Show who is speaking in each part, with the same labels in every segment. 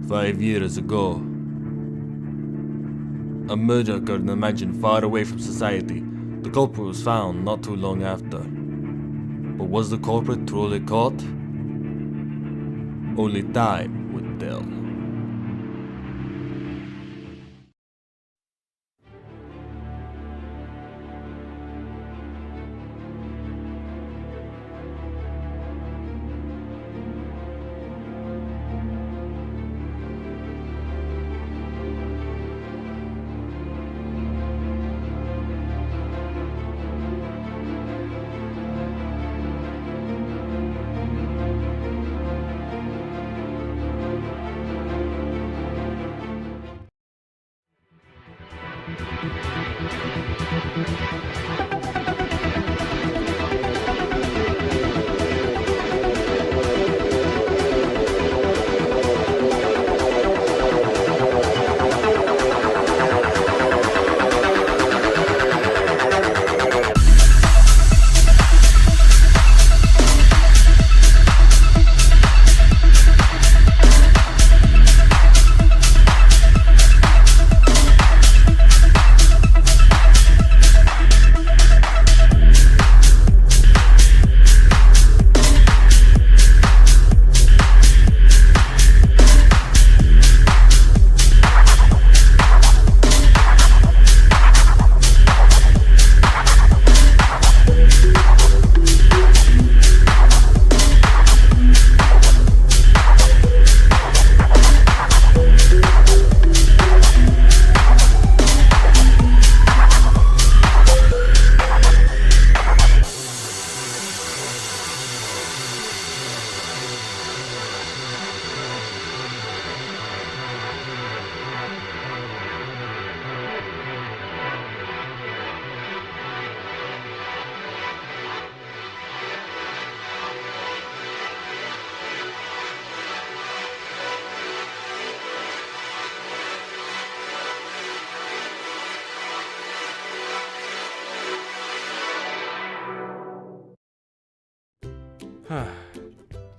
Speaker 1: 5 years ago, a murder occurred in a mansion far away from society. The culprit was found not too long after. But was the culprit truly caught? Only time would tell.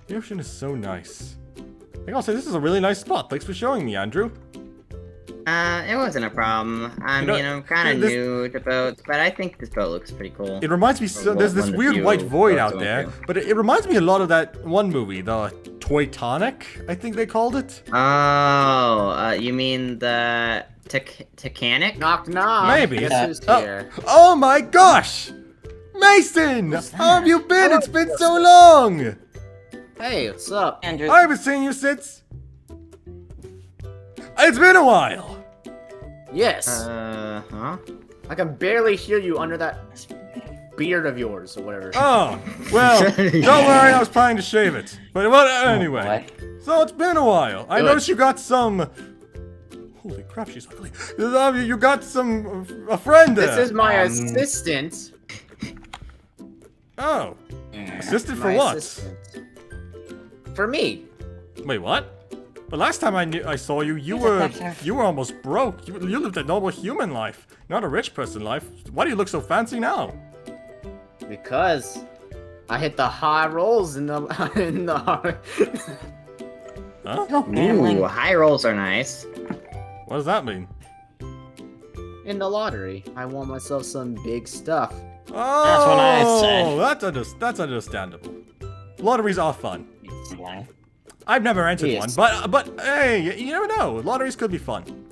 Speaker 2: The ocean is so nice. I gotta say, this is a really nice spot. Thanks for showing me, Andrew.
Speaker 3: It wasn't a problem. I mean, I'm kind of new to boats, but I think this boat looks pretty cool.
Speaker 2: It reminds me, there's this weird white void out there, but it reminds me a lot of that one movie, the Toytonic, I think they called it.
Speaker 3: Oh, you mean the Titanic?
Speaker 4: Knock knock.
Speaker 2: Maybe.
Speaker 4: Guess who's here?
Speaker 2: Oh my gosh! Mason! How have you been? It's been so long!
Speaker 4: Hey, what's up?
Speaker 5: Andrew.
Speaker 2: I haven't seen you since... It's been a while!
Speaker 4: Yes.
Speaker 3: Huh?
Speaker 4: I can barely hear you under that beard of yours or whatever.
Speaker 2: Oh, well, don't worry, I was planning to shave it. But well, anyway. So it's been a while. I noticed you got some... Holy crap, she's ugly. You got a friend there.
Speaker 4: This is my assistant.
Speaker 2: Oh. Assistant for
Speaker 4: My
Speaker 2: what?
Speaker 4: assistant. For me.
Speaker 2: Wait, what? But last time I saw you, you were almost broke. You lived a normal human life, not a rich person life. Why do you look so fancy now?
Speaker 4: Because I hit the high rolls in the
Speaker 2: Huh?
Speaker 3: Ooh, high rolls are nice.
Speaker 2: What does that mean?
Speaker 4: in the lottery. I won myself some big stuff.
Speaker 2: Oh,
Speaker 5: That's what I said.
Speaker 2: That's understandable. Lotteries are fun. I've never entered one, but hey, you never know. Lotteries could be fun.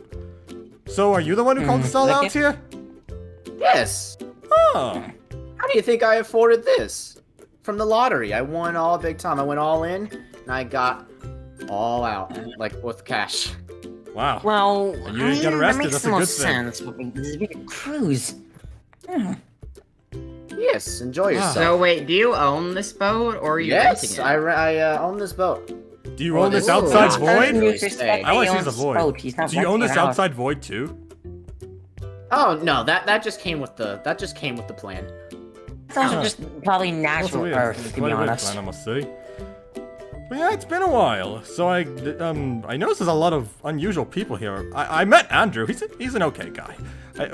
Speaker 2: So, are you the one who called the sellouts here?
Speaker 4: Yes.
Speaker 2: Oh.
Speaker 4: How do you think I afforded this? From the lottery, I won all big time. I went all in, and I got all out, like with cash.
Speaker 2: Wow.
Speaker 5: Well,
Speaker 2: And you didn't get arrested,
Speaker 5: that makes
Speaker 2: that's
Speaker 5: the
Speaker 2: a good
Speaker 5: most
Speaker 2: thing.
Speaker 5: sense. This is a big cruise.
Speaker 4: Yes, enjoy yourself.
Speaker 3: So wait, do you own this boat or are you renting
Speaker 4: Yes,
Speaker 3: it?
Speaker 4: I own this boat.
Speaker 2: Do you own this
Speaker 4: this is
Speaker 2: outside
Speaker 4: not
Speaker 2: void?
Speaker 4: really
Speaker 2: I want to see the void. Do you own this outside void too?
Speaker 4: Oh no, that just came with the plan.
Speaker 5: It's also just probably natural
Speaker 2: weird.
Speaker 5: Earth, to be
Speaker 2: Quite a weird
Speaker 5: honest.
Speaker 2: plan, I must say. But yeah, it's been a while. So I noticed there's a lot of unusual people here. I met Andrew. He's an okay guy.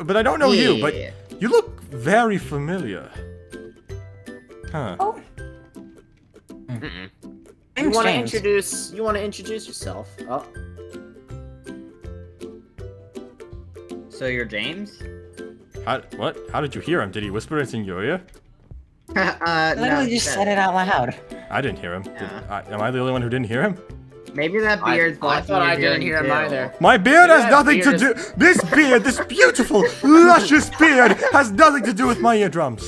Speaker 2: But I don't know you. But
Speaker 3: Yeah.
Speaker 2: you look very familiar. Huh.
Speaker 5: Oh.
Speaker 4: You want to introduce yourself? Oh,
Speaker 3: So you're James?
Speaker 2: What? How did you hear him? Did he whisper it in your ear?
Speaker 5: Literally just said it out loud.
Speaker 2: I didn't hear him.
Speaker 3: Yeah.
Speaker 2: Am I the only one who didn't hear him?
Speaker 3: Maybe that beard's
Speaker 4: I
Speaker 3: blocking
Speaker 4: thought I
Speaker 3: your
Speaker 4: didn't hear him
Speaker 3: hearing
Speaker 4: either.
Speaker 3: too.
Speaker 2: My beard has
Speaker 4: Yeah,
Speaker 2: nothing to
Speaker 4: beard
Speaker 2: do. This beard, this beautiful, luscious beard, has nothing to do with my eardrums.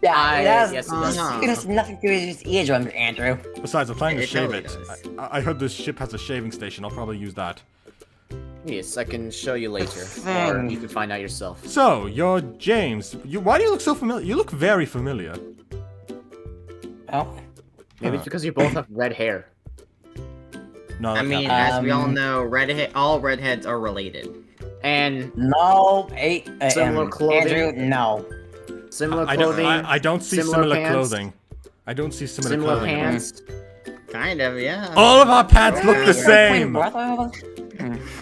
Speaker 5: Yeah,
Speaker 4: yes,
Speaker 5: it
Speaker 3: Uh-huh.
Speaker 5: has nothing to do with his eardrums, Andrew.
Speaker 2: Besides, I'm planning to
Speaker 3: It
Speaker 2: shave
Speaker 3: totally
Speaker 2: it.
Speaker 3: does.
Speaker 2: I heard this ship has a shaving station. I'll probably use that.
Speaker 4: Yes, I can show you later, or you can find out yourself.
Speaker 2: So, you're James. Why do you look so familiar? You look very familiar.
Speaker 5: Oh.
Speaker 4: Maybe it's because you both have red hair.
Speaker 2: No,
Speaker 3: I
Speaker 2: that
Speaker 3: mean,
Speaker 2: can't
Speaker 3: as we all know, all redheads are related.
Speaker 4: And
Speaker 5: No,
Speaker 4: Similar clothing?
Speaker 5: Andrew, no.
Speaker 4: similar
Speaker 2: I don't.
Speaker 4: clothing.
Speaker 2: I don't see
Speaker 4: similar
Speaker 2: similar
Speaker 4: pants.
Speaker 2: clothing. I don't see similar,
Speaker 4: Similar
Speaker 2: clothing.
Speaker 4: pants.
Speaker 3: Kind of, yeah.
Speaker 2: All of our pants look the same.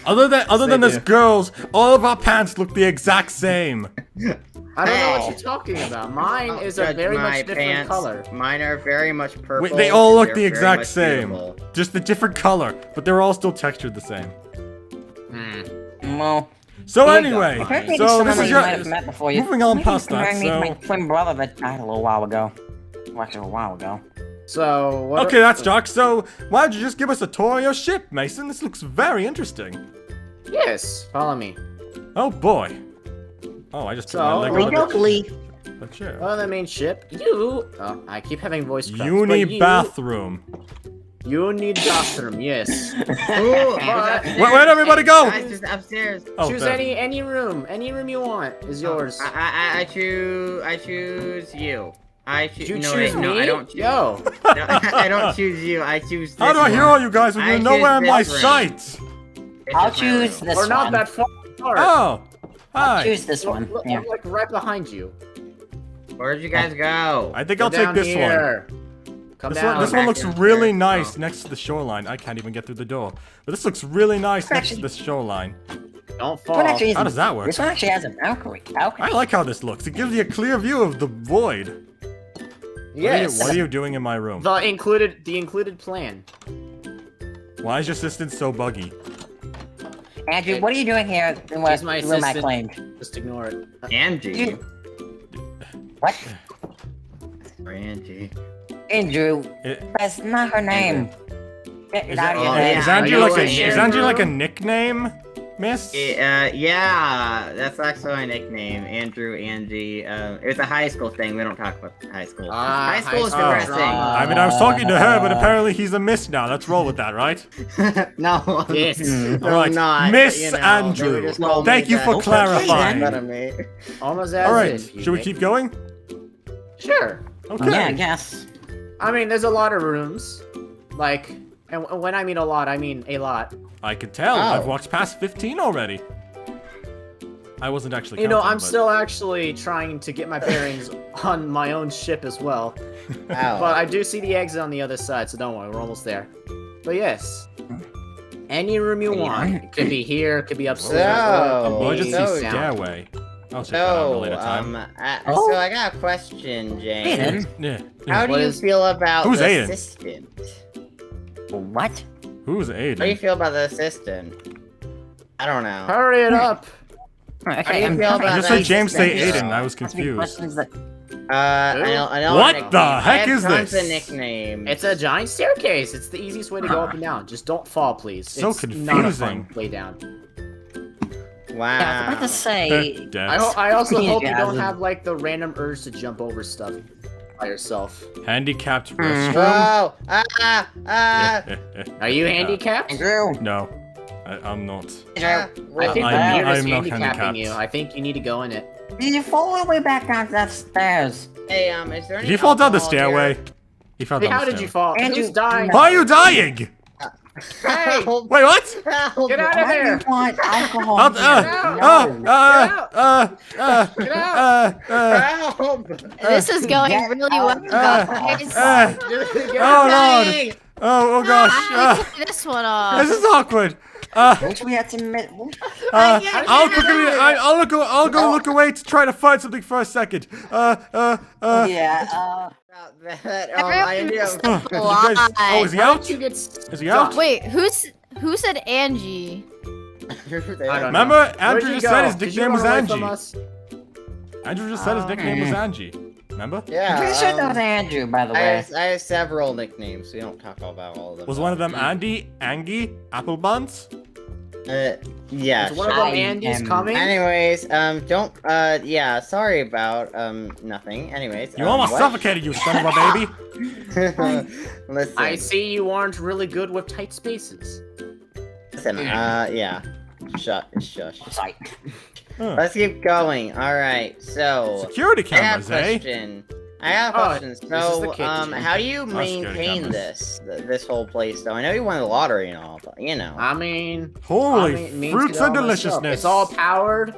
Speaker 2: Other than
Speaker 4: They
Speaker 2: this
Speaker 4: do.
Speaker 2: girls, all of our pants look the exact same.
Speaker 4: I don't know what
Speaker 3: Hey.
Speaker 4: you're talking about. Mine
Speaker 3: Don't
Speaker 4: is a
Speaker 3: judge
Speaker 4: very
Speaker 3: my
Speaker 4: much different
Speaker 3: pants.
Speaker 4: color.
Speaker 3: Mine are very much purple.
Speaker 2: Wait, they all
Speaker 3: and
Speaker 2: look
Speaker 3: they're
Speaker 2: the
Speaker 3: very
Speaker 2: exact
Speaker 3: much
Speaker 2: same.
Speaker 3: beautiful.
Speaker 2: Just a different color, but they're all still textured the same.
Speaker 5: Well,
Speaker 2: So
Speaker 5: here you go.
Speaker 2: anyway,
Speaker 5: Apparently
Speaker 2: so
Speaker 5: someone
Speaker 2: this
Speaker 5: that
Speaker 2: is
Speaker 5: you might have
Speaker 2: your.
Speaker 5: met before. You
Speaker 2: moving on
Speaker 5: maybe
Speaker 2: past that,
Speaker 5: comparing me to my
Speaker 2: so-
Speaker 5: twin brother that died a little while ago. Well, actually, a while ago.
Speaker 4: So what?
Speaker 2: Okay, that's dark. So why don't you just give us a tour of your ship, Mason? This looks very interesting.
Speaker 4: Yes, follow me.
Speaker 2: Oh boy. Oh, I just put my
Speaker 4: So,
Speaker 2: leg
Speaker 4: we
Speaker 2: on
Speaker 5: Go, Glee.
Speaker 2: the chair.
Speaker 4: On the main ship, you. Oh, I keep having voice cracks.
Speaker 2: Uni
Speaker 4: but you-
Speaker 2: bathroom.
Speaker 4: You need bathroom. Yes.
Speaker 3: Ooh,
Speaker 4: But-
Speaker 2: Where'd everybody go?
Speaker 3: Guys, just upstairs.
Speaker 2: Oh,
Speaker 4: Choose
Speaker 2: there.
Speaker 4: any room. Any room you want is yours.
Speaker 3: I choose you. I choose.
Speaker 4: you
Speaker 3: No,
Speaker 4: choose
Speaker 3: wait,
Speaker 4: me?
Speaker 3: no, I don't choose.
Speaker 4: Yo.
Speaker 3: No, I don't choose you. I choose. This
Speaker 2: How do I hear
Speaker 3: one.
Speaker 2: all you guys when
Speaker 3: I
Speaker 2: you're
Speaker 3: choose
Speaker 2: nowhere in my
Speaker 3: this room.
Speaker 2: sight?
Speaker 3: This
Speaker 5: I'll
Speaker 3: is my
Speaker 5: choose
Speaker 3: room.
Speaker 5: this
Speaker 4: We're not
Speaker 5: one.
Speaker 4: that far apart.
Speaker 2: Oh,
Speaker 5: I'll
Speaker 2: hi.
Speaker 5: choose this one.
Speaker 4: Look,
Speaker 5: Yeah.
Speaker 4: I'm like right behind you.
Speaker 3: Where'd you guys go?
Speaker 2: I think
Speaker 4: Go
Speaker 2: I'll take
Speaker 4: down
Speaker 2: this one.
Speaker 4: here. Come
Speaker 2: This
Speaker 4: down.
Speaker 2: one, this one
Speaker 3: back
Speaker 2: looks
Speaker 3: down
Speaker 2: really
Speaker 3: here.
Speaker 2: nice
Speaker 3: Oh.
Speaker 2: next to the shoreline. I can't even get through the door. But this looks really nice next to the shoreline.
Speaker 4: Don't
Speaker 5: This one
Speaker 4: fall.
Speaker 5: actually
Speaker 2: How does that work?
Speaker 5: This one actually has a balcony.
Speaker 2: I like how this looks. It gives you a clear view of the void.
Speaker 4: Yes.
Speaker 2: What are you doing in my room?
Speaker 4: The included plan.
Speaker 2: Why is your assistant so buggy?
Speaker 5: Andrew, what are you doing here in
Speaker 4: He's my
Speaker 5: the room I
Speaker 4: assistant.
Speaker 5: claimed?
Speaker 4: Just ignore it.
Speaker 3: Angie.
Speaker 5: What?
Speaker 3: Angie.
Speaker 5: Andrew,
Speaker 2: It-
Speaker 5: that's not her name. Get
Speaker 2: Is,
Speaker 5: it out of
Speaker 2: it-
Speaker 5: your
Speaker 3: Oh,
Speaker 5: head.
Speaker 3: yeah.
Speaker 2: is Andrew
Speaker 3: Are
Speaker 2: like
Speaker 3: you
Speaker 2: a
Speaker 3: like
Speaker 2: is Andrew like a
Speaker 3: Andrew?
Speaker 2: nickname, miss?
Speaker 3: Yeah, that's actually my nickname, Andrew, Angie. It was a high school thing. We don't talk about high school.
Speaker 4: Ah,
Speaker 3: high school is
Speaker 4: high school
Speaker 3: depressing.
Speaker 4: drama.
Speaker 2: I mean, I was talking to her, but apparently he's a miss now. Let's roll with that, right?
Speaker 3: No,
Speaker 4: Yes.
Speaker 3: no,
Speaker 2: All right,
Speaker 3: I'm not.
Speaker 2: Miss
Speaker 3: you know,
Speaker 2: Andrew.
Speaker 3: they just told me
Speaker 2: Thank you
Speaker 3: that.
Speaker 2: for
Speaker 3: Don't
Speaker 2: clarifying.
Speaker 3: make fun of me.
Speaker 4: Almost as
Speaker 2: All right,
Speaker 4: if you
Speaker 2: should we
Speaker 4: make-
Speaker 2: keep going?
Speaker 4: Sure.
Speaker 2: Okay.
Speaker 5: Yeah, I guess.
Speaker 4: I mean, there's a lot of rooms. Like, and when I mean a lot, I mean a lot.
Speaker 2: I could tell.
Speaker 3: Oh.
Speaker 2: I've walked past 15 already. I wasn't actually.
Speaker 4: You know,
Speaker 2: counting,
Speaker 4: I'm
Speaker 2: but-
Speaker 4: still actually trying to get my bearings on my own ship as well.
Speaker 3: Ow.
Speaker 4: But I do see the exit on the other side, so don't worry, we're almost there. But yes, any room you want. It could be here, it could be upstairs.
Speaker 3: So-
Speaker 2: Oh, I
Speaker 4: or
Speaker 2: just
Speaker 3: So-
Speaker 2: see stairway. I'll check that out at a
Speaker 3: So,
Speaker 2: later time.
Speaker 5: Oh.
Speaker 3: so I got a question, James.
Speaker 5: Aiden?
Speaker 2: Yeah.
Speaker 3: How do
Speaker 4: What
Speaker 3: you
Speaker 4: is-
Speaker 3: feel about
Speaker 2: Who's
Speaker 3: the
Speaker 2: Aiden?
Speaker 3: assistant?
Speaker 5: What?
Speaker 2: Who's
Speaker 3: How do you
Speaker 2: Aiden?
Speaker 3: feel about the assistant? I don't know.
Speaker 4: Hurry it up!
Speaker 5: Okay,
Speaker 3: do you
Speaker 5: I'm
Speaker 3: feel
Speaker 5: coming.
Speaker 3: about
Speaker 2: I just
Speaker 3: that
Speaker 2: heard James say
Speaker 3: assistant?
Speaker 2: Aiden. I was
Speaker 5: Must be
Speaker 2: confused.
Speaker 5: questions that-
Speaker 3: I know
Speaker 2: What
Speaker 3: a nickname.
Speaker 2: the
Speaker 3: I
Speaker 2: heck
Speaker 3: have
Speaker 2: is
Speaker 3: tons
Speaker 2: this?
Speaker 3: of nicknames.
Speaker 4: It's a giant staircase. It's the easiest way to go up and down. Just don't fall, please.
Speaker 2: So
Speaker 4: it's Not a
Speaker 2: confusing.
Speaker 4: fun way down.
Speaker 3: Wow.
Speaker 5: Yeah, I was about to say.
Speaker 2: Deaths.
Speaker 4: I also
Speaker 5: Yeah,
Speaker 4: hope you don't
Speaker 5: Jasmine.
Speaker 4: have like the random urge to jump over stuff by yourself.
Speaker 2: Handicapped
Speaker 5: Hmm.
Speaker 2: restroom.
Speaker 3: Oh,
Speaker 4: Are you handicapped?
Speaker 5: Andrew,
Speaker 2: No, I'm not.
Speaker 5: Andrew,
Speaker 4: I think
Speaker 2: I'm-
Speaker 4: the mirror is
Speaker 2: I'm not
Speaker 4: handicapping
Speaker 2: handicapped.
Speaker 4: you. I think you need to go in it.
Speaker 5: did you fall all the way back down that stairs?
Speaker 3: Hey, is there any
Speaker 2: Did he fall down the
Speaker 3: alcohol
Speaker 2: stairway?
Speaker 3: here?
Speaker 2: He fell
Speaker 4: Hey,
Speaker 2: down
Speaker 4: how
Speaker 2: the
Speaker 4: did you
Speaker 2: stairway.
Speaker 4: fall?
Speaker 5: Andrew,
Speaker 4: Who's dying?
Speaker 2: Why are you dying?
Speaker 4: Hey!
Speaker 3: Help!
Speaker 2: Wait, what?
Speaker 3: Help!
Speaker 4: Get out of
Speaker 5: Why do you
Speaker 4: there!
Speaker 5: want alcohol?
Speaker 2: Out,
Speaker 5: here? No.
Speaker 4: Get out!
Speaker 3: Help!
Speaker 6: This is going
Speaker 5: Get
Speaker 6: really
Speaker 5: out.
Speaker 6: well, guys.
Speaker 2: Oh lord! Oh gosh!
Speaker 6: I took this one off.
Speaker 2: This is awkward.
Speaker 5: Wish we had some.
Speaker 2: I'll go look away to try to find something for a second.
Speaker 5: Yeah.
Speaker 3: About that, I ended up.
Speaker 2: You guys- oh, is he
Speaker 6: Why?
Speaker 2: out?
Speaker 4: You get
Speaker 2: Is he out?
Speaker 6: Wait, who said Angie?
Speaker 4: I don't know.
Speaker 2: Remember,
Speaker 4: Where'd
Speaker 2: Andrew
Speaker 4: you
Speaker 2: just said
Speaker 4: go?
Speaker 2: his
Speaker 4: Did you
Speaker 2: nickname was
Speaker 4: run away from
Speaker 2: Angie.
Speaker 4: us?
Speaker 2: Andrew just said his nickname was Angie. Remember?
Speaker 3: Yeah.
Speaker 5: Pretty sure that was Andrew, by the way.
Speaker 3: I have several nicknames. We don't talk about all of them.
Speaker 2: Was one of them Andy, Angie, Apple Buns?
Speaker 3: Yeah.
Speaker 4: Is one of
Speaker 3: sure.
Speaker 4: them Andy's coming?
Speaker 3: Anyways, don't. Yeah. Sorry about nothing. Anyways.
Speaker 2: You almost
Speaker 3: what?
Speaker 2: suffocated, you son of a baby.
Speaker 3: Listen.
Speaker 4: I see you aren't really good with tight spaces.
Speaker 3: Listen. Yeah. Shush.
Speaker 5: Sorry.
Speaker 3: Let's keep going. All right. So.
Speaker 2: Security
Speaker 3: I have
Speaker 2: cameras,
Speaker 3: a
Speaker 2: eh?
Speaker 3: question. I have
Speaker 4: Oh,
Speaker 3: questions.
Speaker 4: this is the
Speaker 3: So,
Speaker 4: kitchen.
Speaker 3: how do you
Speaker 2: security
Speaker 3: maintain
Speaker 2: cameras.
Speaker 3: this whole place? Though I know you won the lottery and all, but you know.
Speaker 4: I mean,
Speaker 2: Holy
Speaker 4: means
Speaker 2: fruits
Speaker 4: it all
Speaker 2: and
Speaker 4: myself.
Speaker 2: deliciousness.
Speaker 4: It's all powered.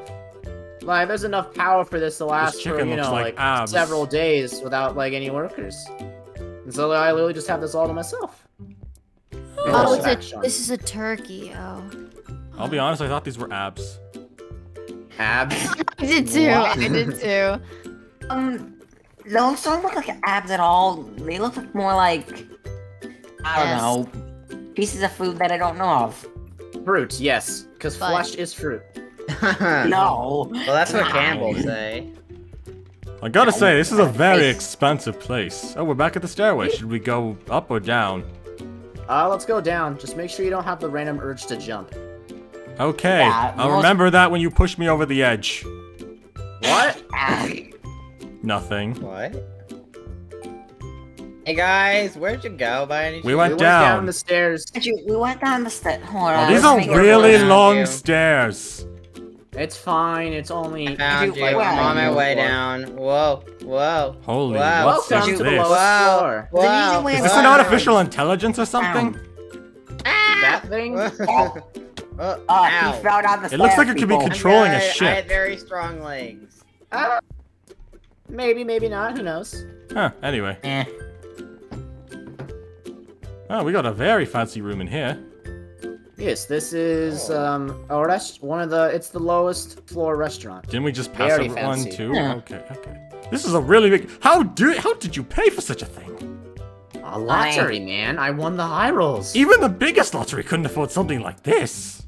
Speaker 4: Like, there's enough power for this to last for,
Speaker 2: chicken
Speaker 4: you
Speaker 2: looks
Speaker 4: know,
Speaker 2: like
Speaker 4: like
Speaker 2: abs.
Speaker 4: several days without, like, any workers. And so I literally just have this all to myself.
Speaker 6: Oh,
Speaker 4: Action.
Speaker 6: this is a turkey. Oh.
Speaker 2: I'll be honest, I thought these were abs.
Speaker 4: Abs.
Speaker 6: I did too.
Speaker 5: What?
Speaker 6: I did too.
Speaker 5: Those don't look like abs at all. They look like more like, I don't
Speaker 6: Yes.
Speaker 5: know, pieces of food that I don't know of.
Speaker 4: Fruit, yes. Because
Speaker 6: Fine.
Speaker 4: flesh is fruit.
Speaker 5: No.
Speaker 3: Well, that's what Campbell say.
Speaker 2: I gotta say, this is a very expensive place. Oh, we're back at the stairway. Should we go up or down?
Speaker 4: Let's go down. Just make sure you don't have the random urge to jump.
Speaker 2: Okay,
Speaker 5: Yeah,
Speaker 2: I'll
Speaker 5: most-
Speaker 2: remember that when you push me over the edge.
Speaker 4: What?
Speaker 5: Ah,
Speaker 2: Nothing.
Speaker 3: What? Hey guys, where'd you go by any chance?
Speaker 2: We
Speaker 4: We
Speaker 2: went
Speaker 4: went down
Speaker 2: down.
Speaker 4: the stairs.
Speaker 5: we went down the stairs. Hold
Speaker 2: Oh,
Speaker 5: on.
Speaker 2: these
Speaker 5: let's
Speaker 2: are
Speaker 5: make it
Speaker 2: really
Speaker 5: work.
Speaker 3: Found
Speaker 2: long
Speaker 3: you.
Speaker 2: stairs.
Speaker 4: It's fine. It's only.
Speaker 3: Found you.
Speaker 5: Wait,
Speaker 3: I'm on my
Speaker 4: where?
Speaker 3: way down. Whoa.
Speaker 2: Holy,
Speaker 3: Wow.
Speaker 2: what's
Speaker 4: Welcome
Speaker 2: this?
Speaker 4: to the
Speaker 2: Is
Speaker 4: lowest
Speaker 3: Wow.
Speaker 4: floor.
Speaker 3: Wow.
Speaker 5: Is
Speaker 2: this an artificial intelligence or something?
Speaker 4: That thing?
Speaker 3: Oh,
Speaker 5: Oh,
Speaker 3: ow.
Speaker 5: he fell down the
Speaker 2: It
Speaker 5: stairs.
Speaker 2: looks like it could be
Speaker 5: people.
Speaker 2: controlling a
Speaker 3: I
Speaker 2: ship.
Speaker 3: had very strong legs.
Speaker 4: Maybe, maybe not. Who knows?
Speaker 2: Huh, anyway.
Speaker 5: Eh.
Speaker 2: Oh, we got a very fancy room in here.
Speaker 4: Yes, this is one of the. It's the lowest floor restaurant.
Speaker 2: Didn't we just pass
Speaker 4: Very
Speaker 2: over one
Speaker 4: fancy.
Speaker 2: too?
Speaker 5: Yeah.
Speaker 2: Okay. This is a really big. How did you pay for such a thing?
Speaker 4: A lottery, man. I won the high rolls.
Speaker 2: Even the biggest lottery couldn't afford something like this.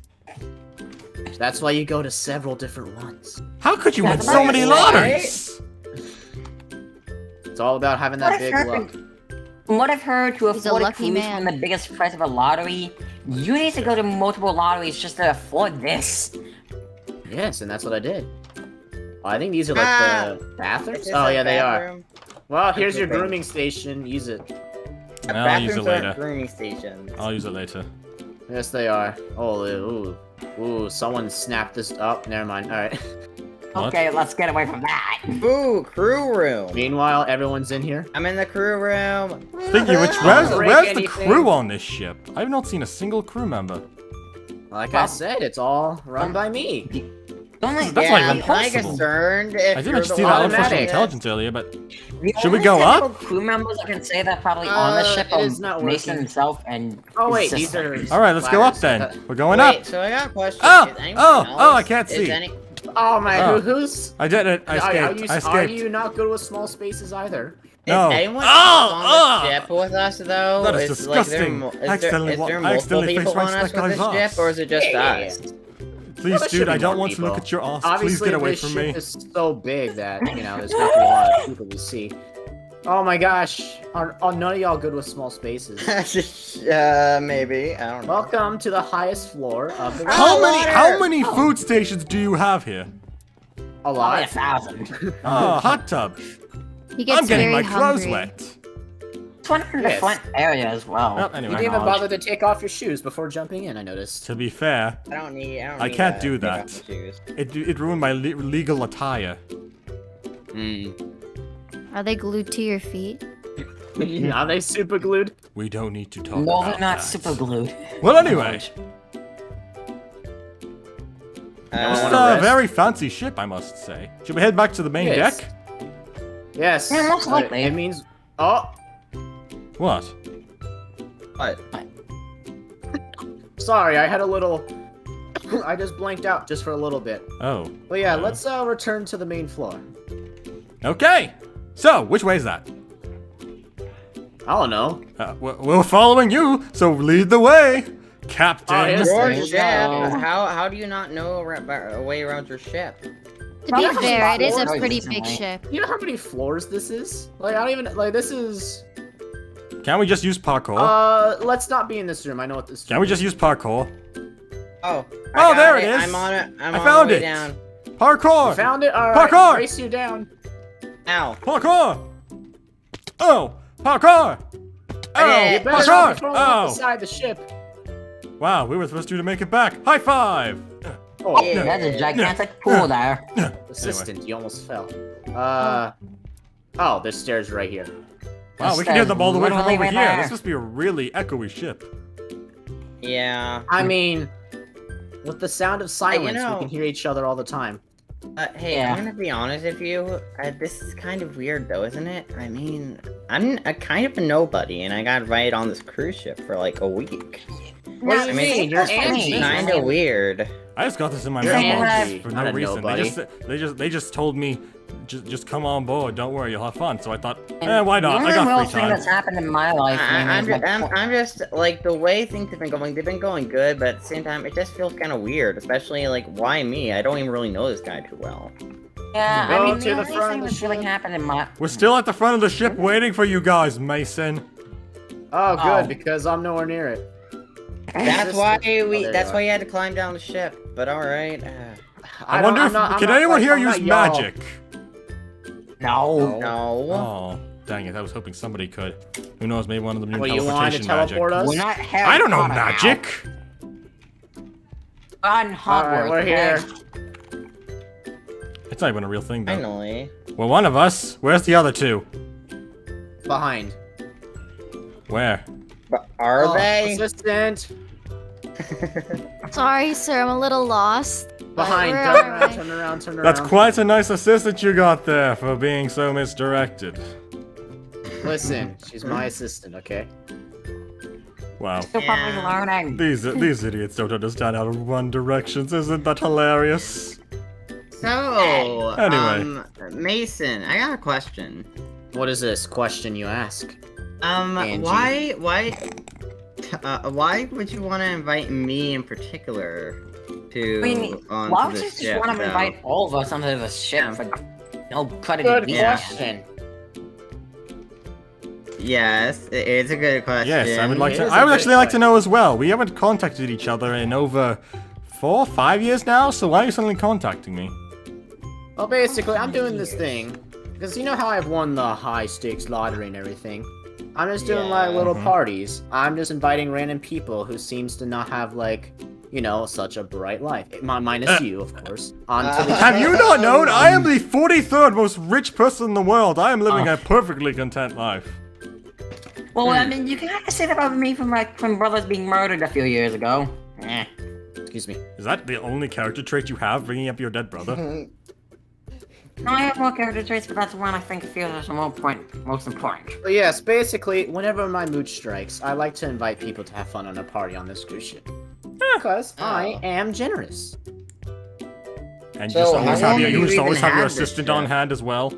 Speaker 4: That's why you go to several different ones.
Speaker 2: How could you win
Speaker 5: That's
Speaker 2: so many
Speaker 3: right.
Speaker 2: lotteries?
Speaker 4: It's all about having that
Speaker 5: What
Speaker 4: big
Speaker 5: I've
Speaker 4: luck.
Speaker 5: heard- From what I've heard, to
Speaker 6: He's a
Speaker 5: afford a
Speaker 6: lucky
Speaker 5: cruise
Speaker 6: man.
Speaker 5: from the biggest price of a lottery, you need to go to multiple lotteries just to afford this.
Speaker 4: Yes, and that's what I did. Oh, I think these are like
Speaker 3: Ah.
Speaker 4: the bathrooms.
Speaker 3: Is this
Speaker 4: Oh
Speaker 3: a
Speaker 4: yeah, they are.
Speaker 3: bathroom?
Speaker 4: Well, here's your
Speaker 3: Okay.
Speaker 4: grooming station. Use it.
Speaker 2: I'll use it
Speaker 3: Bathrooms aren't
Speaker 2: later.
Speaker 3: grooming stations.
Speaker 2: I'll use it later.
Speaker 4: Yes, they are. Oh, ooh, someone snapped this up. Never mind. All right.
Speaker 2: What?
Speaker 5: Okay, let's get away from that.
Speaker 3: Ooh, crew room.
Speaker 4: Meanwhile, everyone's in here.
Speaker 3: I'm in the crew room.
Speaker 2: Speaking of which,
Speaker 4: Break
Speaker 2: where's the
Speaker 4: anything.
Speaker 2: crew on this ship? I've not seen a single crew member.
Speaker 4: Like I said, it's all run by me.
Speaker 5: Don't like
Speaker 2: That's
Speaker 3: yeah,
Speaker 2: not even
Speaker 3: I'm kinda
Speaker 2: possible.
Speaker 3: concerned if
Speaker 2: I
Speaker 3: you're
Speaker 2: didn't
Speaker 3: the
Speaker 2: see
Speaker 3: one
Speaker 2: that
Speaker 3: that
Speaker 2: artificial
Speaker 4: automatic.
Speaker 2: intelligence earlier, but
Speaker 5: The
Speaker 2: Should we
Speaker 5: only
Speaker 2: go
Speaker 5: technical
Speaker 2: up?
Speaker 5: crew members I can say that probably on the ship
Speaker 4: it
Speaker 5: are
Speaker 4: is not
Speaker 5: Mason
Speaker 4: working.
Speaker 5: himself and
Speaker 4: Oh
Speaker 5: his
Speaker 4: wait, these
Speaker 5: sister.
Speaker 4: are.
Speaker 2: all right, let's go up
Speaker 4: ladders.
Speaker 2: then. We're going
Speaker 3: Wait,
Speaker 2: up.
Speaker 3: so I got a question.
Speaker 2: Oh,
Speaker 3: Is anyone
Speaker 2: oh,
Speaker 3: else,
Speaker 2: oh, I can't
Speaker 3: is
Speaker 2: see.
Speaker 3: Any...
Speaker 4: Oh my,
Speaker 2: Oh.
Speaker 4: who's?
Speaker 2: I did it. I
Speaker 4: Are
Speaker 2: escaped.
Speaker 4: you,
Speaker 2: I
Speaker 4: are
Speaker 2: escaped.
Speaker 4: you not good with small spaces either?
Speaker 2: No.
Speaker 3: Is anyone
Speaker 2: Oh,
Speaker 3: else on
Speaker 2: oh.
Speaker 3: the ship with us though?
Speaker 2: That is
Speaker 3: Like,
Speaker 2: disgusting.
Speaker 3: is
Speaker 2: I
Speaker 3: there
Speaker 2: accidentally
Speaker 3: multiple
Speaker 2: accidentally
Speaker 3: people
Speaker 2: faced my
Speaker 3: on us with
Speaker 2: speckled
Speaker 3: this
Speaker 2: eyes.
Speaker 3: ship, or is it just
Speaker 4: Yeah.
Speaker 3: us?
Speaker 2: Please,
Speaker 4: Well, there
Speaker 2: dude,
Speaker 4: should
Speaker 2: I
Speaker 4: be
Speaker 2: don't
Speaker 4: more
Speaker 2: want to look
Speaker 4: people.
Speaker 2: at your ass.
Speaker 4: Obviously,
Speaker 2: Please get away
Speaker 4: this
Speaker 2: from
Speaker 4: ship
Speaker 2: me.
Speaker 4: is so big that there's gonna be a lot of people we see. Oh my gosh, are none of y'all good with small spaces?
Speaker 3: Maybe. I don't know.
Speaker 4: Welcome to the highest floor of the
Speaker 2: How many food stations do you have here?
Speaker 4: A
Speaker 5: Probably
Speaker 4: lot.
Speaker 5: 1,000.
Speaker 2: Oh, hot tub.
Speaker 6: He gets
Speaker 2: I'm getting
Speaker 6: very
Speaker 2: my clothes
Speaker 6: hungry.
Speaker 2: wet.
Speaker 5: It's one in the
Speaker 4: Yes.
Speaker 5: front area as well.
Speaker 2: Well,
Speaker 4: You
Speaker 2: anyway,
Speaker 4: didn't even bother to take off your shoes before jumping in, I noticed.
Speaker 2: to be fair,
Speaker 3: I don't need.
Speaker 2: I
Speaker 3: need
Speaker 2: can't
Speaker 3: to
Speaker 2: do
Speaker 3: take off
Speaker 2: that.
Speaker 3: my shoes.
Speaker 2: it ruined my legal attire.
Speaker 6: Are they glued to your feet?
Speaker 4: Are they super glued?
Speaker 2: We don't need to talk
Speaker 5: No,
Speaker 2: about
Speaker 5: they're not
Speaker 2: that.
Speaker 5: super glued.
Speaker 2: Well, anyway, it's
Speaker 4: wanna
Speaker 2: a
Speaker 4: rest?
Speaker 2: very fancy ship, I must say. Should we head back to the main
Speaker 4: Yes.
Speaker 2: deck?
Speaker 4: Yes.
Speaker 5: Yeah, most likely.
Speaker 4: It means. Oh,
Speaker 2: What?
Speaker 3: What?
Speaker 4: sorry, I had a little. I just blanked out just for a little bit.
Speaker 2: Oh.
Speaker 4: But yeah, let's return to the main floor.
Speaker 2: Okay. So, which way is that?
Speaker 4: I don't know.
Speaker 2: We're following you, so lead the way. Captain.
Speaker 4: Oh, yes.
Speaker 3: Your
Speaker 4: There you
Speaker 3: ship.
Speaker 4: go.
Speaker 3: How do you not know a way around your ship?
Speaker 6: To be fair, it is a pretty big ship.
Speaker 4: You know how many floors this is? Like, I don't even, like, this is...
Speaker 2: Can't we just use parkour?
Speaker 4: Let's not be in this room. I know what this
Speaker 2: Can't we just use parkour?
Speaker 3: Oh.
Speaker 2: Oh,
Speaker 3: I got
Speaker 2: there it is.
Speaker 3: I'm on it. I'm
Speaker 2: I
Speaker 3: on
Speaker 2: found
Speaker 3: the way
Speaker 2: it.
Speaker 3: down.
Speaker 2: Parkour!
Speaker 4: Found it? Alright,
Speaker 2: Parkour!
Speaker 4: race you down.
Speaker 3: Ow.
Speaker 2: Parkour! Oh! Parkour! Oh!
Speaker 3: Okay.
Speaker 4: You better not
Speaker 2: Parkour!
Speaker 4: be thrown off the
Speaker 2: Oh!
Speaker 4: side of the ship.
Speaker 2: Wow, we were supposed to make it back. High five!
Speaker 4: Oh,
Speaker 3: Yeah.
Speaker 5: That's a gigantic pool there.
Speaker 4: assistant, you almost fell. Oh, there's stairs right here.
Speaker 2: Wow, we can hear them all the way from
Speaker 5: Literally
Speaker 2: over
Speaker 5: right
Speaker 2: here.
Speaker 5: there.
Speaker 2: This must be a really echoey ship.
Speaker 3: Yeah.
Speaker 4: I mean, with the sound of silence,
Speaker 3: know-
Speaker 4: we can hear each other all the time.
Speaker 3: Hey,
Speaker 5: Yeah.
Speaker 3: I'm gonna be honest with you. This is kind of weird, though, isn't it? I mean, I'm a kind of a nobody, and I got invited on this cruise ship for like a week.
Speaker 4: What do you
Speaker 3: I mean,
Speaker 4: mean? You're
Speaker 5: that's funny.
Speaker 4: Angie.
Speaker 3: Kind of weird.
Speaker 2: I just got this in my
Speaker 4: You're
Speaker 2: mailbox
Speaker 4: Angie,
Speaker 2: for
Speaker 4: not
Speaker 2: no
Speaker 4: a
Speaker 2: reason.
Speaker 4: nobody.
Speaker 2: They just told me, just come on board. Don't worry, you'll have fun. So I thought, why not?
Speaker 5: The
Speaker 2: I
Speaker 5: only real
Speaker 2: got free
Speaker 5: thing
Speaker 2: time.
Speaker 5: that's happened in my life,
Speaker 3: I'm
Speaker 5: maybe, is like,
Speaker 3: I'm just like the way things have been going. They've been going good, but at the same time, it just feels kind of weird. Especially like, why me? I don't even really know this guy too well.
Speaker 5: yeah,
Speaker 4: Go
Speaker 5: I mean,
Speaker 4: to
Speaker 5: the
Speaker 4: the
Speaker 5: only
Speaker 4: front
Speaker 5: thing
Speaker 4: of the
Speaker 5: that's really
Speaker 4: ship.
Speaker 5: happened in my...
Speaker 2: We're still at the front of the ship waiting for you guys, Mason.
Speaker 4: Oh, good,
Speaker 5: Oh.
Speaker 4: because I'm nowhere near it.
Speaker 3: That's why
Speaker 4: there you
Speaker 3: That's
Speaker 4: are.
Speaker 3: why you had to climb down the ship. But all right.
Speaker 2: I wonder if can anyone here use magic?
Speaker 5: No.
Speaker 3: No.
Speaker 2: Oh, dang it! I was hoping somebody could. Who knows? Maybe one of them knew
Speaker 4: Well, you want to
Speaker 2: teleportation magic.
Speaker 4: teleport us?
Speaker 5: We're not Harry
Speaker 2: I don't know
Speaker 5: Potter now.
Speaker 2: magic.
Speaker 5: We're on Hogwarts,
Speaker 4: we're
Speaker 5: okay?
Speaker 4: here.
Speaker 2: It's not even a real thing, though.
Speaker 3: Finally.
Speaker 2: Well, one of us. Where's the other two?
Speaker 4: Behind.
Speaker 2: Where?
Speaker 3: But are
Speaker 4: Oh,
Speaker 3: they?
Speaker 4: Assistant.
Speaker 6: Sorry, sir, I'm a little lost. but
Speaker 4: Behind.
Speaker 6: we're
Speaker 4: Turn
Speaker 6: on our
Speaker 4: around,
Speaker 6: way.
Speaker 4: turn around, turn around.
Speaker 2: That's quite a nice assistant you got there for being so misdirected.
Speaker 4: Listen, she's my assistant, okay?
Speaker 2: Wow.
Speaker 5: Still probably
Speaker 3: Yeah.
Speaker 5: learning.
Speaker 2: These idiots don't understand how to run directions. Isn't that hilarious?
Speaker 3: So,
Speaker 2: Anyway.
Speaker 3: Mason, I got a question.
Speaker 4: What is this question you ask? Angie.
Speaker 3: Why would you want to invite me in particular to
Speaker 5: I mean,
Speaker 3: onto
Speaker 5: why would you
Speaker 3: this
Speaker 5: just
Speaker 3: ship?
Speaker 5: want to
Speaker 3: though?
Speaker 5: invite all of us onto the ship for no credit?
Speaker 4: Good
Speaker 5: reason?
Speaker 4: question.
Speaker 3: Yes, it's a good question.
Speaker 2: Yes, I would like to.
Speaker 4: Here's
Speaker 2: I
Speaker 4: a
Speaker 2: would
Speaker 4: good
Speaker 2: actually like to
Speaker 4: question.
Speaker 2: know as well. We haven't contacted each other in over 4, 5 years now. So why are you suddenly contacting me?
Speaker 4: Well, basically, I'm doing this thing because you know how I've won the high stakes lottery and everything. I'm just doing like
Speaker 3: Yeah.
Speaker 4: little parties. I'm just inviting random people who seems to not have like, you know, such a bright life. Minus you, of course. Onto the
Speaker 2: Have you not known? I am the 43rd most rich person in the world. I am living a perfectly content life.
Speaker 5: Well, I mean, you can have to say that about me from my twin brothers being murdered a few years ago. Eh.
Speaker 4: Excuse me.
Speaker 2: Is that the only character trait you have, bringing up your dead brother?
Speaker 5: No, I have more character traits, but that's one I think feels is most important.
Speaker 4: But yes, basically, whenever my mood strikes, I like to invite people to have fun on a party on this cruise ship. Because I am generous.
Speaker 2: And
Speaker 3: So,
Speaker 2: just always
Speaker 3: how
Speaker 2: have
Speaker 3: long
Speaker 2: your,
Speaker 3: have
Speaker 2: you just
Speaker 3: you
Speaker 2: always
Speaker 3: even
Speaker 2: have your
Speaker 3: had this
Speaker 2: assistant on
Speaker 3: job?
Speaker 2: hand as well.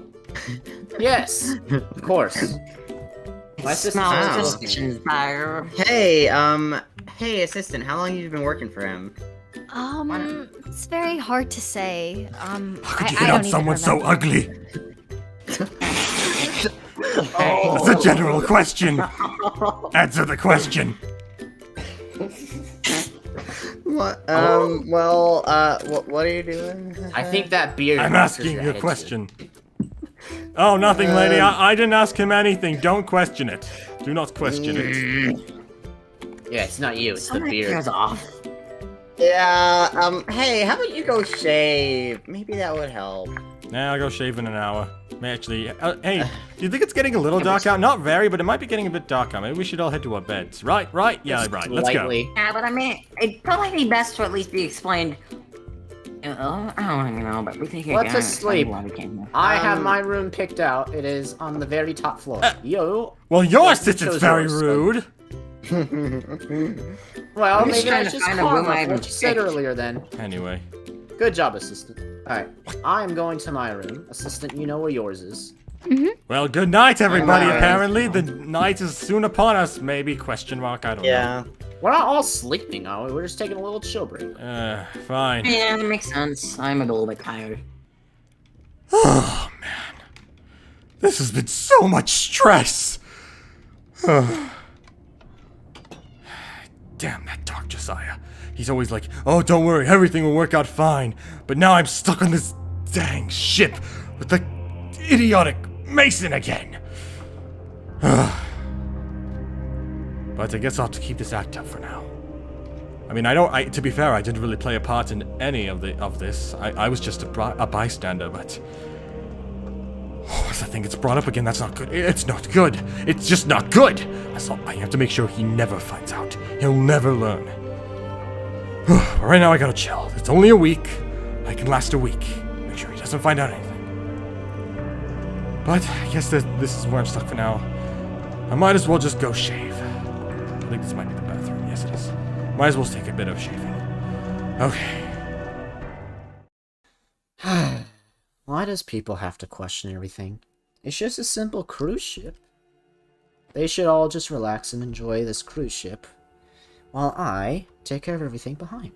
Speaker 4: Yes, of course. My sister's
Speaker 5: Smells
Speaker 3: Wow.
Speaker 5: suspicious fire.
Speaker 3: Hey, hey, assistant, how long have you been working for him?
Speaker 6: It's very hard to say.
Speaker 2: How could you
Speaker 6: I
Speaker 2: hit
Speaker 6: don't
Speaker 2: on
Speaker 6: even
Speaker 2: someone so
Speaker 6: remember.
Speaker 2: ugly?
Speaker 4: Oh.
Speaker 2: That's a general question. Answer the question.
Speaker 3: What? What are you doing?
Speaker 4: I think that beard.
Speaker 2: I'm
Speaker 4: boxes
Speaker 2: asking
Speaker 4: your
Speaker 2: you a
Speaker 4: head
Speaker 2: question. Oh, nothing, lady. I didn't ask him anything. Don't question it. Do not question it.
Speaker 4: too. Yeah, it's not you. It's the
Speaker 5: Something
Speaker 4: beard.
Speaker 5: feels off.
Speaker 3: Yeah, hey, how about you go shave? Maybe that would help.
Speaker 2: Nah, I'll go shave in an hour. Actually, hey, do you think it's getting a little dark out? Not very, but it might be getting a bit dark out. Maybe we should all head to our beds. Right? Yeah, right. Let's go.
Speaker 4: Slightly.
Speaker 5: Yeah, but I mean, it'd probably be best to at least be explained. I don't even know, but we think
Speaker 4: Let's just sleep.
Speaker 5: Why we came here.
Speaker 4: I have my room picked out. It is on the very top floor. Yo.
Speaker 2: Well, your
Speaker 4: you
Speaker 2: assistant's
Speaker 4: chose
Speaker 2: very
Speaker 4: yours, so-
Speaker 2: rude.
Speaker 4: Well,
Speaker 5: I'm just
Speaker 4: maybe
Speaker 5: trying
Speaker 4: that's
Speaker 5: to
Speaker 4: just
Speaker 5: find a room I
Speaker 4: karma.
Speaker 5: haven't
Speaker 4: What you said
Speaker 5: picked.
Speaker 4: earlier then.
Speaker 2: Anyway.
Speaker 4: Good job, assistant. Alright. I am going to my room. Assistant, you know where yours is.
Speaker 2: Well, good night, everybody.
Speaker 3: Alright.
Speaker 2: Apparently, the night is soon upon us. Maybe? Question mark. I don't know.
Speaker 3: Yeah.
Speaker 4: We're not all sleeping, are we? We're just taking a little chill break.
Speaker 2: Fine.
Speaker 5: Yeah, that makes sense. I'm a little bit tired.
Speaker 2: Oh, man. This has been so much stress. Damn that dog, Josiah. He's always like, oh, don't worry, everything will work out fine. But now I'm stuck on this dang ship with the idiotic Mason again. But I guess I'll have to keep this act up for now. I mean, to be fair, I didn't really play a part in any of this. I was just a bystander, but... Oh, as I think it's brought up again, that's not good. It's not good. It's just not good. I have to make sure he never finds out. He'll never learn. But right now, I gotta chill. It's only a week. I can last a week. Make sure he doesn't find out anything. But I guess this is where I'm stuck for now. I might as well just go shave. I think this might be the bathroom. Yes, it is. Might as well take a bit of shaving. Okay.
Speaker 4: Why does people have to question everything? It's just a simple cruise ship. They should all just relax and enjoy this cruise ship, while I take care of everything behind.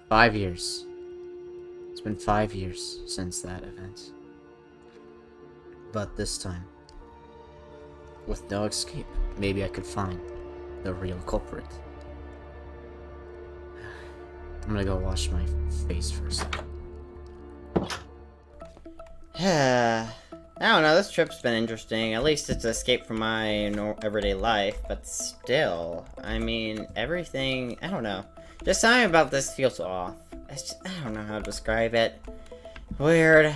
Speaker 4: 5 years. It's been 5 years since that event. But this time, with no escape, maybe I could find the real culprit. I'm gonna go wash my face first.
Speaker 3: I don't know, this trip's been interesting. At least it's an escape from my everyday life, but still, I mean, everything, I don't know. Just something about this feels off. I don't know how to describe it. Weird.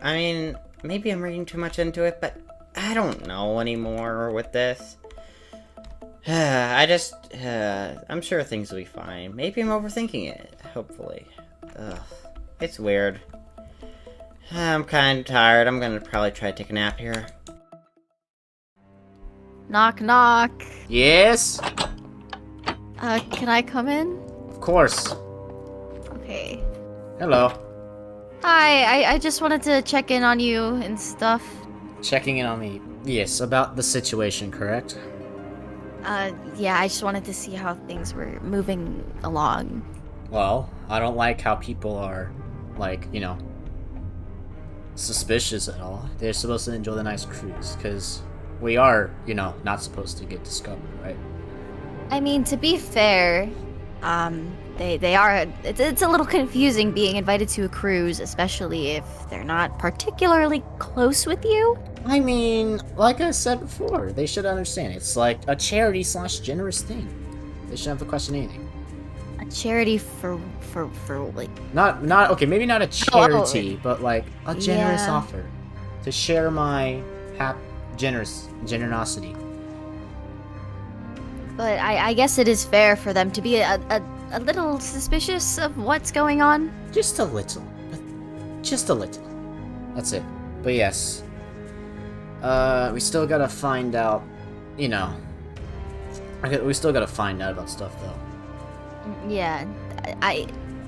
Speaker 3: I mean, maybe I'm reading too much into it, but I don't know anymore with this. I'm sure things will be fine. Maybe I'm overthinking it, hopefully. Ugh, it's weird. I'm kind of tired. I'm gonna probably try to take a nap here.
Speaker 6: Knock, knock.
Speaker 4: Yes?
Speaker 6: Can I come in?
Speaker 4: Of course.
Speaker 6: Okay.
Speaker 4: Hello.
Speaker 6: Hi, I just wanted to check in on you and stuff.
Speaker 4: Checking in on me. Yes, about the situation, correct?
Speaker 6: Yeah, I just wanted to see how things were moving along.
Speaker 4: Well, I don't like how people are, like, you know, suspicious at all. They're supposed to enjoy the nice cruise, because we are, you know, not supposed to get discovered, right?
Speaker 6: I mean, to be fair, they are, it's a little confusing being invited to a cruise, especially if they're not particularly close with you.
Speaker 4: I mean, like I said before, they should understand. It's like a charity / generous thing. They shouldn't have to question anything.
Speaker 6: A charity for like...
Speaker 4: Not okay, maybe not a charity, but like a generous offer. To share my generosity.
Speaker 6: But I guess it is fair for them to be a little suspicious of what's going on.
Speaker 4: Just a little. Just a little. That's it. But yes. We still gotta find out, you know. We still gotta find out about stuff, though.
Speaker 6: Yeah.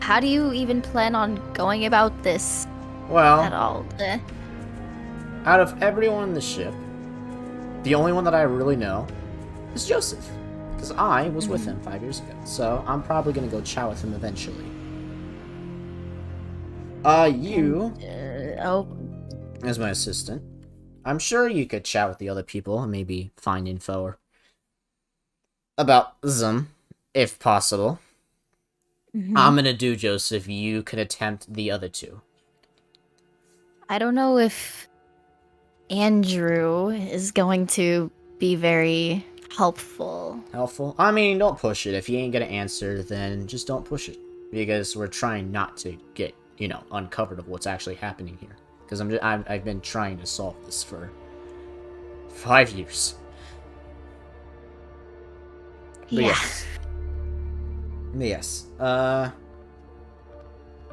Speaker 6: How do you even plan on going about this
Speaker 4: Well,
Speaker 6: at all?
Speaker 4: out of everyone in the ship, the only one that I really know is Joseph. Because I was with him 5 years ago. So I'm probably gonna go chat with him eventually. You, as my assistant, I'm sure you could chat with the other people and maybe find info about them, if possible. I'm gonna do Joseph. You can attempt the other two.
Speaker 6: I don't know if Andrew is going to be very helpful.
Speaker 4: Helpful? I mean, don't push it. If you ain't gonna answer, then just don't push it. Because we're trying not to get, you know, uncovered of what's actually happening here. Because I've been trying to solve this for 5 years. But
Speaker 6: Yeah.
Speaker 4: Yes.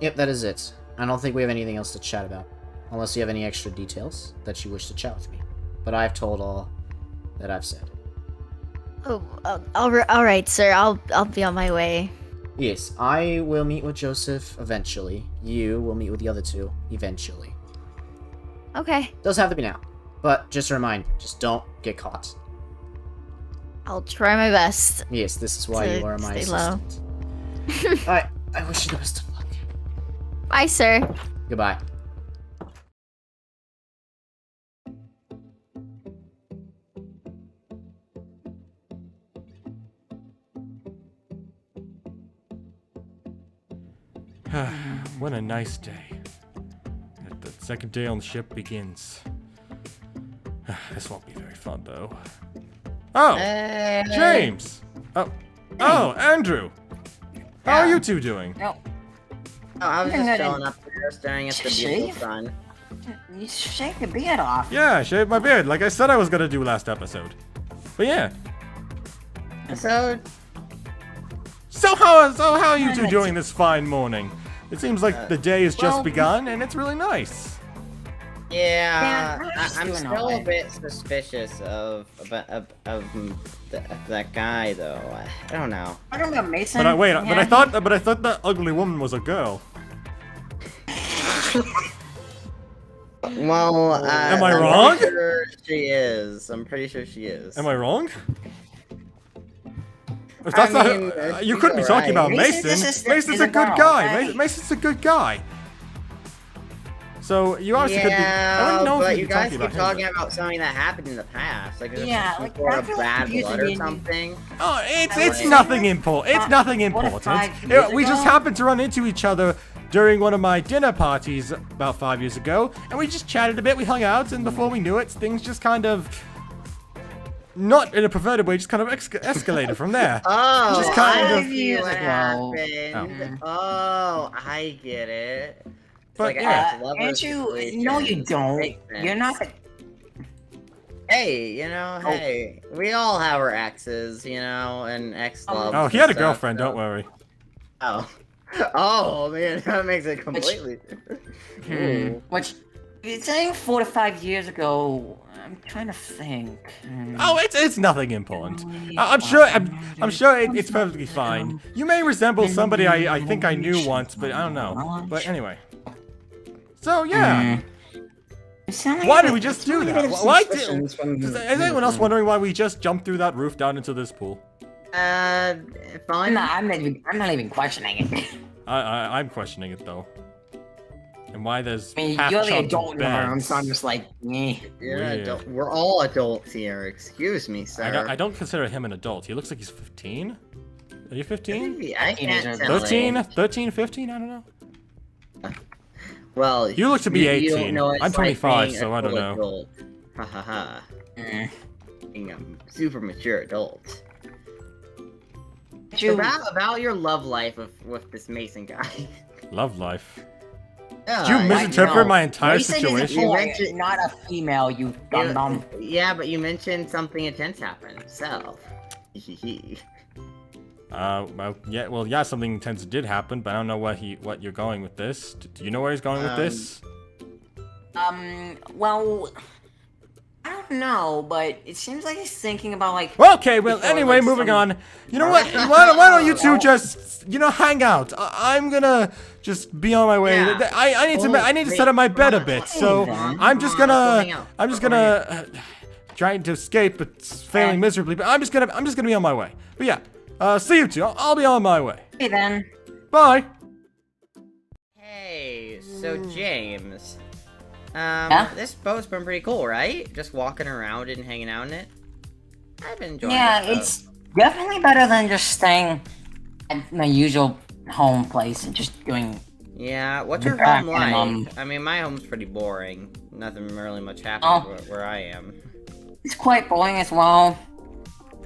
Speaker 4: Yep, that is it. I don't think we have anything else to chat about. Unless you have any extra details that you wish to chat with me. But I've told all that I've said.
Speaker 6: Oh, all right, sir. I'll be on my way.
Speaker 4: Yes, I will meet with Joseph eventually. You will meet with the other two eventually.
Speaker 6: Okay.
Speaker 4: Doesn't have to be now. But just a reminder, just don't get caught.
Speaker 6: I'll try my best.
Speaker 4: Yes, this is why
Speaker 6: To
Speaker 4: you are my
Speaker 6: stay low.
Speaker 4: assistant. Alright, I wish you the best of luck.
Speaker 6: Bye, sir.
Speaker 4: Goodbye.
Speaker 2: What a nice day. The second day on the ship begins. This won't be very fun, though. Oh, James! Oh, Andrew! How are you two doing?
Speaker 3: Oh, I was just chilling up there, staring at the beautiful sun.
Speaker 5: You shake your beard off.
Speaker 2: Yeah, I shaved my beard, like I said I was gonna do last episode. But yeah.
Speaker 3: So,
Speaker 2: So how are you two doing this fine morning? It seems like the day has just begun, and it's really nice.
Speaker 3: yeah, I'm
Speaker 5: doing
Speaker 3: still a
Speaker 5: alright.
Speaker 3: bit suspicious of that guy, though. I don't know.
Speaker 5: Talking about Mason.
Speaker 2: But wait,
Speaker 5: yeah,
Speaker 2: but I thought that ugly woman was a girl.
Speaker 3: Well,
Speaker 2: Am I
Speaker 3: I'm
Speaker 2: wrong?
Speaker 3: pretty sure she is. I'm pretty sure she is.
Speaker 2: Am I wrong? If that's
Speaker 3: I mean,
Speaker 2: not, you
Speaker 3: she's
Speaker 2: could be talking
Speaker 3: alright.
Speaker 2: about
Speaker 5: Mason's
Speaker 2: Mason.
Speaker 5: assistant
Speaker 2: Mason's
Speaker 5: is
Speaker 2: a
Speaker 5: a
Speaker 2: good
Speaker 5: girl,
Speaker 2: guy.
Speaker 5: okay?
Speaker 2: Mason's a good guy. So you honestly could be. I
Speaker 3: Yeah,
Speaker 2: don't know if
Speaker 3: but
Speaker 2: you'd
Speaker 3: you
Speaker 2: be
Speaker 3: guys
Speaker 2: talking
Speaker 3: keep
Speaker 2: about
Speaker 3: talking
Speaker 2: him.
Speaker 3: about something that happened in the past, like there's
Speaker 5: Yeah,
Speaker 3: some
Speaker 5: like,
Speaker 3: sort
Speaker 5: that
Speaker 3: of
Speaker 5: feels
Speaker 3: bad
Speaker 5: confusing
Speaker 3: blood
Speaker 5: to
Speaker 3: or
Speaker 5: me.
Speaker 3: something.
Speaker 2: Oh, it's
Speaker 3: Anyway.
Speaker 2: nothing important. It's nothing
Speaker 5: 4 to
Speaker 2: important.
Speaker 5: 5
Speaker 2: Yeah,
Speaker 5: years
Speaker 2: we just
Speaker 5: ago?
Speaker 2: happened to run into each other during one of my dinner parties about 5 years ago, and we just chatted a bit. We hung out, and before we knew it, things just kind of, not in a perverted way, just kind of escalated from there.
Speaker 3: Oh,
Speaker 2: Just kind
Speaker 3: I
Speaker 2: of-
Speaker 3: see what
Speaker 5: years
Speaker 3: happened. Oh, I get it. It's
Speaker 2: But
Speaker 3: like an
Speaker 2: yeah.
Speaker 3: ex-lover
Speaker 5: Andrew,
Speaker 3: situation.
Speaker 5: no, you don't.
Speaker 3: Makes
Speaker 5: You're not.
Speaker 3: sense. Hey, hey, we all have our exes, and ex-loves.
Speaker 2: Oh, he
Speaker 3: and
Speaker 2: had a
Speaker 3: stuff,
Speaker 2: girlfriend.
Speaker 3: so-
Speaker 2: Don't worry.
Speaker 3: Oh. Oh, man, that makes it completely different.
Speaker 5: Which, you're saying 4 to 5 years ago. I'm trying to think.
Speaker 2: Oh, it's nothing important. I'm sure it's perfectly fine. You may resemble somebody I think I knew once, but I don't know. But anyway. So yeah,
Speaker 5: You sound like
Speaker 2: why
Speaker 5: you
Speaker 2: did
Speaker 5: have
Speaker 2: we just do
Speaker 5: a
Speaker 2: that?
Speaker 5: little bit of
Speaker 2: Why
Speaker 5: suspicions from-
Speaker 2: is anyone else wondering why we just jumped through that roof down into this pool?
Speaker 5: I'm
Speaker 3: Fun.
Speaker 5: not, I'm not even questioning it.
Speaker 2: I'm questioning it though. And why there's
Speaker 5: I mean,
Speaker 2: half
Speaker 5: you're the
Speaker 2: chunks
Speaker 5: adult in the room,
Speaker 2: beds.
Speaker 5: so I'm just like, eh.
Speaker 3: You're
Speaker 2: Weird.
Speaker 3: an adult. We're all adults here. Excuse me, sir.
Speaker 2: I don't consider him an adult. He looks like he's 15. Are you 15?
Speaker 3: Maybe, I can't
Speaker 5: Teenager.
Speaker 3: tell.
Speaker 2: 13, 15? I don't know.
Speaker 3: Well,
Speaker 2: You look to be
Speaker 3: you don't
Speaker 2: 18.
Speaker 3: know what
Speaker 2: I'm
Speaker 3: it's like
Speaker 2: 25,
Speaker 3: being
Speaker 2: so
Speaker 3: a
Speaker 2: I don't
Speaker 3: full
Speaker 2: know.
Speaker 3: adult. Ha ha ha.
Speaker 5: Mm.
Speaker 3: Being a super mature adult.
Speaker 5: You,
Speaker 3: About your love life with this Mason guy.
Speaker 2: Love life.
Speaker 3: Yeah,
Speaker 2: Did you
Speaker 3: I-
Speaker 2: misinterpret
Speaker 5: no.
Speaker 2: my entire
Speaker 5: Mason is a
Speaker 2: situation?
Speaker 3: You
Speaker 5: boy,
Speaker 3: mentioned-
Speaker 5: not a female, you dum-dum.
Speaker 3: Yeah, but you mentioned something intense happened. So, hee.
Speaker 2: Yeah, something intense did happen, but I don't know what you're going with this. Do you know where he's going with this?
Speaker 5: Well, I don't know, but it seems like he's thinking about, like...
Speaker 2: Okay, well,
Speaker 5: before,
Speaker 2: anyway,
Speaker 5: like,
Speaker 2: moving
Speaker 5: some-
Speaker 2: on. You know what? Why don't you two just, hang out? I'm gonna just be on my way.
Speaker 3: Yeah.
Speaker 2: I need to set up my bed a bit, so
Speaker 5: then.
Speaker 2: I'm just
Speaker 3: Come on,
Speaker 2: gonna,
Speaker 3: let's go hang out.
Speaker 2: trying to escape, but failing miserably. But I'm just gonna be on my way. But yeah, see you two. I'll be on my way.
Speaker 5: Okay, then.
Speaker 2: Bye.
Speaker 3: Hey, so James.
Speaker 5: Yeah?
Speaker 3: This boat's been pretty cool, right? Just walking around and hanging out in it. I've been enjoying
Speaker 5: Yeah,
Speaker 3: this boat.
Speaker 5: it's definitely better than just staying at my usual home place and just doing...
Speaker 3: Yeah, what's
Speaker 5: The
Speaker 3: your
Speaker 5: back
Speaker 3: home
Speaker 5: and,
Speaker 3: like? I mean, my home's pretty boring. Nothing really much happens
Speaker 5: Oh.
Speaker 3: where I am.
Speaker 5: It's quite boring as well.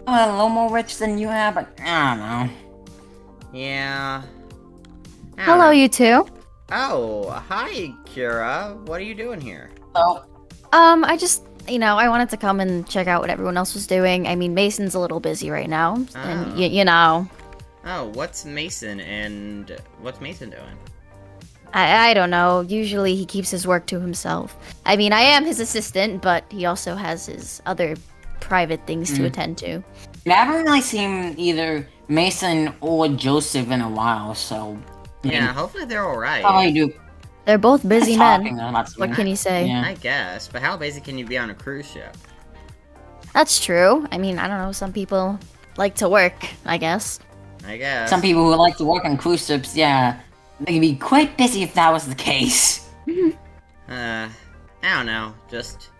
Speaker 5: I'm a little more rich than you have, but I don't know.
Speaker 3: Yeah. I don't
Speaker 6: Hello,
Speaker 3: know.
Speaker 6: you two.
Speaker 3: Oh, hi, Kira. What are you doing here?
Speaker 5: So,
Speaker 6: I just, I wanted to come and check out what everyone else was doing. I mean, Mason's a little busy right now, and
Speaker 3: Ah.
Speaker 6: you know,
Speaker 3: Oh, what's Mason and what's Mason doing?
Speaker 6: I don't know. Usually he keeps his work to himself. I mean, I am his assistant, but he also has his other private things to attend to.
Speaker 5: I haven't really seen either Mason or Joseph in a while, so...
Speaker 3: Yeah, hopefully they're alright.
Speaker 5: Probably do.
Speaker 6: They're both busy
Speaker 5: talking
Speaker 6: men.
Speaker 5: about
Speaker 6: What can you say?
Speaker 5: Yeah.
Speaker 3: I guess, but how busy can you be on a cruise ship?
Speaker 6: That's true. I mean, I don't know. Some people like to work, I guess.
Speaker 3: I guess.
Speaker 5: Some people who like to work on cruise ships, yeah, they could be quite busy if that was the case.
Speaker 3: I don't know. Just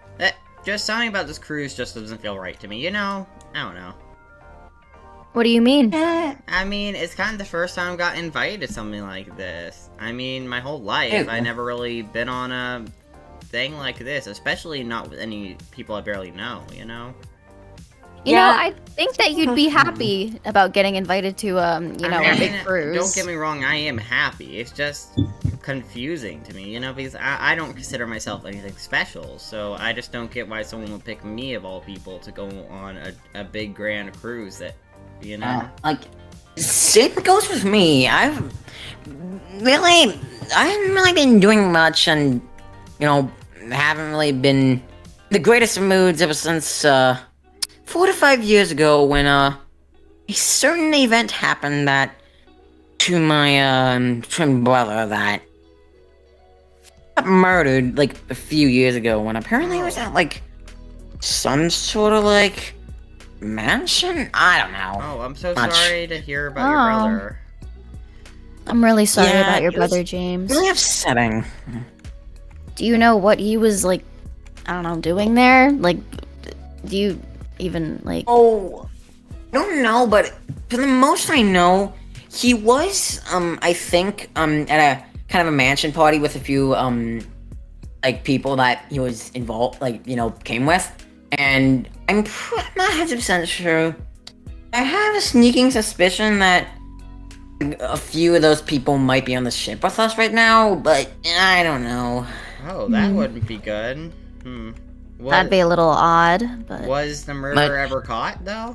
Speaker 3: something about this cruise just doesn't feel right to me. You know? I don't know.
Speaker 6: What do you mean?
Speaker 3: I mean, it's kind of the first time I got invited to something like this. I mean, my whole life,
Speaker 5: Ew.
Speaker 3: I never really been on a thing like this, especially not with any people I barely know, you know?
Speaker 6: You know,
Speaker 5: Yeah.
Speaker 6: I think that you'd be happy about getting invited to, you know,
Speaker 3: I
Speaker 6: a big
Speaker 3: mean,
Speaker 6: cruise.
Speaker 3: Don't get me wrong, I am happy. It's just confusing to me, you know, because I don't consider myself anything special, so I just don't get why someone would pick me, of all people, to go on a big grand cruise that, you know?
Speaker 5: Like, same goes with me. I haven't really been doing much, and haven't really been the greatest of moods ever since 4 to 5 years ago when a certain event happened that to my twin brother that got murdered like a few years ago when apparently he was at like some sort of like mansion. I don't know.
Speaker 3: Oh, I'm so
Speaker 5: Much.
Speaker 3: sorry to hear about your
Speaker 6: Oh.
Speaker 3: brother.
Speaker 6: I'm really sorry
Speaker 5: Yeah,
Speaker 6: about your
Speaker 5: it was
Speaker 6: brother, James.
Speaker 5: Really upsetting.
Speaker 6: Do you know what he was, like, I don't know, doing there? Like, do you even, like...
Speaker 5: Oh, I don't know, but for the most I know, he was, I think, at a kind of a mansion party with a few, like, people that he was involved, like, came with. And I'm not 100% sure. I have a sneaking suspicion that a few of those people might be on the ship with us right now, but I don't know.
Speaker 3: Oh, that wouldn't be good.
Speaker 6: That'd be a little odd, but...
Speaker 3: Was the murderer ever caught, though?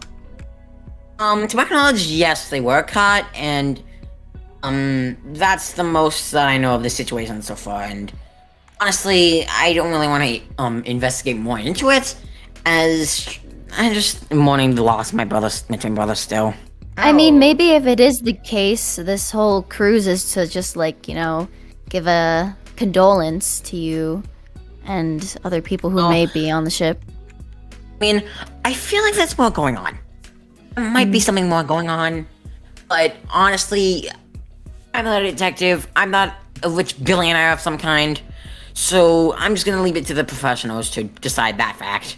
Speaker 5: To my knowledge, yes, they were caught, and, that's the most that I know of the situation so far, and honestly, I don't really want to, investigate more into it, as I just am mourning the loss of my twin brother still.
Speaker 6: I mean,
Speaker 3: Oh.
Speaker 6: maybe if it is the case, this whole cruise is to just, like, give a condolence to you and other people who may be on the ship.
Speaker 5: I mean, I feel like there's more going on. There might be something more going on, but honestly, I'm not a detective, I'm not a rich billionaire of some kind, so I'm just gonna leave it to the professionals to decide that fact.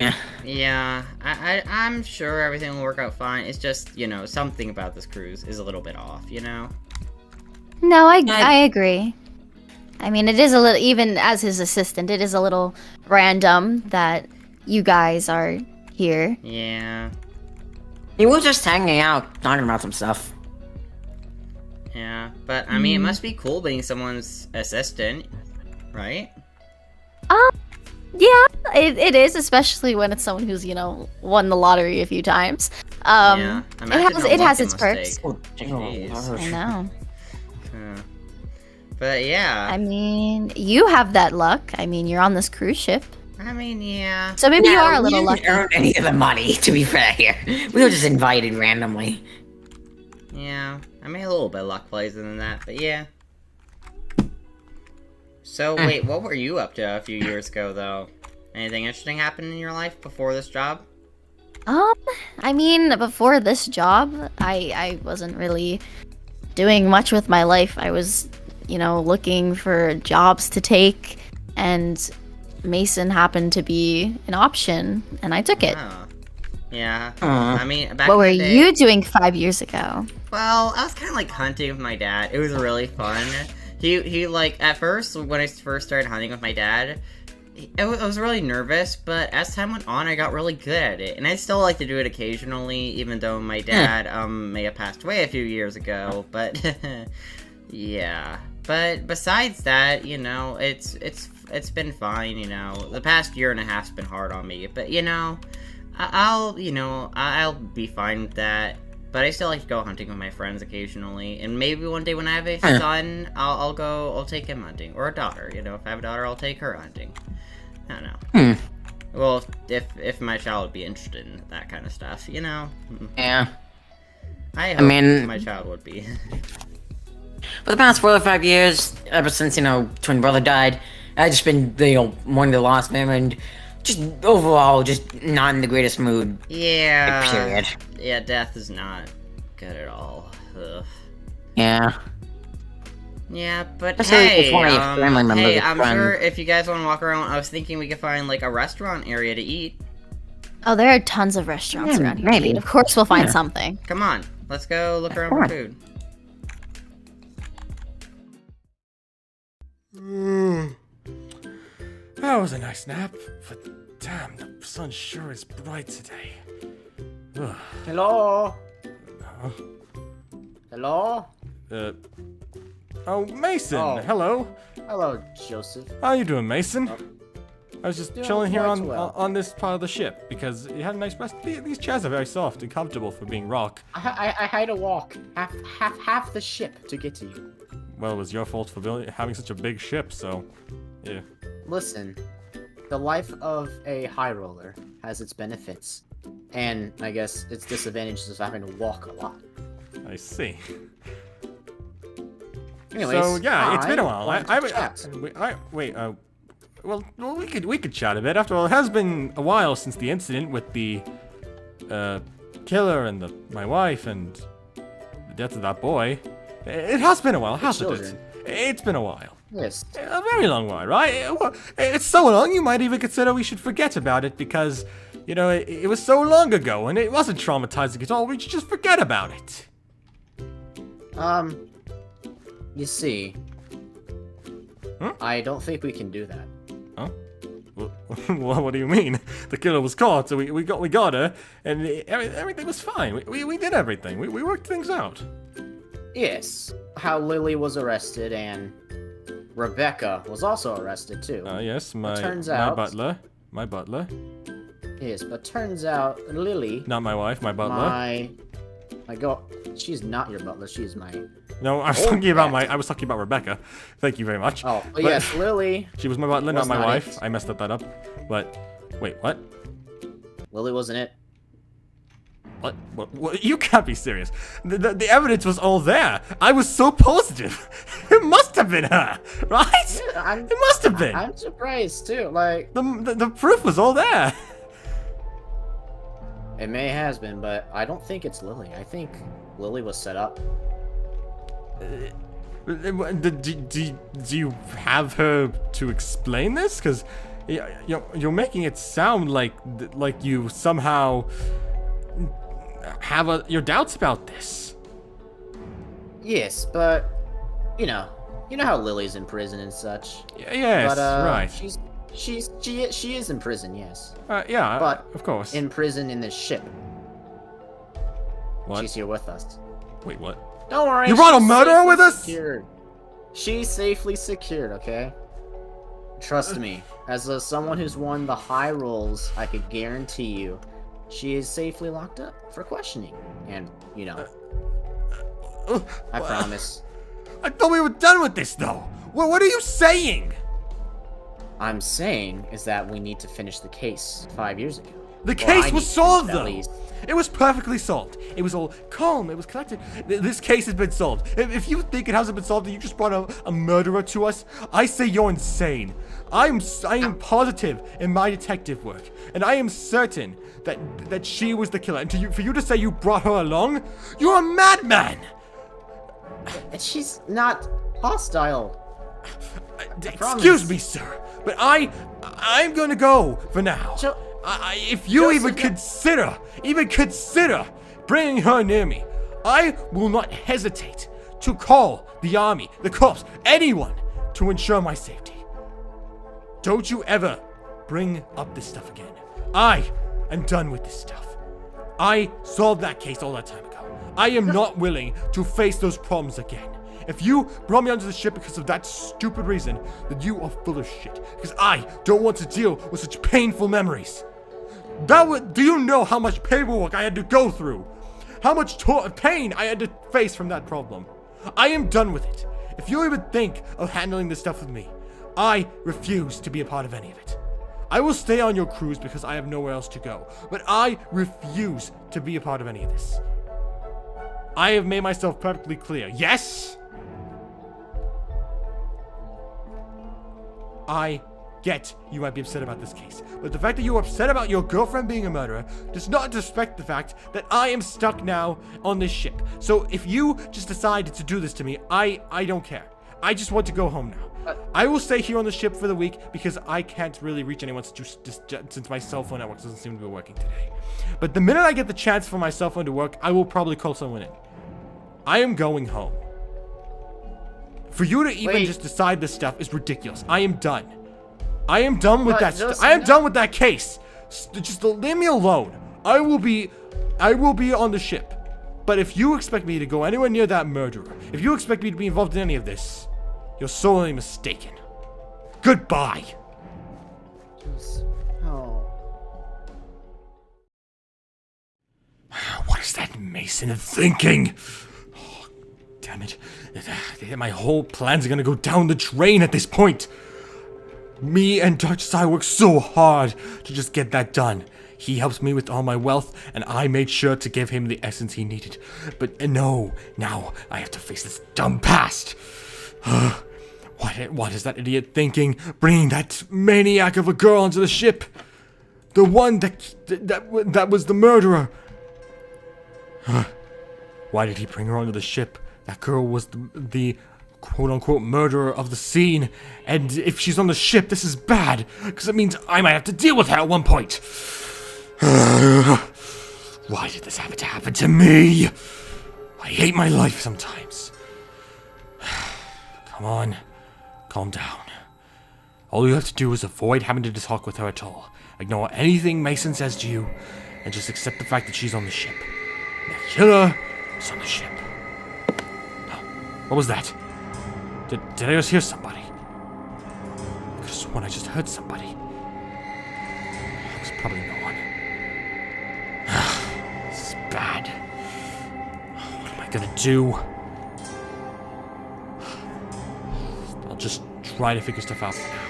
Speaker 5: Yeah.
Speaker 3: Yeah, I'm sure everything will work out fine. It's just, something about this cruise is a little bit off, you know?
Speaker 6: No, I agree. I mean, it is a little, even as his assistant, it is a little random that you guys are here.
Speaker 3: Yeah,
Speaker 5: We were just hanging out, talking about some stuff.
Speaker 3: yeah. But, I mean, it must be cool being someone's assistant, right?
Speaker 6: Yeah, it is, especially when it's someone who's, won the lottery a few times.
Speaker 3: Yeah.
Speaker 6: It has its perks.
Speaker 3: Jeez.
Speaker 6: I know.
Speaker 3: But, yeah.
Speaker 6: I mean, you have that luck. I mean, you're on this cruise ship.
Speaker 3: I mean, yeah.
Speaker 6: So maybe you are a
Speaker 5: we
Speaker 6: little
Speaker 5: didn't
Speaker 6: lucky.
Speaker 5: earn any of the money, to be fair here. We were just invited randomly.
Speaker 3: Yeah. I mean, a little bit of luck plays in that, but yeah. So, wait, what were you up to a few years ago, though? Anything interesting happened in your life before this job?
Speaker 6: I mean, before this job, I wasn't really doing much with my life. I was, looking for jobs to take, and Mason happened to be an option, and I took it.
Speaker 3: Oh. Yeah.
Speaker 5: Aw.
Speaker 3: I mean, back
Speaker 6: What
Speaker 3: in
Speaker 6: were
Speaker 3: the day,
Speaker 6: you doing 5 years ago?
Speaker 3: Well, I was kind of like hunting with my dad. It was really fun. He like, at first, when I first started hunting with my dad, I was really nervous, but as time went on, I got really good at it. And I still like to do it occasionally, even though my dad, may have passed away a few years ago, but, yeah. But besides that, it's been fine, The past year and a half's been hard on me, but, I'll be fine with that. But I still like to go hunting with my friends occasionally, and maybe one day when I have a son, I'll take him hunting, or a daughter. If I have a daughter, I'll take her hunting. I don't know. Well, if my child would be interested in that kind of stuff,
Speaker 5: Yeah.
Speaker 3: I hope
Speaker 5: mean-
Speaker 3: my child would be.
Speaker 5: For the past 4 or 5 years, ever since, twin brother died, I've just been, mourning the loss of him, and just overall, just not in the greatest mood.
Speaker 3: Yeah.
Speaker 5: Period.
Speaker 3: Yeah, death is not good at all. Ugh.
Speaker 5: Yeah.
Speaker 3: Yeah, but
Speaker 5: Especially
Speaker 3: hey,
Speaker 5: if one of your family members
Speaker 3: hey,
Speaker 5: is
Speaker 3: I'm
Speaker 5: friends.
Speaker 3: sure if you guys want to walk around, I was thinking we could find like a restaurant area to eat.
Speaker 6: Oh, there are tons of restaurants
Speaker 5: Yeah,
Speaker 6: around here.
Speaker 5: maybe.
Speaker 6: Of course, we'll find
Speaker 5: Yeah.
Speaker 6: something.
Speaker 3: Come on, let's go look around for
Speaker 5: course.
Speaker 3: food.
Speaker 2: That was a nice nap, but damn, the sun sure is bright today. Ugh.
Speaker 4: Hello? Hello?
Speaker 2: Oh, Mason,
Speaker 4: Oh.
Speaker 2: hello.
Speaker 4: Hello, Joseph.
Speaker 2: How you doing, Mason? I was just
Speaker 4: Doing
Speaker 2: chilling here
Speaker 4: quite
Speaker 2: on
Speaker 4: well.
Speaker 2: on this part of the ship because it had a nice rest. These chairs are very soft and comfortable for being rock.
Speaker 4: I had to walk half the ship to get to you.
Speaker 2: Well, it was your fault for having such a big ship, so yeah.
Speaker 4: Listen, the life of a high roller has its benefits, and I guess its disadvantages of having to walk a lot.
Speaker 2: I see.
Speaker 4: Anyways,
Speaker 2: So yeah, it's been a
Speaker 4: I
Speaker 2: while.
Speaker 4: wanted to chat.
Speaker 2: Well, we could chat a bit. After all, it has been a while since the incident with the killer and my wife and the death of that boy. It has been a while, hasn't it?
Speaker 4: children.
Speaker 2: It's been a while.
Speaker 4: Yes.
Speaker 2: A very long while, right? It's so long you might even consider we should forget about it because, you know, it was so long ago and it wasn't traumatizing at all. We should just forget about it.
Speaker 4: You see,
Speaker 2: Huh?
Speaker 4: I don't think we can do that.
Speaker 2: Huh? Well, what do you mean? The killer was caught, so we got her, and everything was fine. We did everything. We worked things out.
Speaker 4: Yes, how Lily was arrested and Rebecca was also arrested too.
Speaker 2: Yes, my
Speaker 4: turns
Speaker 2: my
Speaker 4: out-
Speaker 2: butler, my butler,
Speaker 4: Yes, but turns out Lily,
Speaker 2: not my wife, my butler.
Speaker 4: my god, she's not your butler. She is my.
Speaker 2: No, I was
Speaker 4: Oh,
Speaker 2: talking about
Speaker 4: that.
Speaker 2: I was talking about Rebecca. Thank you very much.
Speaker 4: Oh, but yes, Lily.
Speaker 2: She was my butler, not
Speaker 4: was
Speaker 2: my
Speaker 4: not
Speaker 2: wife.
Speaker 4: it.
Speaker 2: I messed that up. But wait, what?
Speaker 4: Lily wasn't it.
Speaker 2: What? You can't be serious. The evidence was all there. I was so positive. It must have been her, right?
Speaker 4: I'm,
Speaker 2: It must have been.
Speaker 4: I'm surprised too. Like
Speaker 2: The proof was all there.
Speaker 4: it may has been, but I don't think it's Lily. I think Lily was set up.
Speaker 2: Do you have her to explain this? Because you're making it sound like you somehow have your doubts about this.
Speaker 4: Yes, but you know how Lily's in prison and such.
Speaker 2: Yes,
Speaker 4: But
Speaker 2: right.
Speaker 4: she is in prison. Yes,
Speaker 2: Yeah,
Speaker 4: but
Speaker 2: of course.
Speaker 4: in prison in this ship.
Speaker 2: What?
Speaker 4: She's here with us.
Speaker 2: Wait, what?
Speaker 4: Don't worry.
Speaker 2: You brought a
Speaker 4: she's
Speaker 2: murderer
Speaker 4: safely
Speaker 2: with us?
Speaker 4: Secured. She's safely secured, okay? Trust me. As someone who's won the high rolls, I could guarantee you, she is safely locked up for questioning. And, you know, I promise.
Speaker 2: I thought we were done with this, though. What are you saying?
Speaker 4: I'm saying is that we need to finish the case 5 years ago.
Speaker 2: The
Speaker 4: Or
Speaker 2: case
Speaker 4: I
Speaker 2: was
Speaker 4: need to
Speaker 2: solved,
Speaker 4: at
Speaker 2: though.
Speaker 4: least.
Speaker 2: It was perfectly solved. It was all calm. It was collected. This case has been solved. If you think it hasn't been solved and you just brought a murderer to us, I say you're insane. I am positive in my detective work, and I am certain that she was the killer. And for you to say you brought her along, you're a madman.
Speaker 4: And she's not hostile.
Speaker 2: Excuse me, sir, but I'm gonna go for now.
Speaker 4: Jo-
Speaker 2: If you
Speaker 4: Joseph,
Speaker 2: even consider bringing her near me, I will not hesitate to call the army, the cops, anyone to ensure my safety. Don't you ever bring up this stuff again. I am done with this stuff. I solved that case all that time ago. I am not willing to face those problems again. If you brought me onto the ship because of that stupid reason, then you are full of shit. Because I don't want to deal with such painful memories. Do you know how much paperwork I had to go through? How much pain I had to face from that problem? I am done with it. If you even think of handling this stuff with me, I refuse to be a part of any of it. I will stay on your cruise because I have nowhere else to go, but I refuse to be a part of any of this. I have made myself perfectly clear. Yes? I get you might be upset about this case, but the fact that you're upset about your girlfriend being a murderer does not disrespect the fact that I am stuck now on this ship. So if you just decided to do this to me, I don't care. I just want to go home now. I will stay here on the ship for the week because I can't really reach anyone since my cell phone network doesn't seem to be working today. But the minute I get the chance for my cell phone to work, I will probably call someone in. I am going home. For you to even just decide this stuff is ridiculous. I am done. I am done with that. I am done with that case. Just leave me alone. I will be on the ship. But if you expect me to go anywhere near that murderer, if you expect me to be involved in any of this, you're sorely mistaken. Goodbye.
Speaker 4: Oh.
Speaker 2: What is that Mason thinking? Oh, damn it. My whole plans are gonna go down the drain at this point. Me and Dutch Sai worked so hard to just get that done. He helped me with all my wealth, and I made sure to give him the essence he needed. But no, now I have to face this dumb past. What is that idiot thinking, bringing that maniac of a girl onto the ship? The one that was the murderer. Why did he bring her onto the ship? That girl was the quote-unquote murderer of the scene. And if she's on the ship, this is bad, because it means I might have to deal with her at one point. Why did this have to happen to me? I hate my life sometimes. Come on, calm down. All you have to do is avoid having to talk with her at all. Ignore anything Mason says to you, and just accept the fact that she's on the ship. And the killer is on the ship. No, what was that? Did I just hear somebody? I could have sworn I just heard somebody. It was probably no one. This is bad. What am I gonna do? I'll just try to figure stuff out for now.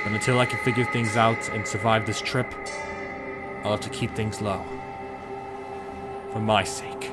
Speaker 2: But until I can figure things out and survive this trip, I'll have to keep things low. For my sake.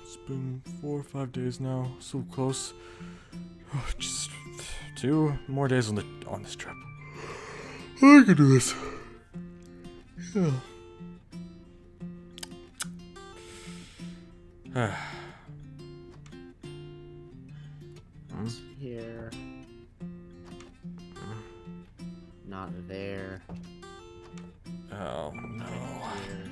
Speaker 2: It's been 4 or 5 days now, so close. Just 2 more days on this trip. I can do this. Yeah.
Speaker 4: Here. Not there.
Speaker 2: Oh no.
Speaker 4: Here.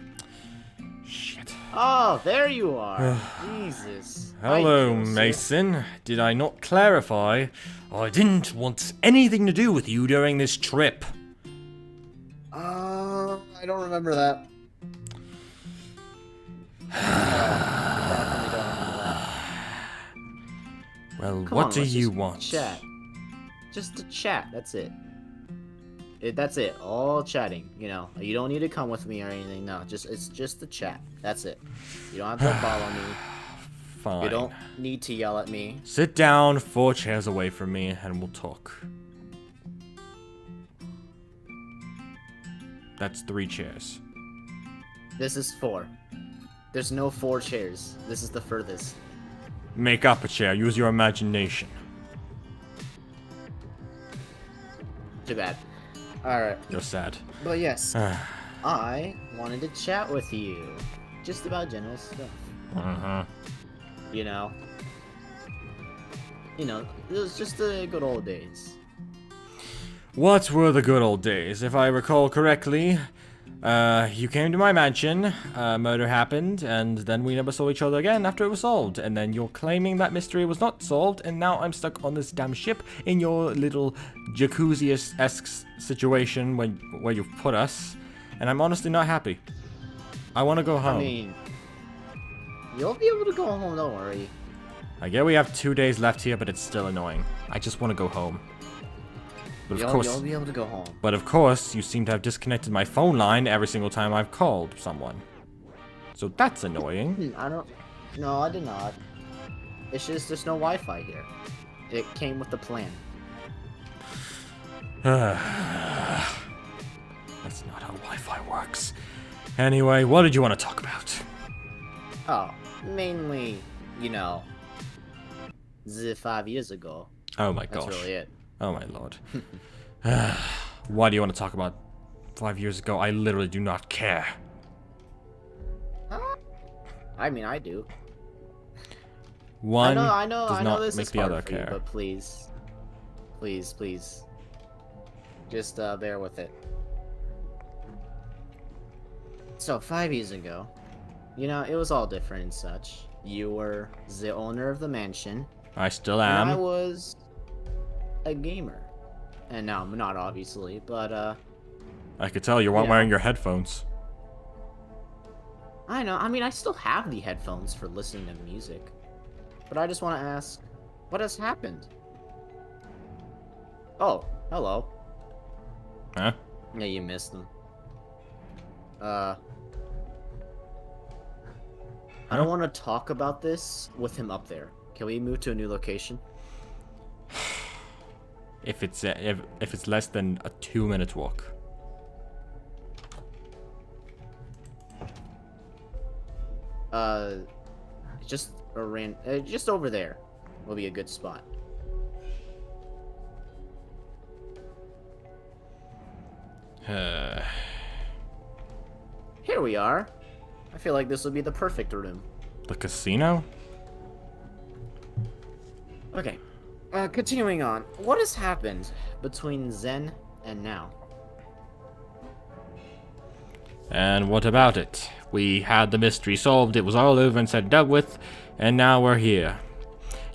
Speaker 2: Shit.
Speaker 4: Oh, there you are. Jesus.
Speaker 2: Hello, Mason. Did I not clarify? I didn't want anything to do with you during this trip.
Speaker 4: I don't remember that. Definitely don't remember that.
Speaker 2: Well,
Speaker 4: Come
Speaker 2: what
Speaker 4: on,
Speaker 2: do
Speaker 4: let's
Speaker 2: you
Speaker 4: just
Speaker 2: want?
Speaker 4: Chat. Just a chat. That's it. That's it. All chatting. You know, you don't need to come with me or anything. No, it's just the chat. That's it. You don't have to follow me.
Speaker 2: Fine.
Speaker 4: You don't need to yell at me.
Speaker 2: Sit down 4 chairs away from me and we'll talk. That's 3 chairs.
Speaker 4: This is 4. There's no 4 chairs. This is the furthest.
Speaker 2: Make up a chair. Use your imagination.
Speaker 4: Too bad. Alright.
Speaker 2: You're sad.
Speaker 4: But yes, I wanted to chat with you. Just about general stuff. You know? It was just the good old days.
Speaker 2: What were the good old days? If I recall correctly, You came to my mansion, murder happened, and then we never saw each other again after it was solved. And then you're claiming that mystery was not solved, and now I'm stuck on this damn ship in your little jacuzzi-esque situation where you've put us. And I'm honestly not happy. I want to go home.
Speaker 4: I mean, you'll be able to go home, don't worry.
Speaker 2: I get we have 2 days left here, but it's still annoying. I just want to go home. But
Speaker 4: You'll be able to go home.
Speaker 2: But of course, you seem to have disconnected my phone line every single time I've called someone. So that's annoying.
Speaker 4: No, I did not. It's just there's no Wi-Fi here. It came with the plan.
Speaker 2: That's not how Wi-Fi works. Anyway, what did you want to talk about?
Speaker 4: Oh, mainly, the 5 years ago.
Speaker 2: Oh my
Speaker 4: That's
Speaker 2: gosh.
Speaker 4: really it.
Speaker 2: Oh my lord. Why do you want to talk about 5 years ago? I literally do not care.
Speaker 4: I mean, I do.
Speaker 2: One
Speaker 4: I know
Speaker 2: does not
Speaker 4: this
Speaker 2: make
Speaker 4: is
Speaker 2: the
Speaker 4: hard
Speaker 2: other
Speaker 4: for you,
Speaker 2: care.
Speaker 4: but please, just bear with it. So 5 years ago, it was all different and such. You were the owner of the mansion.
Speaker 2: I still
Speaker 4: And I
Speaker 2: am.
Speaker 4: was a gamer. And now I'm not, obviously, but
Speaker 2: I could tell you weren't
Speaker 4: Yeah.
Speaker 2: wearing your headphones.
Speaker 4: I know. I mean, I still have the headphones for listening to music. But I just want to ask, what has happened? Oh, hello.
Speaker 2: Huh?
Speaker 4: Yeah, you missed them. I don't want to talk about this with him up there. Can we move to a new location?
Speaker 2: If it's less than a 2-minute walk.
Speaker 4: Just over there will be a good spot. Here we are. I feel like this will be the perfect room.
Speaker 2: The casino?
Speaker 4: Okay. Continuing on. What has happened between Zen and now?
Speaker 2: And what about it? We had the mystery solved, it was all over and said dealt with, and now we're here.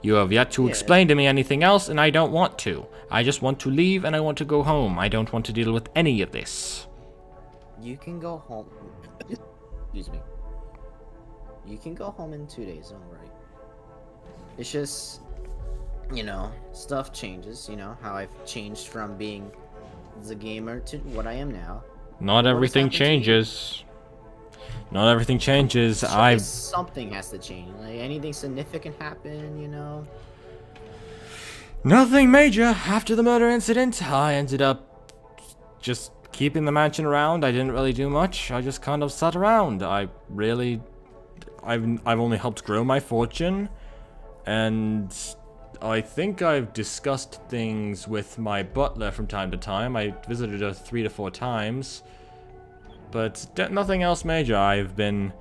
Speaker 2: You have yet to
Speaker 4: Yeah.
Speaker 2: explain to me anything else, and I don't want to. I just want to leave and I want to go home. I don't want to deal with any of this.
Speaker 4: You can go home. Excuse me. You can go home in 2 days, don't worry. It's just, stuff changes, how I've changed from being the gamer to what I am now.
Speaker 2: Not everything
Speaker 4: happened to you?
Speaker 2: changes. Not everything changes.
Speaker 4: Surely something has to change. Like, anything significant happen,
Speaker 2: Nothing major. After the murder incident, I ended up just keeping the mansion around. I didn't really do much. I just kind of sat around. I've only helped grow my fortune, and I think I've discussed things with my butler from time to time. I visited her 3 to 4 times, but nothing else major. I've been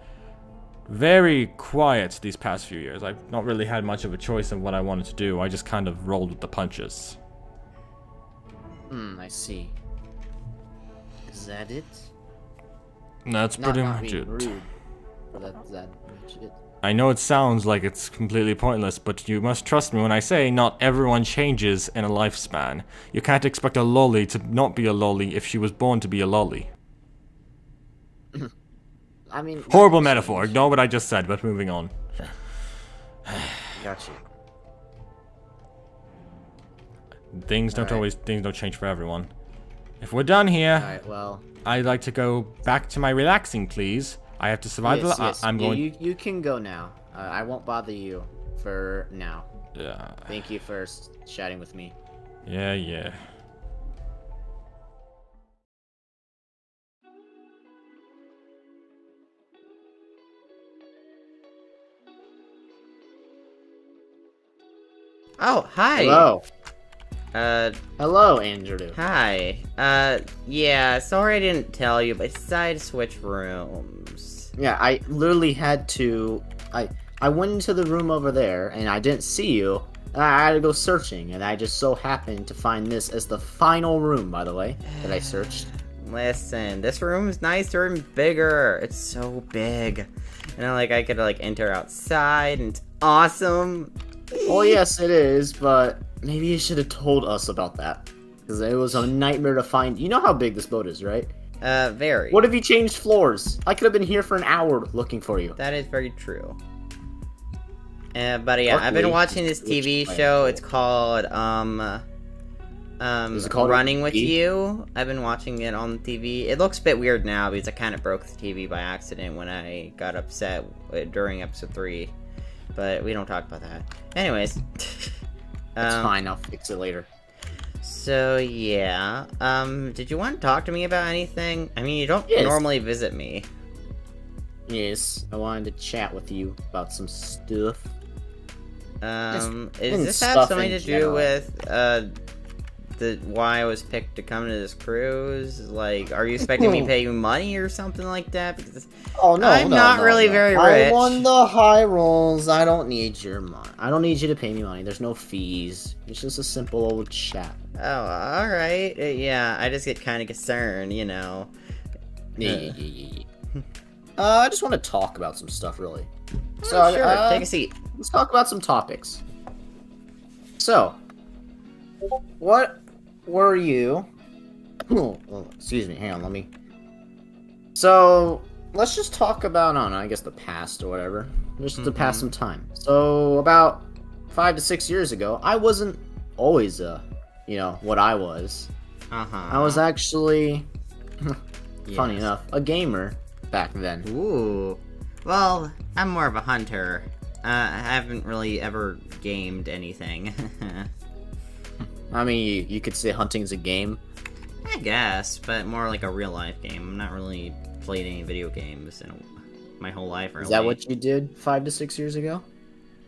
Speaker 2: very quiet these past few years. I've not really had much of a choice in what I wanted to do. I just kind of rolled with the punches.
Speaker 4: I see. Is that it?
Speaker 2: That's
Speaker 4: Not
Speaker 2: pretty much
Speaker 4: being
Speaker 2: it.
Speaker 4: rude, but that's that much it.
Speaker 2: I know it sounds like it's completely pointless, but you must trust me when I say not everyone changes in a lifespan. You can't expect a lolly to not be a lolly if she was born to be a lolly.
Speaker 4: I mean,
Speaker 2: Horrible metaphor. Ignore what I just said, but moving on.
Speaker 4: Got you.
Speaker 2: Things don't
Speaker 4: Alright.
Speaker 2: change for everyone. If we're done here,
Speaker 4: Alright, well.
Speaker 2: I'd like to go back to my relaxing, please. I have to survive
Speaker 4: Yes.
Speaker 2: I'm going.
Speaker 4: You can go now. I won't bother you for now.
Speaker 2: Yeah.
Speaker 4: Thank you for chatting with me.
Speaker 2: Yeah.
Speaker 3: Oh, hi.
Speaker 4: Hello.
Speaker 3: Hello,
Speaker 4: Andrew.
Speaker 3: Hi. Yeah, sorry I didn't tell you, but I decided to switch rooms.
Speaker 4: Yeah, I literally had to. I went into the room over there and I didn't see you. I had to go searching, and I just so happened to find this as the final room, by the way, that I searched.
Speaker 3: Listen, this room's nicer and bigger. It's so big. And then, like, I could, like, enter outside, and it's awesome.
Speaker 4: Well, yes, it is, but maybe you should have told us about that. Because it was a nightmare to find. You know how big this boat is, right?
Speaker 3: Very.
Speaker 4: What if you changed floors? I could have been here for an hour looking for you.
Speaker 3: That is very true. But yeah, I've
Speaker 4: Luckily,
Speaker 3: been watching this
Speaker 4: it's
Speaker 3: TV
Speaker 4: glitched
Speaker 3: show.
Speaker 4: by
Speaker 3: It's called,
Speaker 4: Is it called
Speaker 3: Running with
Speaker 4: TV?
Speaker 3: You. I've been watching it on the TV. It looks a bit weird now because I kind of broke the TV by accident when I got upset during episode 3. But we don't talk about that. Anyways.
Speaker 4: It's fine, I'll fix it later.
Speaker 3: So yeah, did you want to talk to me about anything? I mean, you don't
Speaker 4: Yes.
Speaker 3: normally visit me.
Speaker 4: Yes, I wanted to chat with you about some stuff.
Speaker 3: Does
Speaker 4: and
Speaker 3: this have
Speaker 4: stuff
Speaker 3: something
Speaker 4: in
Speaker 3: to do
Speaker 4: general.
Speaker 3: with the why I was picked to come to this cruise? Like, are you expecting me to pay you money or something like that? Because
Speaker 4: Oh no,
Speaker 3: I'm
Speaker 4: no,
Speaker 3: not
Speaker 4: no,
Speaker 3: really
Speaker 4: no.
Speaker 3: very
Speaker 4: I
Speaker 3: rich.
Speaker 4: won the high rolls. I don't need your money. I don't need you to pay me money. There's no fees. It's just a simple old chat.
Speaker 3: oh, all right, yeah, I just get kind of concerned, you know.
Speaker 4: Yeah. I just want to talk about some stuff, really. So,
Speaker 3: Oh, sure, take a seat.
Speaker 4: let's talk about some topics. So, what were you? Oh, excuse me. Hang on. Let me. So, let's just talk about, I don't know, I guess the past or whatever. Just to pass some time. So, about 5 to 6 years ago, I wasn't always, what I was. I was actually, funny
Speaker 3: Yes.
Speaker 4: enough, a gamer back then.
Speaker 3: Ooh. Well, I'm more of a hunter. I haven't really ever gamed anything.
Speaker 4: I mean, you could say hunting's a game.
Speaker 3: I guess, but more like a real life game. I'm not really played any video games in my whole life, really.
Speaker 4: Is that what you did 5 to 6 years ago?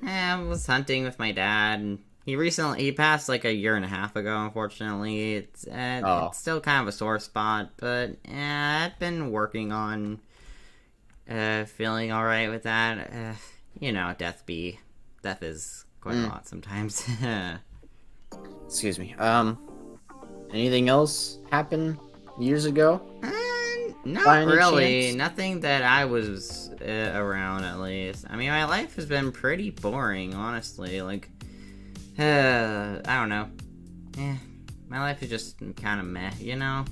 Speaker 3: I was hunting with my dad, and he passed like a year and a half ago, unfortunately. It's still kind of a sore spot, but I've been working on feeling alright with that. Death is quite a lot sometimes.
Speaker 4: Excuse me. Anything else happen years ago? By
Speaker 3: Not
Speaker 4: any
Speaker 3: really.
Speaker 4: chance?
Speaker 3: Nothing that I was around, at least. I mean, my life has been pretty boring, honestly. Like, I don't know. My life is just kind of meh, you know?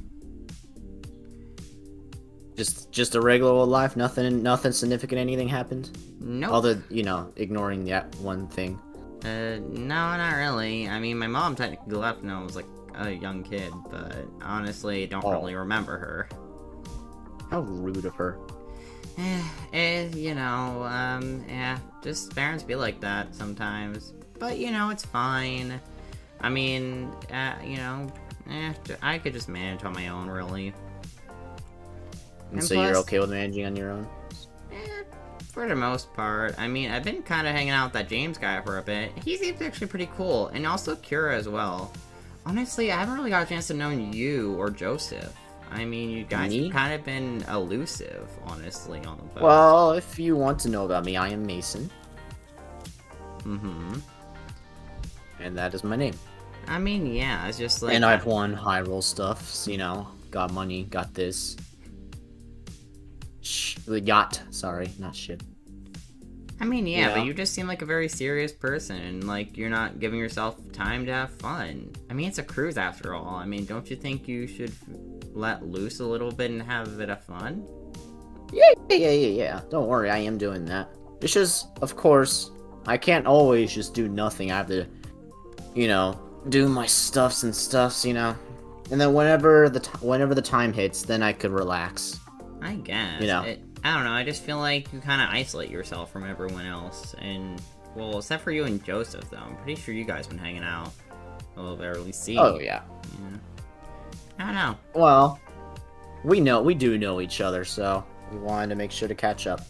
Speaker 4: Just a regular old life. Nothing significant. Anything happened?
Speaker 3: Nope.
Speaker 4: Other, ignoring that one thing.
Speaker 3: No, not really. I mean, my mom technically left when I was like a young kid, but honestly, don't really remember her.
Speaker 4: How rude of her.
Speaker 3: Just parents be like that sometimes. But, it's fine. I mean, I could just manage on my own, really.
Speaker 4: And so you're okay with managing on your own?
Speaker 3: For the most part. I mean, I've been kind of hanging out with that James guy for a bit. He seems actually pretty cool, and also Kira as well. Honestly, I haven't really got a chance to know you or Joseph. I mean, you guys have kind of been elusive, honestly, on the boat.
Speaker 4: Well, if you want to know about me, I am Mason.
Speaker 3: Mm-hmm.
Speaker 4: And that is my name.
Speaker 3: I mean, yeah, it's just like...
Speaker 4: And I've won high roll stuff, so, got money, got this. The yacht, sorry, not ship.
Speaker 3: I mean, yeah,
Speaker 4: Yeah.
Speaker 3: but you just seem like a very serious person, and, like, you're not giving yourself time to have fun. I mean, it's a cruise after all. I mean, don't you think you should let loose a little bit and have a bit of fun?
Speaker 4: Yeah. Don't worry, I am doing that. It's just, of course, I can't always just do nothing. I have to, do my stuffs, And then whenever the time hits, then I could relax.
Speaker 3: I guess. I don't know, I just feel like you kind of isolate yourself from everyone else, and, well, except for you and Joseph, though. I'm pretty sure you guys been hanging out a little bit, or at least see.
Speaker 4: Oh, yeah.
Speaker 3: I don't know.
Speaker 4: Well, we do know each other, so we wanted to make sure to catch up.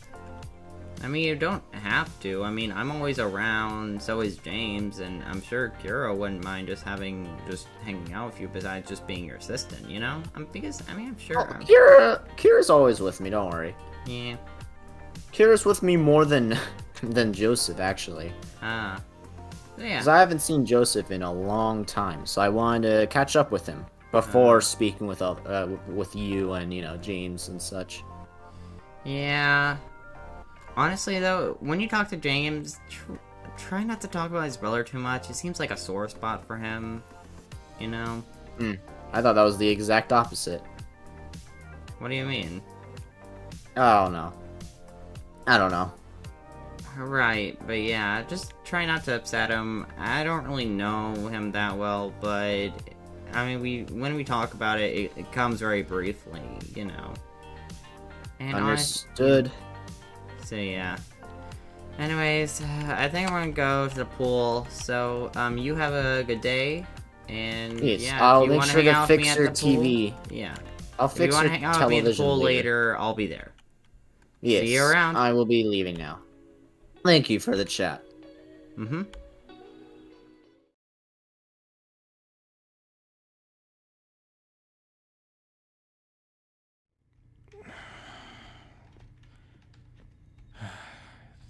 Speaker 3: I mean, you don't have to. I mean, I'm always around, so is James, and I'm sure Kira wouldn't mind just hanging out with you besides just being your assistant, I'm sure.
Speaker 4: Kira's always with me, don't worry.
Speaker 3: Yeah.
Speaker 4: Kira's with me more than Joseph, actually.
Speaker 3: Yeah.
Speaker 4: Because I haven't seen Joseph in a long time, so I wanted to catch up with him. before speaking with you and James and such.
Speaker 3: Yeah. Honestly, though, when you talk to James, try not to talk about his brother too much. It seems like a sore spot for him. You know?
Speaker 4: I thought that was the exact opposite.
Speaker 3: What do you mean?
Speaker 4: Oh no. I don't know.
Speaker 3: Right, but yeah, just try not to upset him. I don't really know him that well, but I mean, when we talk about it, it comes very briefly, you know. And
Speaker 4: Understood.
Speaker 3: So yeah. Anyways, I think I'm gonna go to the pool. So you have a good day, and
Speaker 4: Yes,
Speaker 3: yeah,
Speaker 4: I'll
Speaker 3: if you
Speaker 4: make
Speaker 3: wanna
Speaker 4: sure
Speaker 3: hang
Speaker 4: to
Speaker 3: out with me
Speaker 4: fix
Speaker 3: at
Speaker 4: your
Speaker 3: the pool,
Speaker 4: TV.
Speaker 3: yeah.
Speaker 4: I'll
Speaker 3: If you
Speaker 4: fix
Speaker 3: wanna
Speaker 4: your
Speaker 3: hang out with me at the
Speaker 4: television
Speaker 3: pool
Speaker 4: later.
Speaker 3: later, I'll be there.
Speaker 4: Yes,
Speaker 3: See you around.
Speaker 4: I will be leaving now. Thank you for the chat.
Speaker 3: Mm-hmm.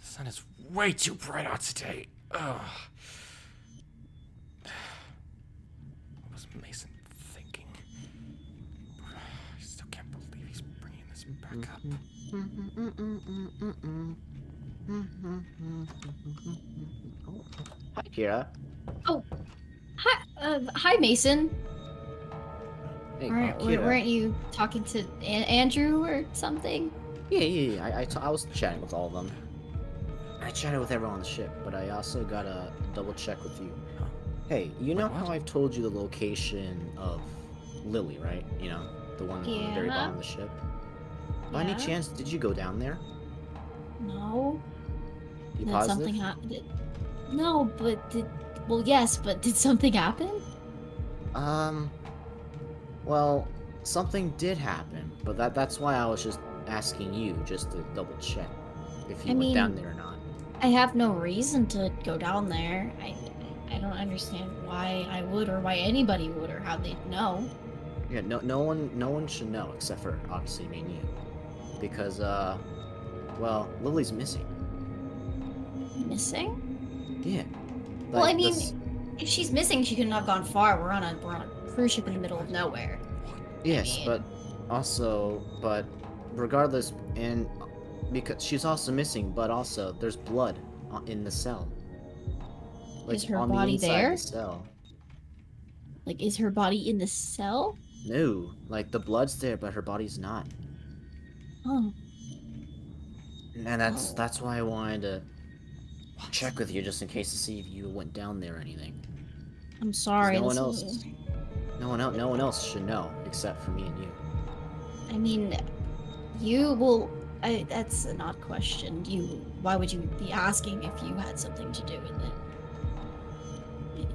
Speaker 2: The sun is way too bright out today. Ugh. What was Mason thinking? I still can't believe he's bringing this back up.
Speaker 4: Hi, Kira.
Speaker 6: Oh, hi, Mason.
Speaker 4: Hey,
Speaker 6: Weren't, weren't you talking to Andrew or something?
Speaker 4: Yeah. I was chatting with all of them. I chatted with everyone on the ship, but I also gotta double check with you. Hey, you know how I've told you the location of Lily, right? You know, the one on the very
Speaker 6: Yeah.
Speaker 4: bottom of the ship. By any
Speaker 6: Yeah.
Speaker 4: chance, did you go down there?
Speaker 6: No.
Speaker 4: You
Speaker 6: Did
Speaker 4: positive?
Speaker 6: something happen? No, but well, yes, but did something happen?
Speaker 4: Well, something did happen, but that's why I was just asking you, just to double check if you
Speaker 6: I
Speaker 4: went down
Speaker 6: mean-
Speaker 4: there or not.
Speaker 6: I have no reason to go down there. I don't understand why I would or why anybody would or how they'd know.
Speaker 4: Yeah, no one should know except for obviously me and you, because well, Lily's missing.
Speaker 6: Missing?
Speaker 4: Yeah.
Speaker 6: Well, I
Speaker 4: Like,
Speaker 6: mean,
Speaker 4: this-
Speaker 6: if she's missing, she couldn't have gone far. We're on a cruise ship in the middle of nowhere.
Speaker 4: yes,
Speaker 6: mean-
Speaker 4: but regardless, and because she's also missing, but also there's blood in the cell. Like,
Speaker 6: Is her
Speaker 4: on
Speaker 6: body
Speaker 4: the inside
Speaker 6: there?
Speaker 4: of the cell.
Speaker 6: Like, is her body in the cell?
Speaker 4: No, like the blood's there, but her body's not.
Speaker 6: Oh,
Speaker 4: And that's why I wanted to check with you just in case to see if you went down there or anything. 'Cause
Speaker 6: I'm sorry.
Speaker 4: No one
Speaker 6: this
Speaker 4: else.
Speaker 6: is-
Speaker 4: No one else should know except for me and you.
Speaker 6: I mean, you will. That's an odd question. Why would you be asking if you had something to do with it?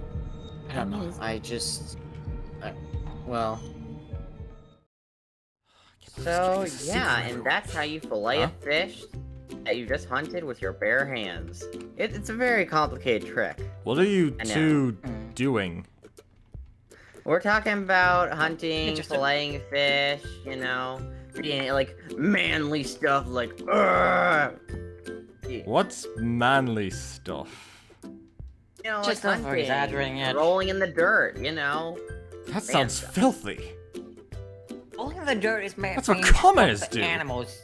Speaker 4: I don't know.
Speaker 6: mean,
Speaker 4: Well,
Speaker 3: So yeah, and that's how you fillet a fish that you just hunted with your bare hands. It's a very complicated trick.
Speaker 2: What are you
Speaker 3: I know.
Speaker 2: two doing?
Speaker 3: We're talking about hunting,
Speaker 5: Interesting.
Speaker 3: filleting fish, you know, being like manly stuff like. "Urgh." Yeah,
Speaker 2: What's manly stuff?
Speaker 3: you know,
Speaker 5: Just
Speaker 3: like
Speaker 5: over
Speaker 3: hunting,
Speaker 5: exaggerating it.
Speaker 3: rolling in the dirt, you know.
Speaker 2: That sounds
Speaker 3: stuff.
Speaker 2: filthy.
Speaker 5: Rolling in the dirt is made.
Speaker 2: That's what commoners do.
Speaker 5: Animals.